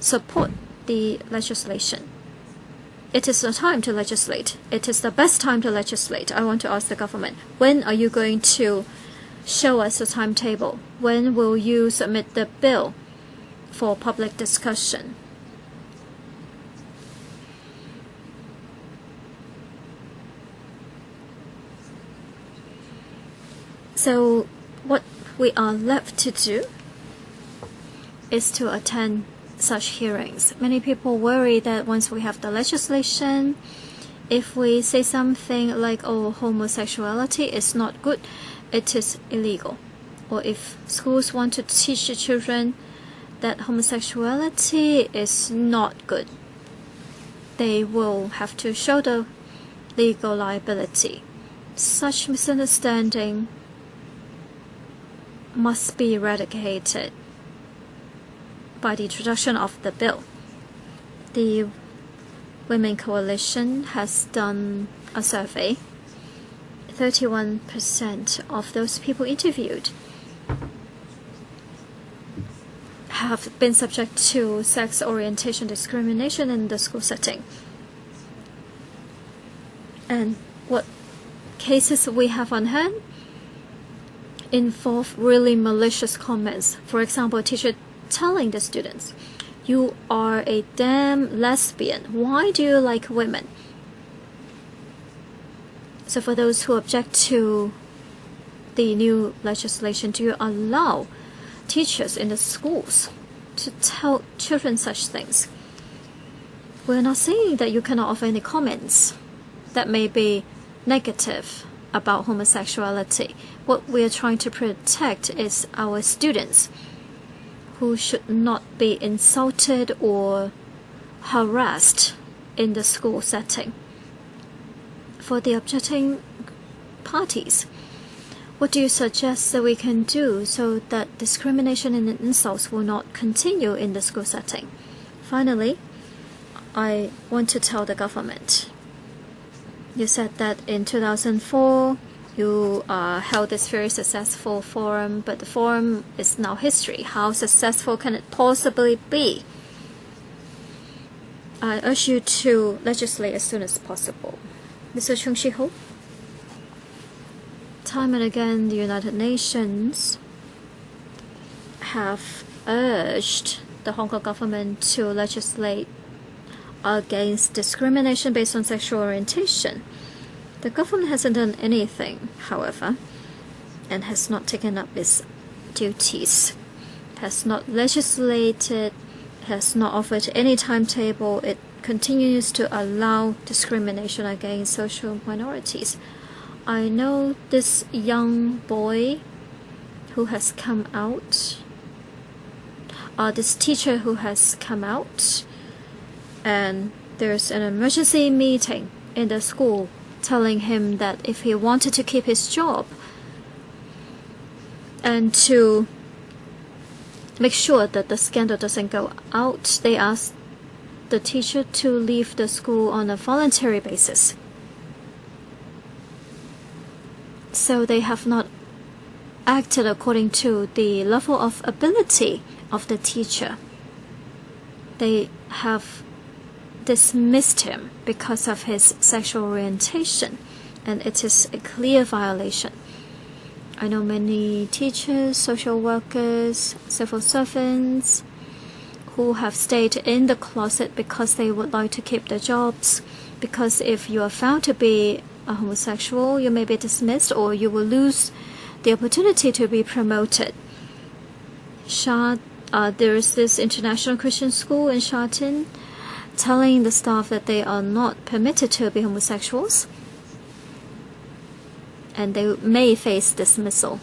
support the legislation. It is the time to legislate. It is the best time to legislate. I want to ask the government, when are you going to show us a timetable? When will you submit the bill for public discussion? So what we are left to do is to attend such hearings. Many people worry that once we have the legislation, if we say something like, oh, homosexuality is not good, it is illegal. Or if schools want to teach the children that homosexuality is not good, they will have to show the legal liability. Such misunderstanding must be eradicated by the introduction of the bill. The Women Coalition has done a survey. 31% of those people interviewed have been subject to sex orientation discrimination in the school setting. And what cases we have on hand involve really malicious comments. For example, a teacher telling the students, "You are a damn lesbian. Why do you like women?" So for those who object to the new legislation, do you allow teachers in the schools to tell children such things? We're not saying that you cannot offer any comments that may be negative about homosexuality. What we are trying to protect is our students, who should not be insulted or harassed in the school setting. For the objecting parties, what do you suggest that we can do so that discrimination and insults will not continue in the school setting? Finally, I want to tell the government, you said that in 2004 you held this very successful forum, but the forum is now history. How successful can it possibly be? I urge you to legislate as soon as possible. Mr. Chung Chi-ho, time and again the United Nations have urged the Hong Kong government to legislate against discrimination based on sexual orientation. The government hasn't done anything, however, and has not taken up its duties, has not legislated, has not offered any timetable. It continues to allow discrimination against social minorities. I know this young boy who has come out. this teacher who has come out, and there's an emergency meeting in the school telling him that if he wanted to keep his job and to make sure that the scandal doesn't go out, they asked the teacher to leave the school on a voluntary basis. So they have not acted according to the level of ability of the teacher. They have dismissed him because of his sexual orientation, and it is a clear violation. I know many teachers, social workers, civil servants who have stayed in the closet because they would like to keep their jobs, because if you are found to be a homosexual, you may be dismissed or you will lose the opportunity to be promoted. There is this international Christian school in Sharton telling the staff that they are not permitted to be homosexuals and they may face dismissal.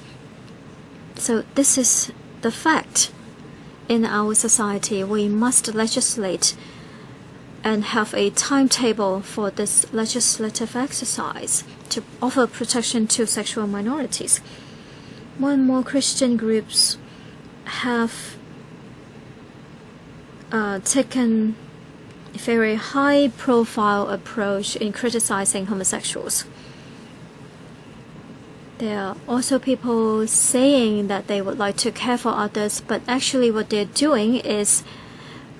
So this is the fact in our society. We must legislate and have a timetable for this legislative exercise to offer protection to sexual minorities. More and more Christian groups have taken a very high-profile approach in criticizing homosexuals. There are also people saying that they would like to care for others, but actually what they're doing is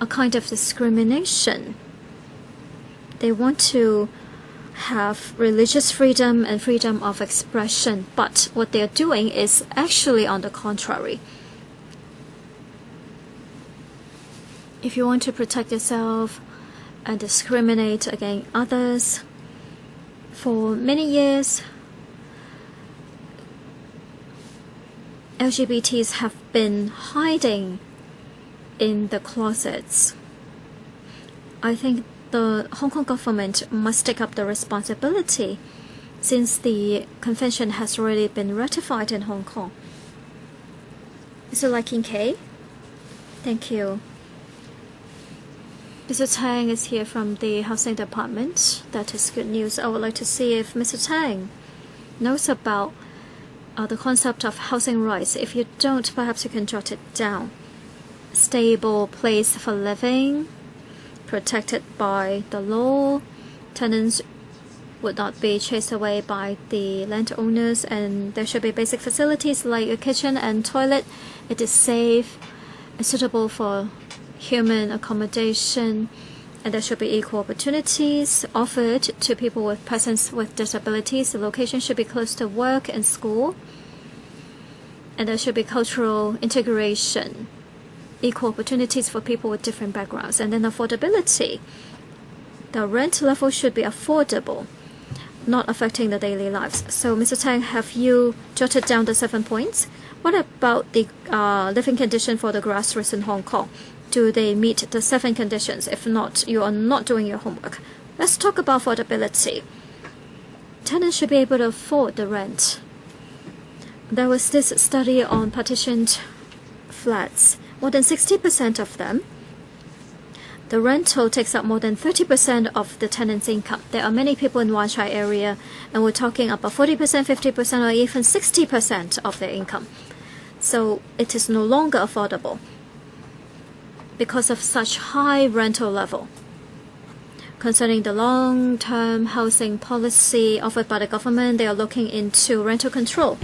a kind of discrimination. They want to have religious freedom and freedom of expression, but what they're doing is actually on the contrary. If you want to protect yourself and discriminate against others, for many years, LGBTs have been hiding in the closets. I think the Hong Kong government must take up the responsibility since the convention has already been ratified in Hong Kong. Mr. LegCo, thank you. Mr. Tang is here from the Housing Department. That is good news. I would like to see if Mr. Tang knows about the concept of housing rights. If you don't, perhaps you can jot it down. Stable place for living, protected by the law. Tenants would not be chased away by the landowners, and there should be basic facilities like a kitchen and toilet. It is safe and suitable for human accommodation, and there should be equal opportunities offered to people with persons with disabilities. The location should be close to work and school, and there should be cultural integration, equal opportunities for people with different backgrounds, and then affordability. The rent level should be affordable, not affecting the daily lives. So, Mr. Tang, have you jotted down the 7 points? What about the living condition for the grassroots in Hong Kong? Do they meet the 7 conditions? If not, you are not doing your homework. Let's talk about affordability. Tenants should be able to afford the rent. There was this study on partitioned flats. More than 60% of them, the rental takes up more than 30% of the tenant's income. There are many people in Wan Chai area, and we're talking about 40%, 50%, or even 60% of their income. So it is no longer affordable because of such high rental level. Concerning the long-term housing policy offered by the government, they are looking into rental control.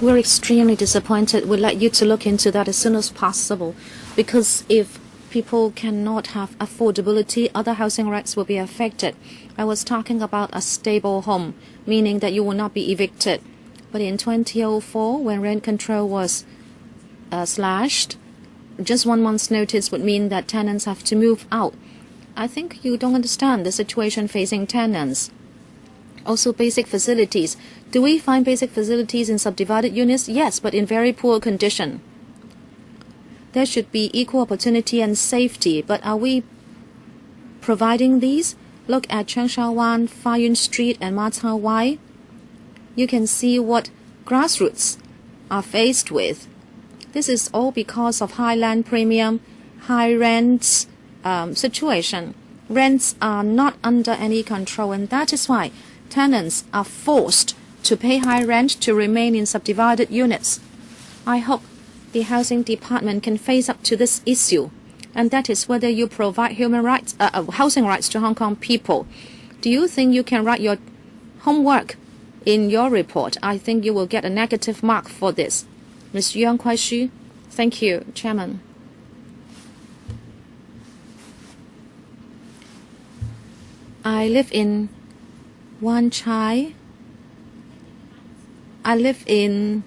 We're extremely disappointed. We'd like you to look into that as soon as possible, because if people cannot have affordability, other housing rights will be affected. I was talking about a stable home, meaning that you will not be evicted. But in 2004, when rent control was slashed, just 1 month's notice would mean that tenants have to move out. I think you don't understand the situation facing tenants. Also, basic facilities. Do we find basic facilities in subdivided units? Yes, but in very poor condition. There should be equal opportunity and safety, but are we providing these? Look at Cheung Sha Wan, Fa Yun Street, and Ma Cha Wai. You can see what grassroots are faced with. This is all because of high land premium, high rents situation. Rents are not under any control, and that is why tenants are forced to pay high rent to remain in subdivided units. I hope the housing department can face up to this issue, and that is whether you provide housing rights to Hong Kong people. Do you think you can write your homework in your report? I think you will get a negative mark for this. Ms. Yang Kuai-Shu. Thank you, Chairman. I live in Wan Chai. I live in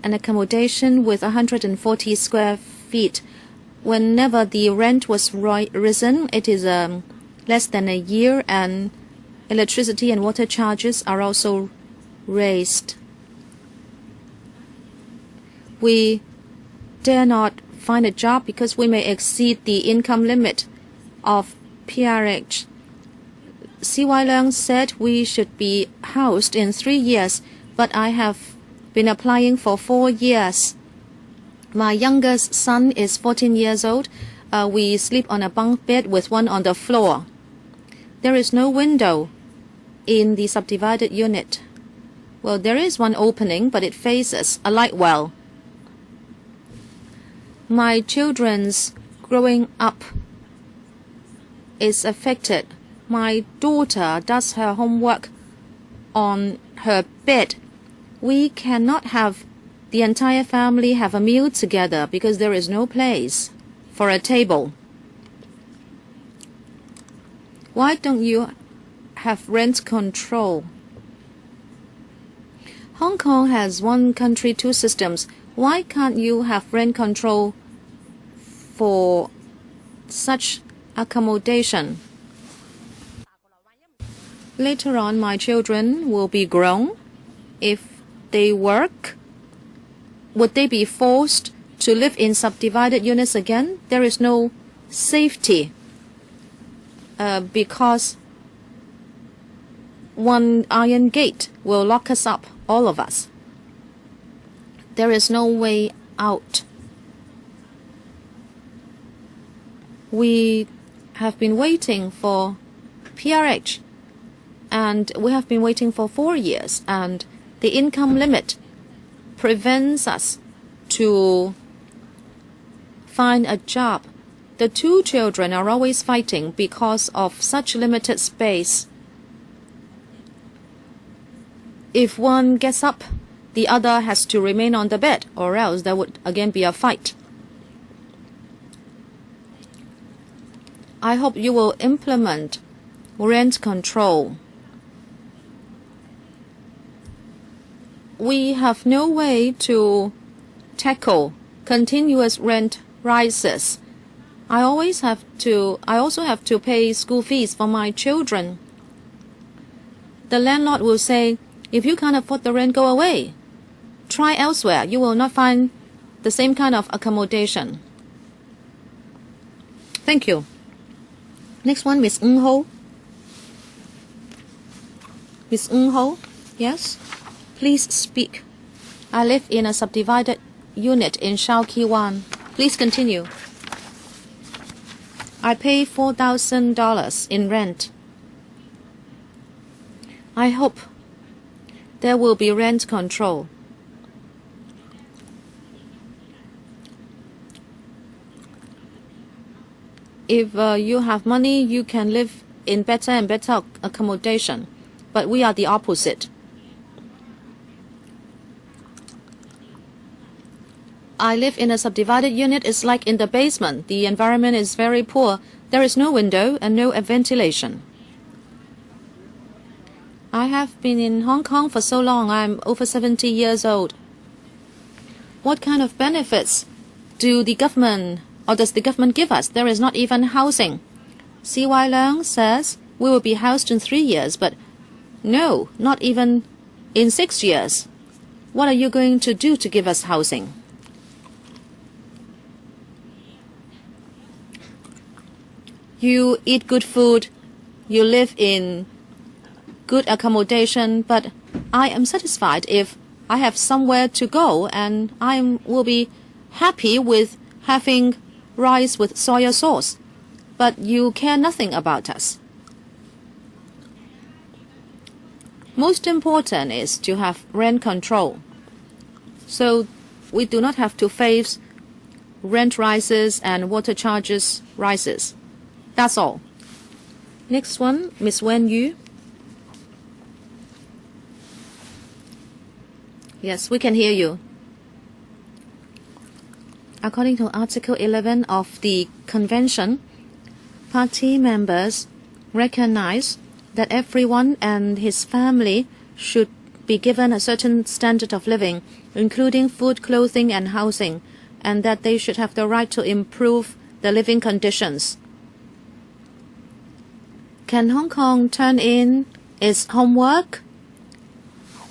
an accommodation with 140 square feet. Whenever the rent was risen, it is less than a year, and electricity and water charges are also raised. We dare not find a job because we may exceed the income limit of PRH. C.Y. Leung said we should be housed in 3 years, but I have been applying for 4 years. My youngest son is 14 years old. We sleep on a bunk bed with one on the floor. There is no window in the subdivided unit. Well, there is one opening, but it faces a light well. My children's growing up is affected. My daughter does her homework on her bed. We cannot have the entire family have a meal together because there is no place for a table. Why don't you have rent control? Hong Kong has one country, two systems. Why can't you have rent control for such accommodation? Later on, my children will be grown. If they work, would they be forced to live in subdivided units again? There is no safety because one iron gate will lock us up, all of us. There is no way out. We have been waiting for PRH, and we have been waiting for 4 years, and the income limit prevents us to find a job. The two children are always fighting because of such limited space. If one gets up, the other has to remain on the bed, or else there would again be a fight. I hope you will implement rent control. We have no way to tackle continuous rent rises. I also have to pay school fees for my children. The landlord will say, if you can't afford the rent, go away. Try elsewhere. You will not find the same kind of accommodation. Thank you. Next one, Ms. Ng Ho. Ms. Ng Ho, yes? Please speak. I live in a subdivided unit in Shao Ki Wan. Please continue. I pay $4,000 in rent. I hope there will be rent control. If you have money, you can live in better and better accommodation. But we are the opposite. I live in a subdivided unit. It's like in the basement. The environment is very poor. There is no window and no ventilation. I have been in Hong Kong for so long. I'm over 70 years old. What kind of benefits does the government give us? There is not even housing. C.Y. Leung says we will be housed in 3 years, but no, not even in 6 years. What are you going to do to give us housing? You eat good food, you live in good accommodation, but I am satisfied if I have somewhere to go, and I will be happy with having rice with soya sauce. But you care nothing about us. Most important is to have rent control, so we do not have to face rent rises and water charges rises. That's all. Next one, Ms. Wen Yu. Yes, we can hear you. According to Article 11 of the Convention, party members recognize that everyone and his family should be given a certain standard of living, including food, clothing, and housing, and that they should have the right to improve their living conditions. Can Hong Kong turn in its homework?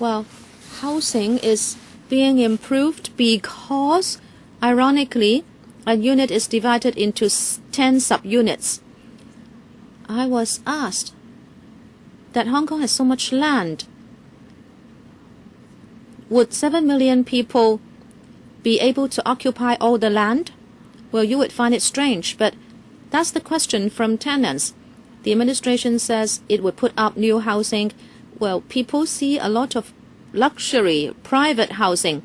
Well, housing is being improved because, ironically, a unit is divided into 10 subunits. I was asked that Hong Kong has so much land. Would 7 million people be able to occupy all the land? Well, you would find it strange, but that's the question from tenants. The administration says it would put up new housing. Well, people see a lot of luxury private housing,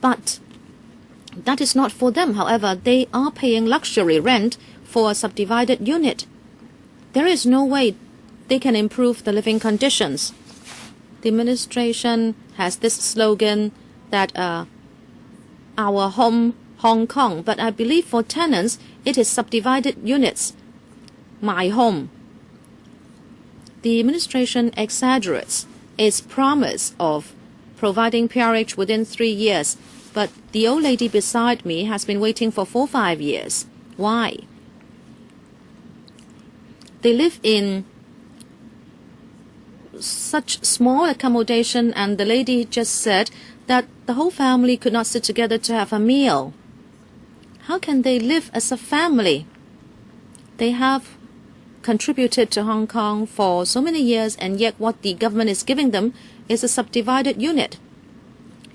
but that is not for them. However, they are paying luxury rent for a subdivided unit. There is no way they can improve the living conditions. The administration has this slogan that our home, Hong Kong, but I believe for tenants it is subdivided units, my home. The administration exaggerates its promise of providing PRH within 3 years, but the old lady beside me has been waiting for 4 or 5 years. Why? They live in such small accommodation, and the lady just said that the whole family could not sit together to have a meal. How can they live as a family? They have contributed to Hong Kong for so many years, and yet what the government is giving them is a subdivided unit.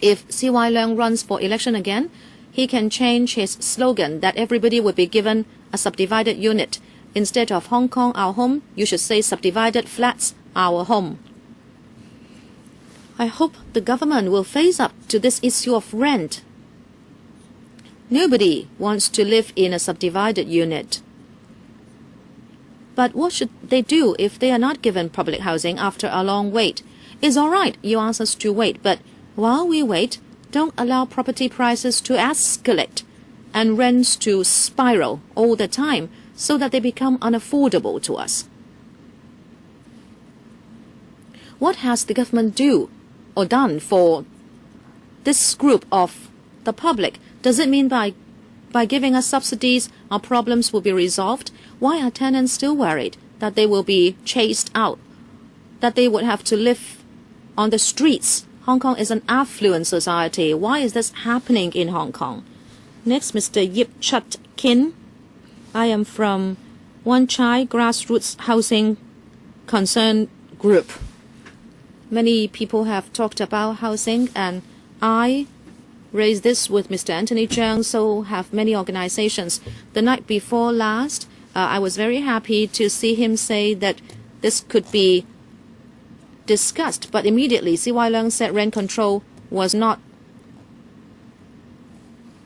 If C.Y. Leung runs for election again, he can change his slogan that everybody will be given a subdivided unit. Instead of Hong Kong, our home, you should say subdivided flats, our home. I hope the government will face up to this issue of rent. Nobody wants to live in a subdivided unit. But what should they do if they are not given public housing after a long wait? It's all right, you ask us to wait, but while we wait, don't allow property prices to escalate and rents to spiral all the time so that they become unaffordable to us. What has the government done for this group of the public? Does it mean by giving us subsidies, our problems will be resolved? Why are tenants still worried that they will be chased out, that they would have to live on the streets? Hong Kong is an affluent society. Why is this happening in Hong Kong? Next, Mr. Yip Chut Kin. I am from Wan Chai Grassroots Housing Concern Group. Many people have talked about housing, and I raised this with Mr. Anthony Cheung, so have many organizations. The night before last, I was very happy to see him say that this could be discussed, but immediately C.Y. Leung said rent control was not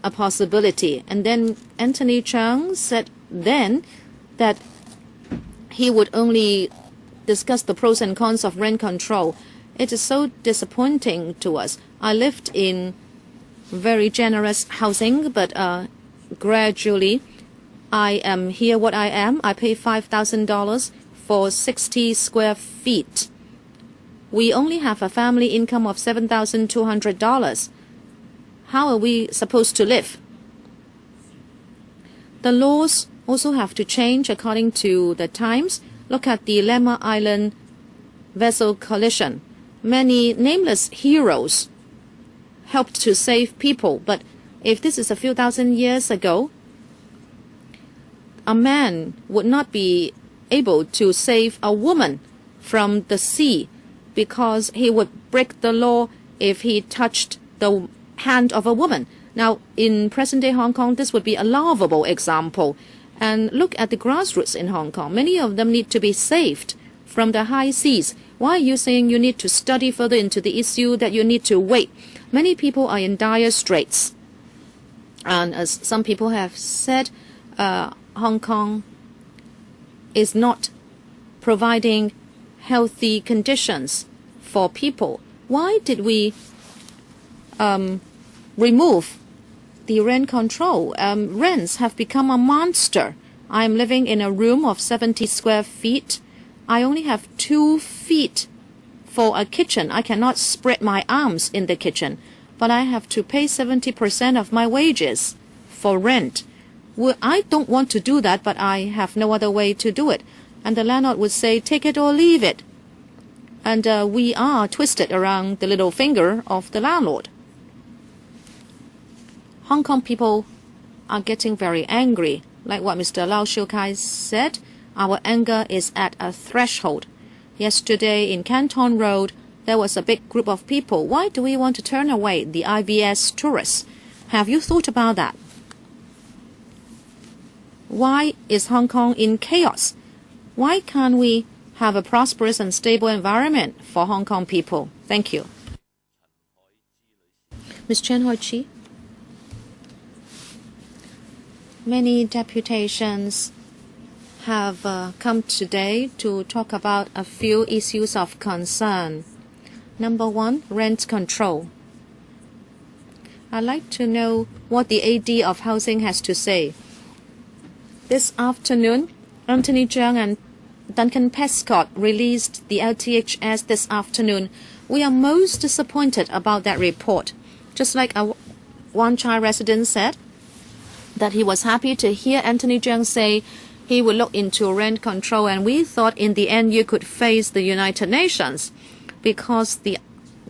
a possibility. And then Anthony Cheung said then that he would only discuss the pros and cons of rent control. It is so disappointing to us. I lived in very generous housing, but gradually I am here what I am. I pay $5,000 for 60 square feet. We only have a family income of $7,200. How are we supposed to live? The laws also have to change according to the times. Look at the Lemma Island vessel collision. Many nameless heroes helped to save people, but if this is a few thousand years ago, a man would not be able to save a woman from the sea because he would break the law if he touched the hand of a woman. Now, in present-day Hong Kong, this would be a laughable example. And look at the grassroots in Hong Kong. Many of them need to be saved from the high seas. Why are you saying you need to study further into the issue, that you need to wait? Many people are in dire straits. And as some people have said, Hong Kong is not providing healthy conditions for people. Why did we remove the rent control? Rents have become a monster. I'm living in a room of 70 square feet. I only have 2 feet for a kitchen. I cannot spread my arms in the kitchen, but I have to pay 70% of my wages for rent. Well, I don't want to do that, but I have no other way to do it. And the landlord would say, take it or leave it. And we are twisted around the little finger of the landlord. Hong Kong people are getting very angry. Like what Mr. Lau Shiu Kai said, our anger is at a threshold. Yesterday in Canton Road, there was a big group of people. Why do we want to turn away the IVS tourists? Have you thought about that? Why is Hong Kong in chaos? Why can't we have a prosperous and stable environment for Hong Kong people? Thank you. Ms. Chen Hoi-chi. Many deputations have come today to talk about a few issues of concern. Number one, rent control. I'd like to know what the AD of Housing has to say. This afternoon, Anthony Cheung and Duncan Prescott released the LTHS this afternoon. We are most disappointed about that report. Just like a Wan Chai resident said, that he was happy to hear Anthony Cheung say he would look into rent control, and we thought in the end you could face the United Nations, because the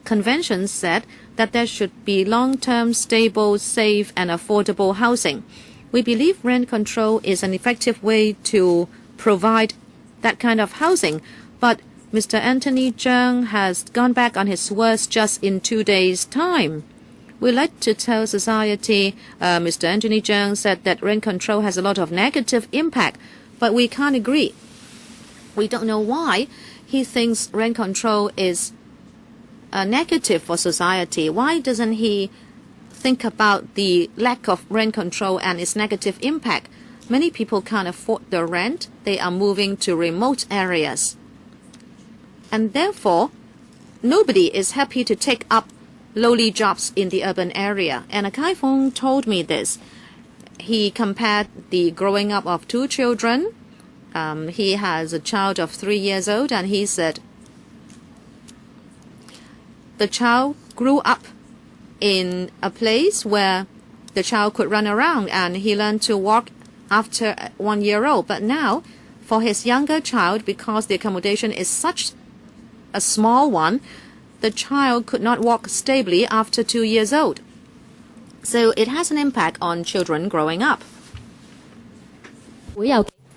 convention said that there should be long-term, stable, safe and affordable housing. We believe rent control is an effective way to provide that kind of housing, but Mr. Anthony Cheung has gone back on his words just in 2 days' time. We like to tell society, Mr. Anthony Cheung said that rent control has a lot of negative impact, but we can't agree. We don't know why he thinks rent control is negative for society. Why doesn't he think about the lack of rent control and its negative impact? Many people can't afford the rent. They are moving to remote areas. And therefore, nobody is happy to take up lowly jobs in the urban area. And Kai Fong told me this. He compared the growing up of 2 children. He has a child of 3 years old, and he said the child grew up in a place where the child could run around, and he learned to walk after 1 year old. But now, for his younger child, because the accommodation is such a small one, the child could not walk stably after 2 years old. So it has an impact on children growing up.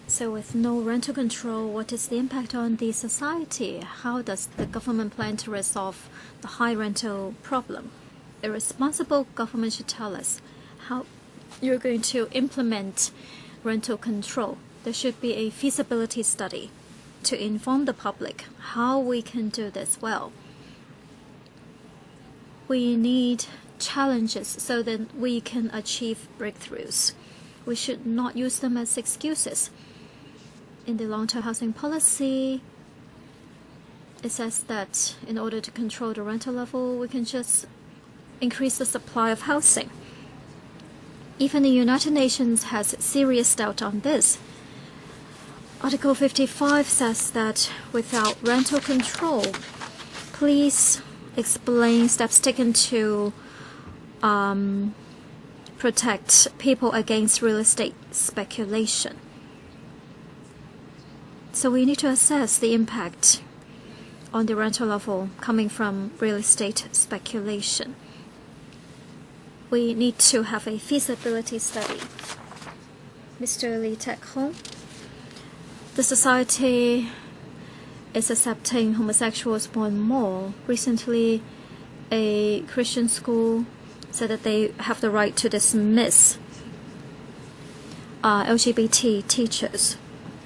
So with no rental control, what is the impact on the society? How does the government plan to resolve the high rental problem? A responsible government should tell us how you're going to implement rental control. There should be a feasibility study to inform the public how we can do this well. We need challenges so that we can achieve breakthroughs. We should not use them as excuses. In the long-term housing policy, it says that in order to control the rental level, we can just increase the supply of housing. Even the United Nations has serious doubt on this. Article 55 says that without rental control, please explain steps taken to protect people against real estate speculation. So we need to assess the impact on the rental level coming from real estate speculation. We need to have a feasibility study. Mr. Lee Tek-hong, the society is accepting homosexuals more and more. Recently, a Christian school said that they have the right to dismiss LGBT teachers.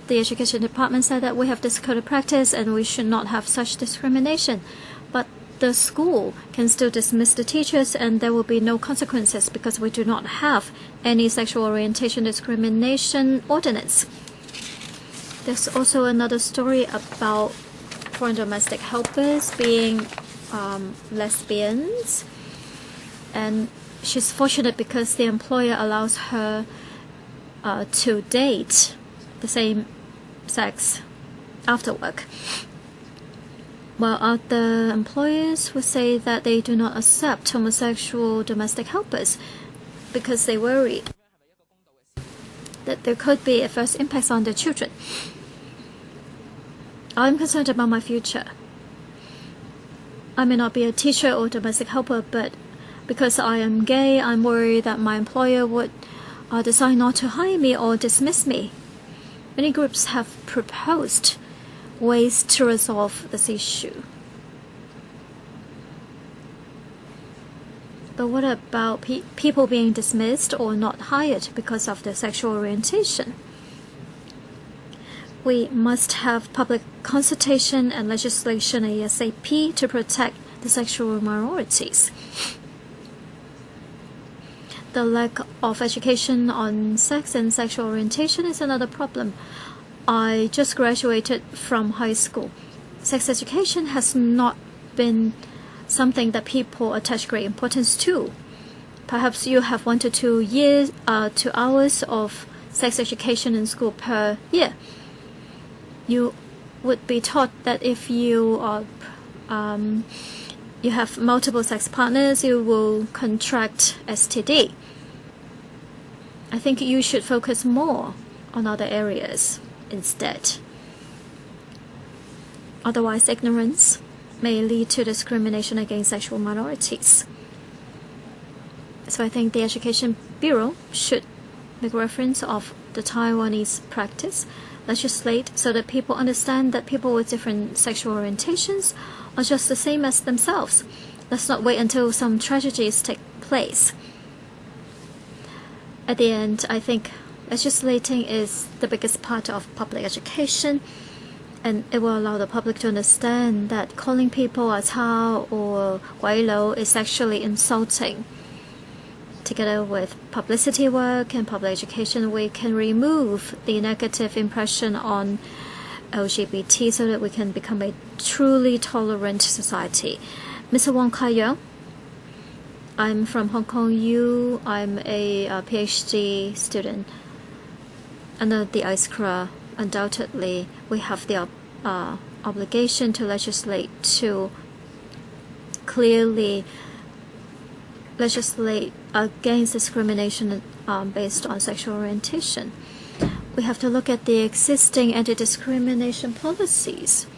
The education department said that we have this code of practice and we should not have such discrimination. But the school can still dismiss the teachers and there will be no consequences because we do not have any sexual orientation discrimination ordinance. There's also another story about foreign domestic helpers being lesbians, and she's fortunate because the employer allows her to date the same sex after work, while other employers would say that they do not accept homosexual domestic helpers because they worry that there could be adverse impacts on their children. I'm concerned about my future. I may not be a teacher or domestic helper, but because I am gay, I'm worried that my employer would decide not to hire me or dismiss me. Many groups have proposed ways to resolve this issue. But what about people being dismissed or not hired because of their sexual orientation? We must have public consultation and legislation ASAP to protect the sexual minorities. The lack of education on sex and sexual orientation is another problem. I just graduated from high school. Sex education has not been something that people attach great importance to. Perhaps you have 1 to 2 hours of sex education in school per year. You would be taught that if you have multiple sex partners, you will contract STD. I think you should focus more on other areas instead. Otherwise, ignorance may lead to discrimination against sexual minorities. So I think the Education Bureau should make reference of the Taiwanese practice, legislate so that people understand that people with different sexual orientations are just the same as themselves. Let's not wait until some tragedies take place. At the end, I think legislating is the biggest part of public education, and it will allow the public to understand that calling people a Tao or Guai is actually insulting. Together with publicity work and public education, we can remove the negative impression on LGBT so that we can become a truly tolerant society. Mr. Wong Kai-yang, I'm from Hong Kong U. I'm a PhD student. Under the ICRA, undoubtedly, we have the obligation to legislate to clearly legislate against discrimination based on sexual orientation. We have to look at the existing anti-discrimination policies.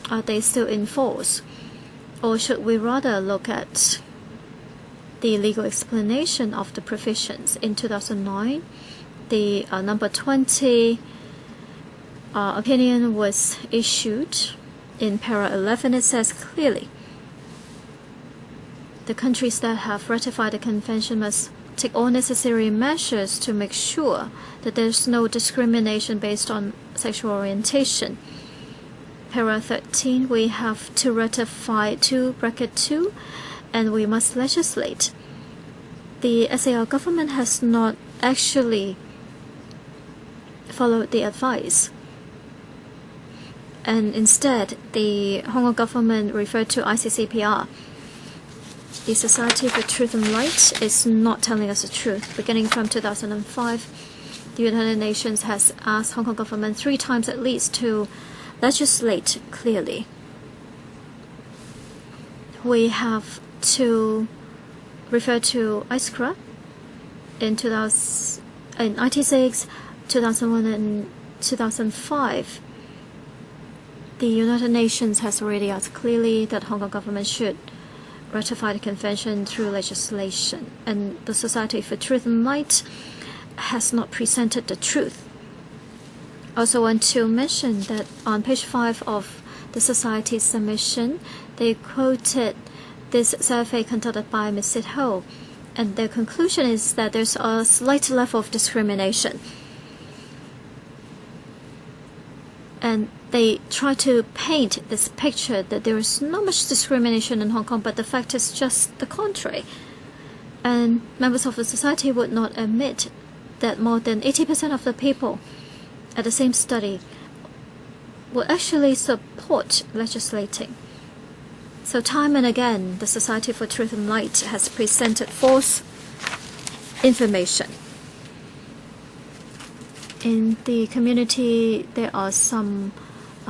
Are they still in force? Or should we rather look at the legal explanation of the provisions? In 2009, the number 20 opinion was issued. In para 11, it says clearly, the countries that have ratified the convention must take all necessary measures to make sure that there's no discrimination based on sexual orientation. Para 13, we have to ratify 2(2), and we must legislate. The SAR government has not actually followed the advice, and instead the Hong Kong government referred to ICCPR. The Society for Truth and Light is not telling us the truth. Beginning from 2005, the United Nations has asked Hong Kong government 3 times at least to legislate clearly. We have to refer to ICRA in 1996, 2001, and 2005. The United Nations has already asked clearly that Hong Kong government should ratify the convention through legislation, and the Society for Truth and Light has not presented the truth. I also want to mention that on page 5 of the Society's submission, they quoted this survey conducted by Ms. Sid Ho, and their conclusion is that there's a slight level of discrimination. And they try to paint this picture that there is not much discrimination in Hong Kong, but the fact is just the contrary. And members of the society would not admit that more than 80% of the people at the same study would actually support legislating. So time and again, the Society for Truth and Light has presented false information. In the community, there are some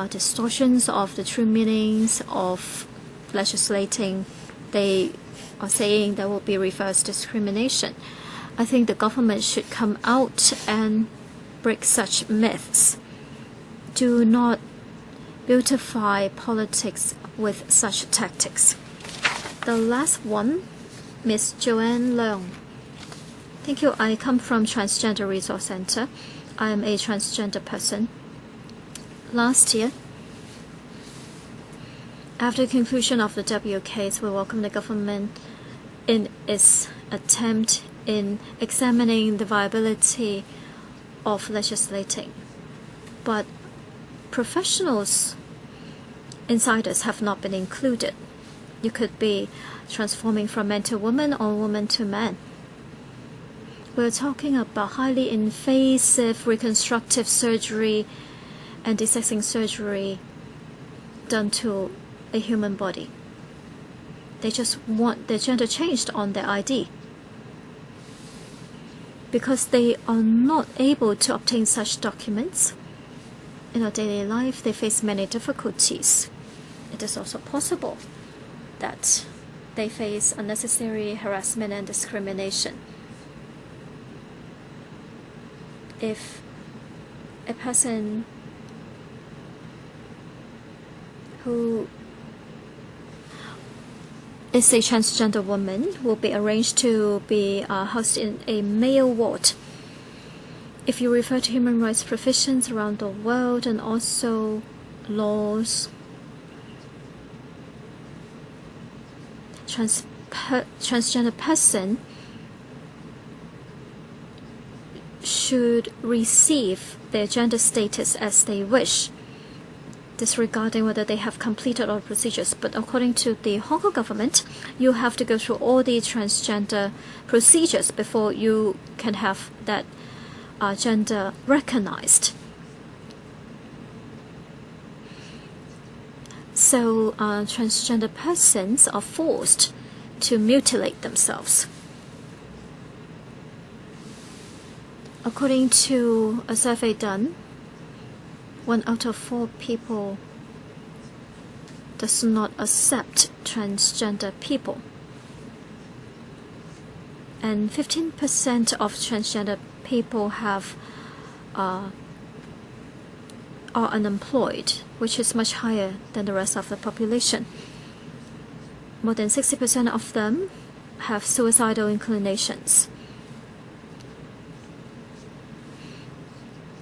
distortions of the true meanings of legislating. They are saying there will be reverse discrimination. I think the government should come out and break such myths. Do not beautify politics with such tactics. The last one, Ms. Joanne Leung. Thank you. I come from Transgender Resource Center. I am a transgender person. Last year, after the conclusion of the W case, we welcome the government in its attempt in examining the viability of legislating. But professionals, insiders have not been included. You could be transforming from man to woman or woman to man. We're talking about highly invasive reconstructive surgery and desexing surgery done to a human body. They just want their gender changed on their ID. Because they are not able to obtain such documents, in our daily life they face many difficulties. It is also possible that they face unnecessary harassment and discrimination. If a person who is a transgender woman will be arranged to be housed in a male ward. If you refer to human rights provisions around the world and also laws, transgender person should receive their gender status as they wish, disregarding whether they have completed all procedures. But according to the Hong Kong government, you have to go through all the transgender procedures before you can have that gender recognized. So transgender persons are forced to mutilate themselves. According to a survey done, 1 out of 4 people does not accept transgender people. And 15% of transgender people are unemployed, which is much higher than the rest of the population. More than 60% of them have suicidal inclinations.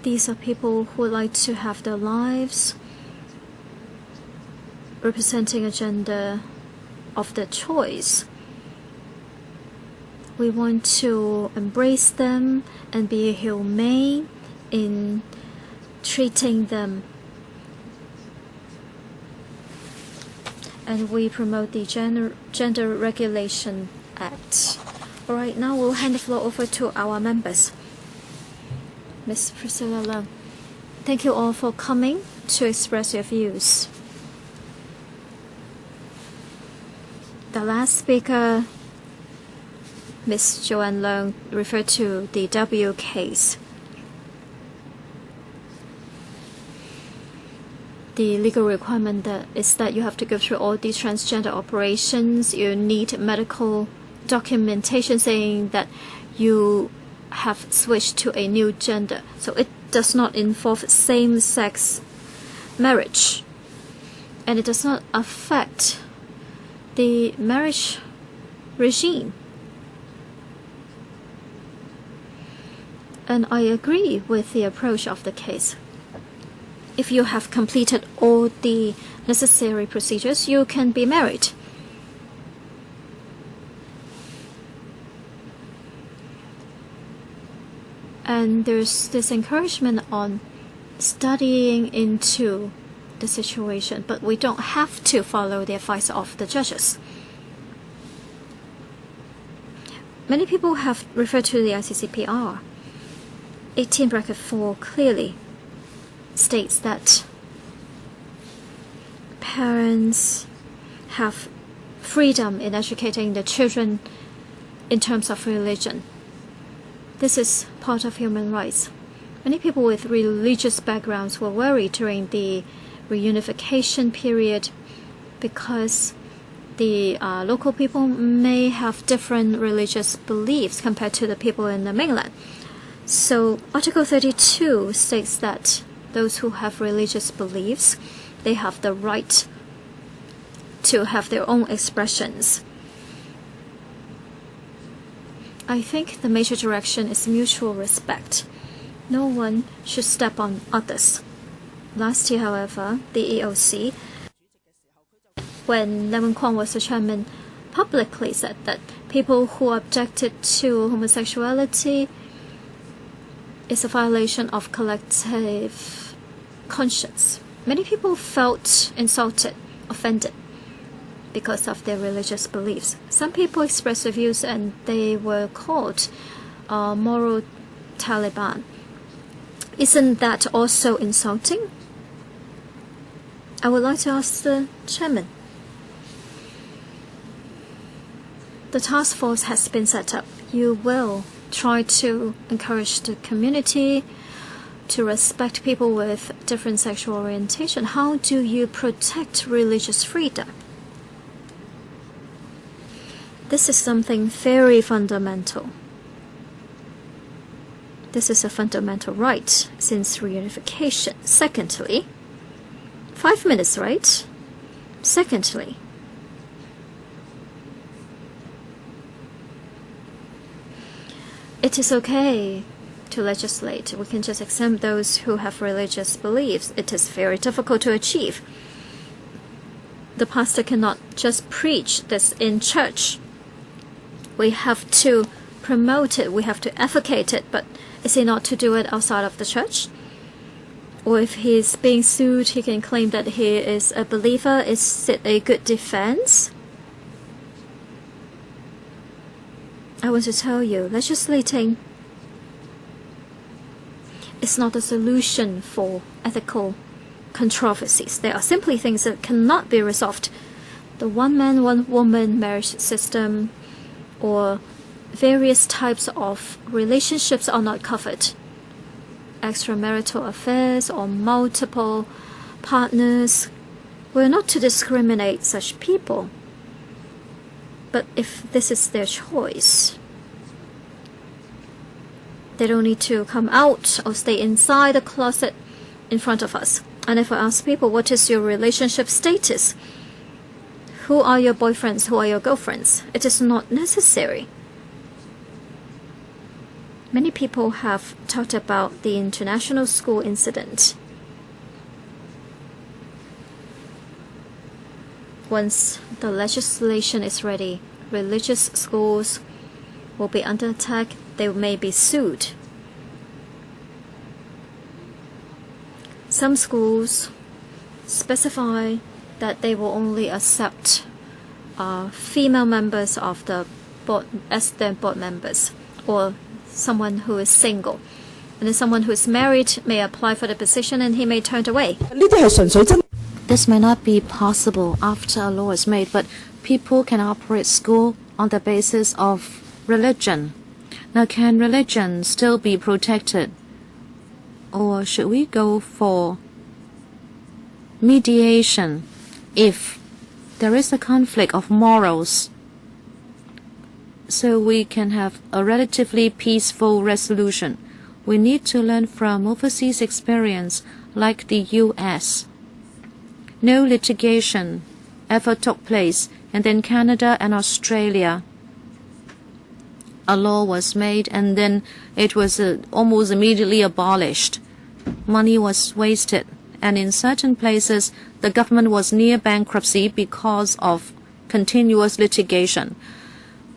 These are people who would like to have their lives representing a gender of their choice. We want to embrace them and be humane in treating them. And we promote the Gender Regulation Act. All right, now we'll hand the floor over to our members. Ms. Priscilla Leung. Thank you all for coming to express your views. The last speaker, Ms. Joanne Leung, referred to the W case. The legal requirement is that you have to go through all these transgender operations. You need medical documentation saying that you have switched to a new gender. So it does not involve same-sex marriage. And it does not affect the marriage regime. And I agree with the approach of the case. If you have completed all the necessary procedures, you can be married. And there's this encouragement on studying into the situation, but we don't have to follow the advice of the judges. Many people have referred to the ICCPR. 18(4) clearly states that parents have freedom in educating the children in terms of religion. This is part of human rights. Many people with religious backgrounds were worried during the reunification period because the local people may have different religious beliefs compared to the people in the mainland. So Article 32 states that those who have religious beliefs, they have the right to have their own expressions. I think the major direction is mutual respect. No one should step on others. Last year, however, the EOC, when Lemon Kwong was the chairman, publicly said that people who objected to homosexuality is a violation of collective conscience. Many people felt insulted, offended because of their religious beliefs. Some people expressed their views and they were called moral Taliban. Isn't that also insulting? I would like to ask the chairman. The task force has been set up. You will try to encourage the community to respect people with different sexual orientation. How do you protect religious freedom? This is something very fundamental. This is a fundamental right since reunification. Secondly, 5 minutes, right? Secondly, it is okay to legislate. We can just exempt those who have religious beliefs. It is very difficult to achieve. The pastor cannot just preach this in church. We have to promote it. We have to advocate it. But is he not to do it outside of the church? Or if he's being sued, he can claim that he is a believer. Is it a good defense? I want to tell you, legislating is not a solution for ethical controversies. There are simply things that cannot be resolved. The one man, one woman marriage system or various types of relationships are not covered. Extramarital affairs or multiple partners. We're not to discriminate such people. But if this is their choice, they don't need to come out or stay inside the closet in front of us. And if I ask people, what is your relationship status? Who are your boyfriends? Who are your girlfriends? It is not necessary. Many people have talked about the international school incident. Once the legislation is ready, religious schools will be under attack. They may be sued. Some schools specify that they will only accept female members of the board as their board members, or someone who is single. And then someone who is married may apply for the position and he may turn it away. This may not be possible after a law is made, but people can operate school on the basis of religion. Now, can religion still be protected? Or should we go for mediation if there is a conflict of morals, so we can have a relatively peaceful resolution? We need to learn from overseas experience like the US. No litigation ever took place, and then Canada and Australia, a law was made and then it was almost immediately abolished. Money was wasted, and in certain places the government was near bankruptcy because of continuous litigation.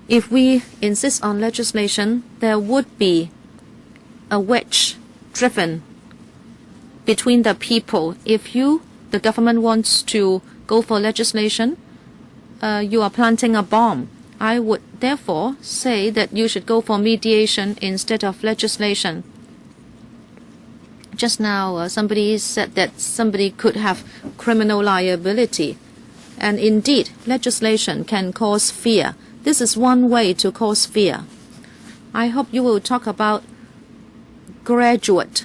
If we insist on legislation, there would be a wedge driven between the people. If the government wants to go for legislation, you are planting a bomb. I would therefore say that you should go for mediation instead of legislation. Just now, somebody said that somebody could have criminal liability. And indeed, legislation can cause fear. This is one way to cause fear. I hope you will talk about graduate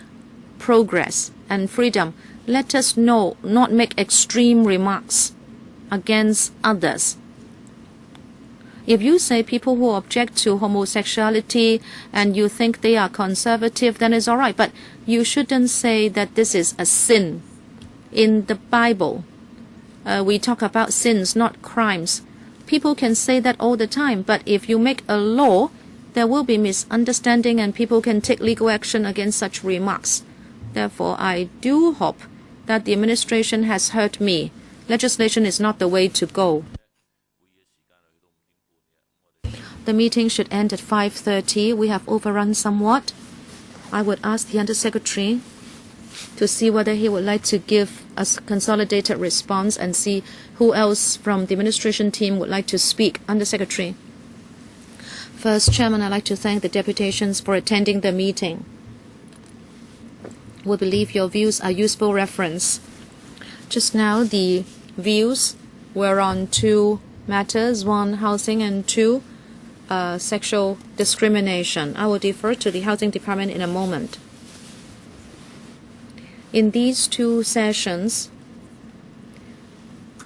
progress and freedom. Let us not make extreme remarks against others. If you say people who object to homosexuality and you think they are conservative, then it's all right. But you shouldn't say that this is a sin. In the Bible, we talk about sins, not crimes. People can say that all the time, but if you make a law, there will be misunderstanding and people can take legal action against such remarks. Therefore, I do hope that the administration has heard me. Legislation is not the way to go. The meeting should end at 5:30. We have overrun somewhat. I would ask the Undersecretary to see whether he would like to give a consolidated response and see who else from the administration team would like to speak. Undersecretary. First, Chairman, I'd like to thank the deputations for attending the meeting. We believe your views are useful reference. Just now, the views were on two matters, one, housing, and two, sexual discrimination. I will defer to the Housing Department in a moment. In these two sessions,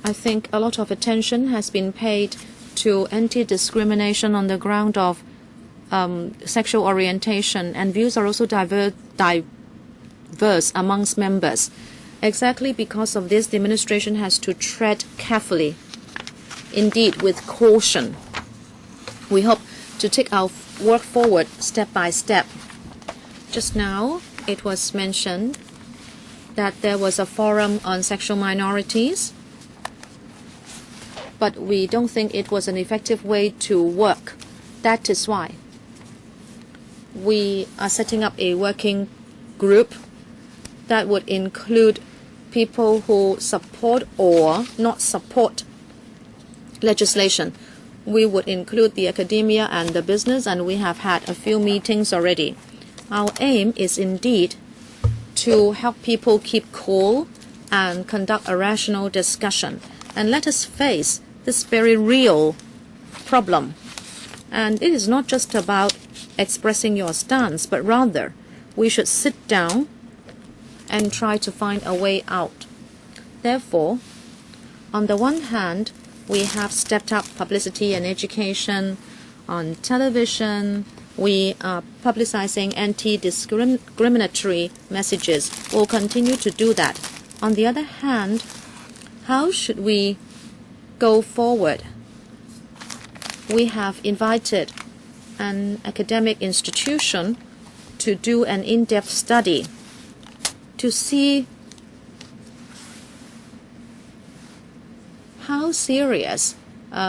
I think a lot of attention has been paid to anti-discrimination on the ground of sexual orientation, and views are also diverse amongst members. Exactly because of this, the administration has to tread carefully, indeed with caution. We hope to take our work forward step by step. Just now, it was mentioned that there was a forum on sexual minorities, but we don't think it was an effective way to work. That is why we are setting up a working group that would include people who support or not support legislation. We would include the academia and the business, and we have had a few meetings already. Our aim is indeed to help people keep cool and conduct a rational discussion. And let us face this very real problem. And it is not just about expressing your stance, but rather we should sit down and try to find a way out. Therefore, on the one hand, we have stepped up publicity and education on television. We are publicizing anti-discriminatory messages. We'll continue to do that. On the other hand, how should we go forward? We have invited an academic institution to do an in-depth study to see how serious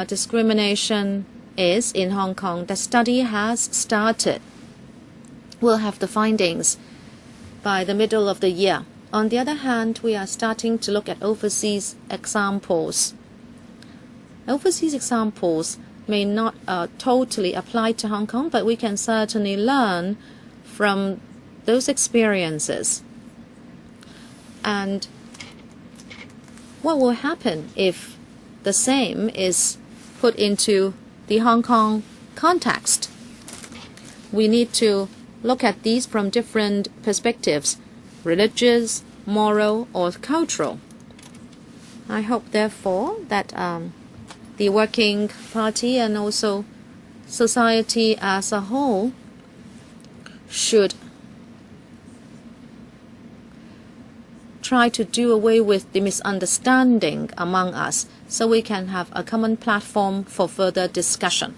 discrimination is in Hong Kong. The study has started. We'll have the findings by the middle of the year. On the other hand, we are starting to look at overseas examples. Overseas examples may not totally apply to Hong Kong, but we can certainly learn from those experiences. And what will happen if the same is put into the Hong Kong context? We need to look at these from different perspectives, religious, moral, or cultural. I hope, therefore, that the working party and also society as a whole should try to do away with the misunderstanding among us so we can have a common platform for further discussion.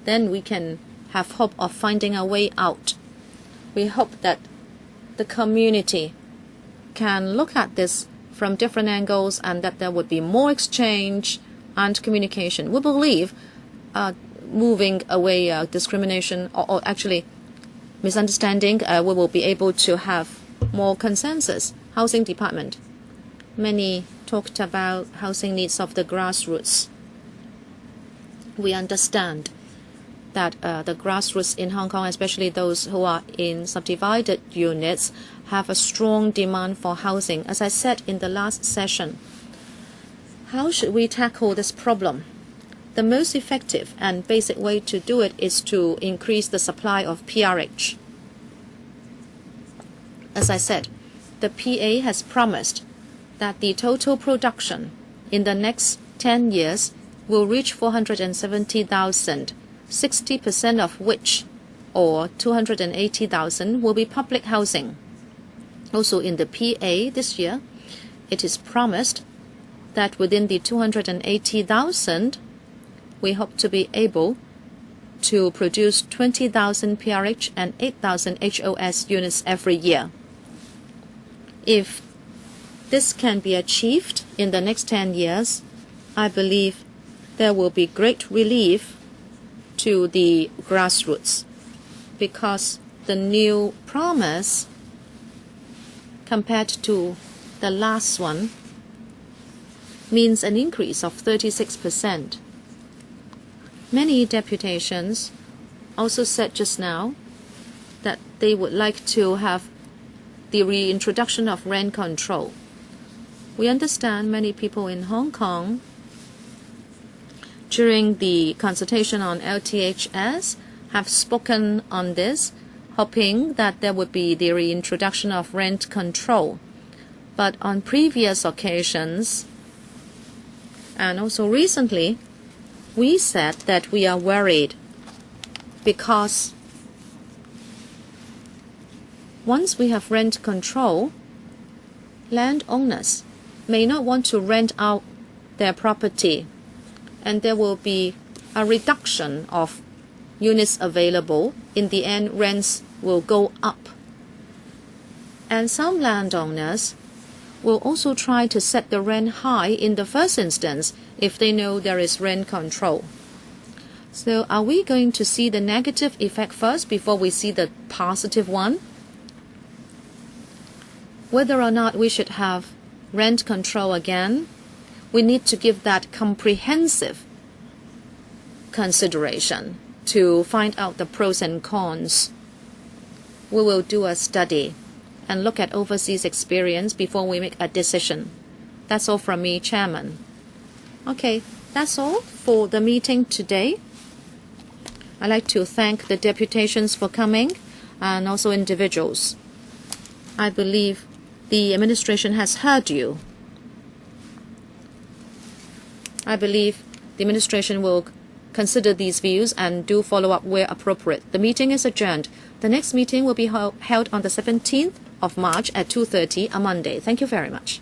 Then we can have hope of finding a way out. We hope that the community can look at this from different angles and that there would be more exchange and communication. We believe moving away discrimination or actually misunderstanding, we will be able to have more consensus. Housing department. Many talked about housing needs of the grassroots. We understand that the grassroots in Hong Kong, especially those who are in subdivided units, have a strong demand for housing. As I said in the last session, how should we tackle this problem? The most effective and basic way to do it is to increase the supply of PRH. As I said, the PA has promised that the total production in the next 10 years will reach 470,000, 60% of which, or 280,000, will be public housing. Also in the PA this year, it is promised that within the 280,000, we hope to be able to produce 20,000 PRH and 8,000 HOS units every year. If this can be achieved in the next 10 years, I believe there will be great relief to the grassroots, because the new promise compared to the last one means an increase of 36%. Many deputations also said just now that they would like to have the reintroduction of rent control. We understand many people in Hong Kong during the consultation on LTHS have spoken on this, hoping that there would be the reintroduction of rent control. But on previous occasions, and also recently, we said that we are worried because once we have rent control, landowners may not want to rent out their property, and there will be a reduction of units available. In the end, rents will go up. And some landowners will also try to set the rent high in the first instance if they know there is rent control. So are we going to see the negative effect first before we see the positive one? Whether or not we should have rent control again, we need to give that comprehensive consideration to find out the pros and cons. We will do a study and look at overseas experience before we make a decision. That's all from me, Chairman. Okay, that's all for the meeting today. I'd like to thank the deputations for coming and also individuals. I believe the administration has heard you. I believe the administration will consider these views and do follow up where appropriate. The meeting is adjourned. The next meeting will be held on the 17th of March at 2:30, a Monday. Thank you very much.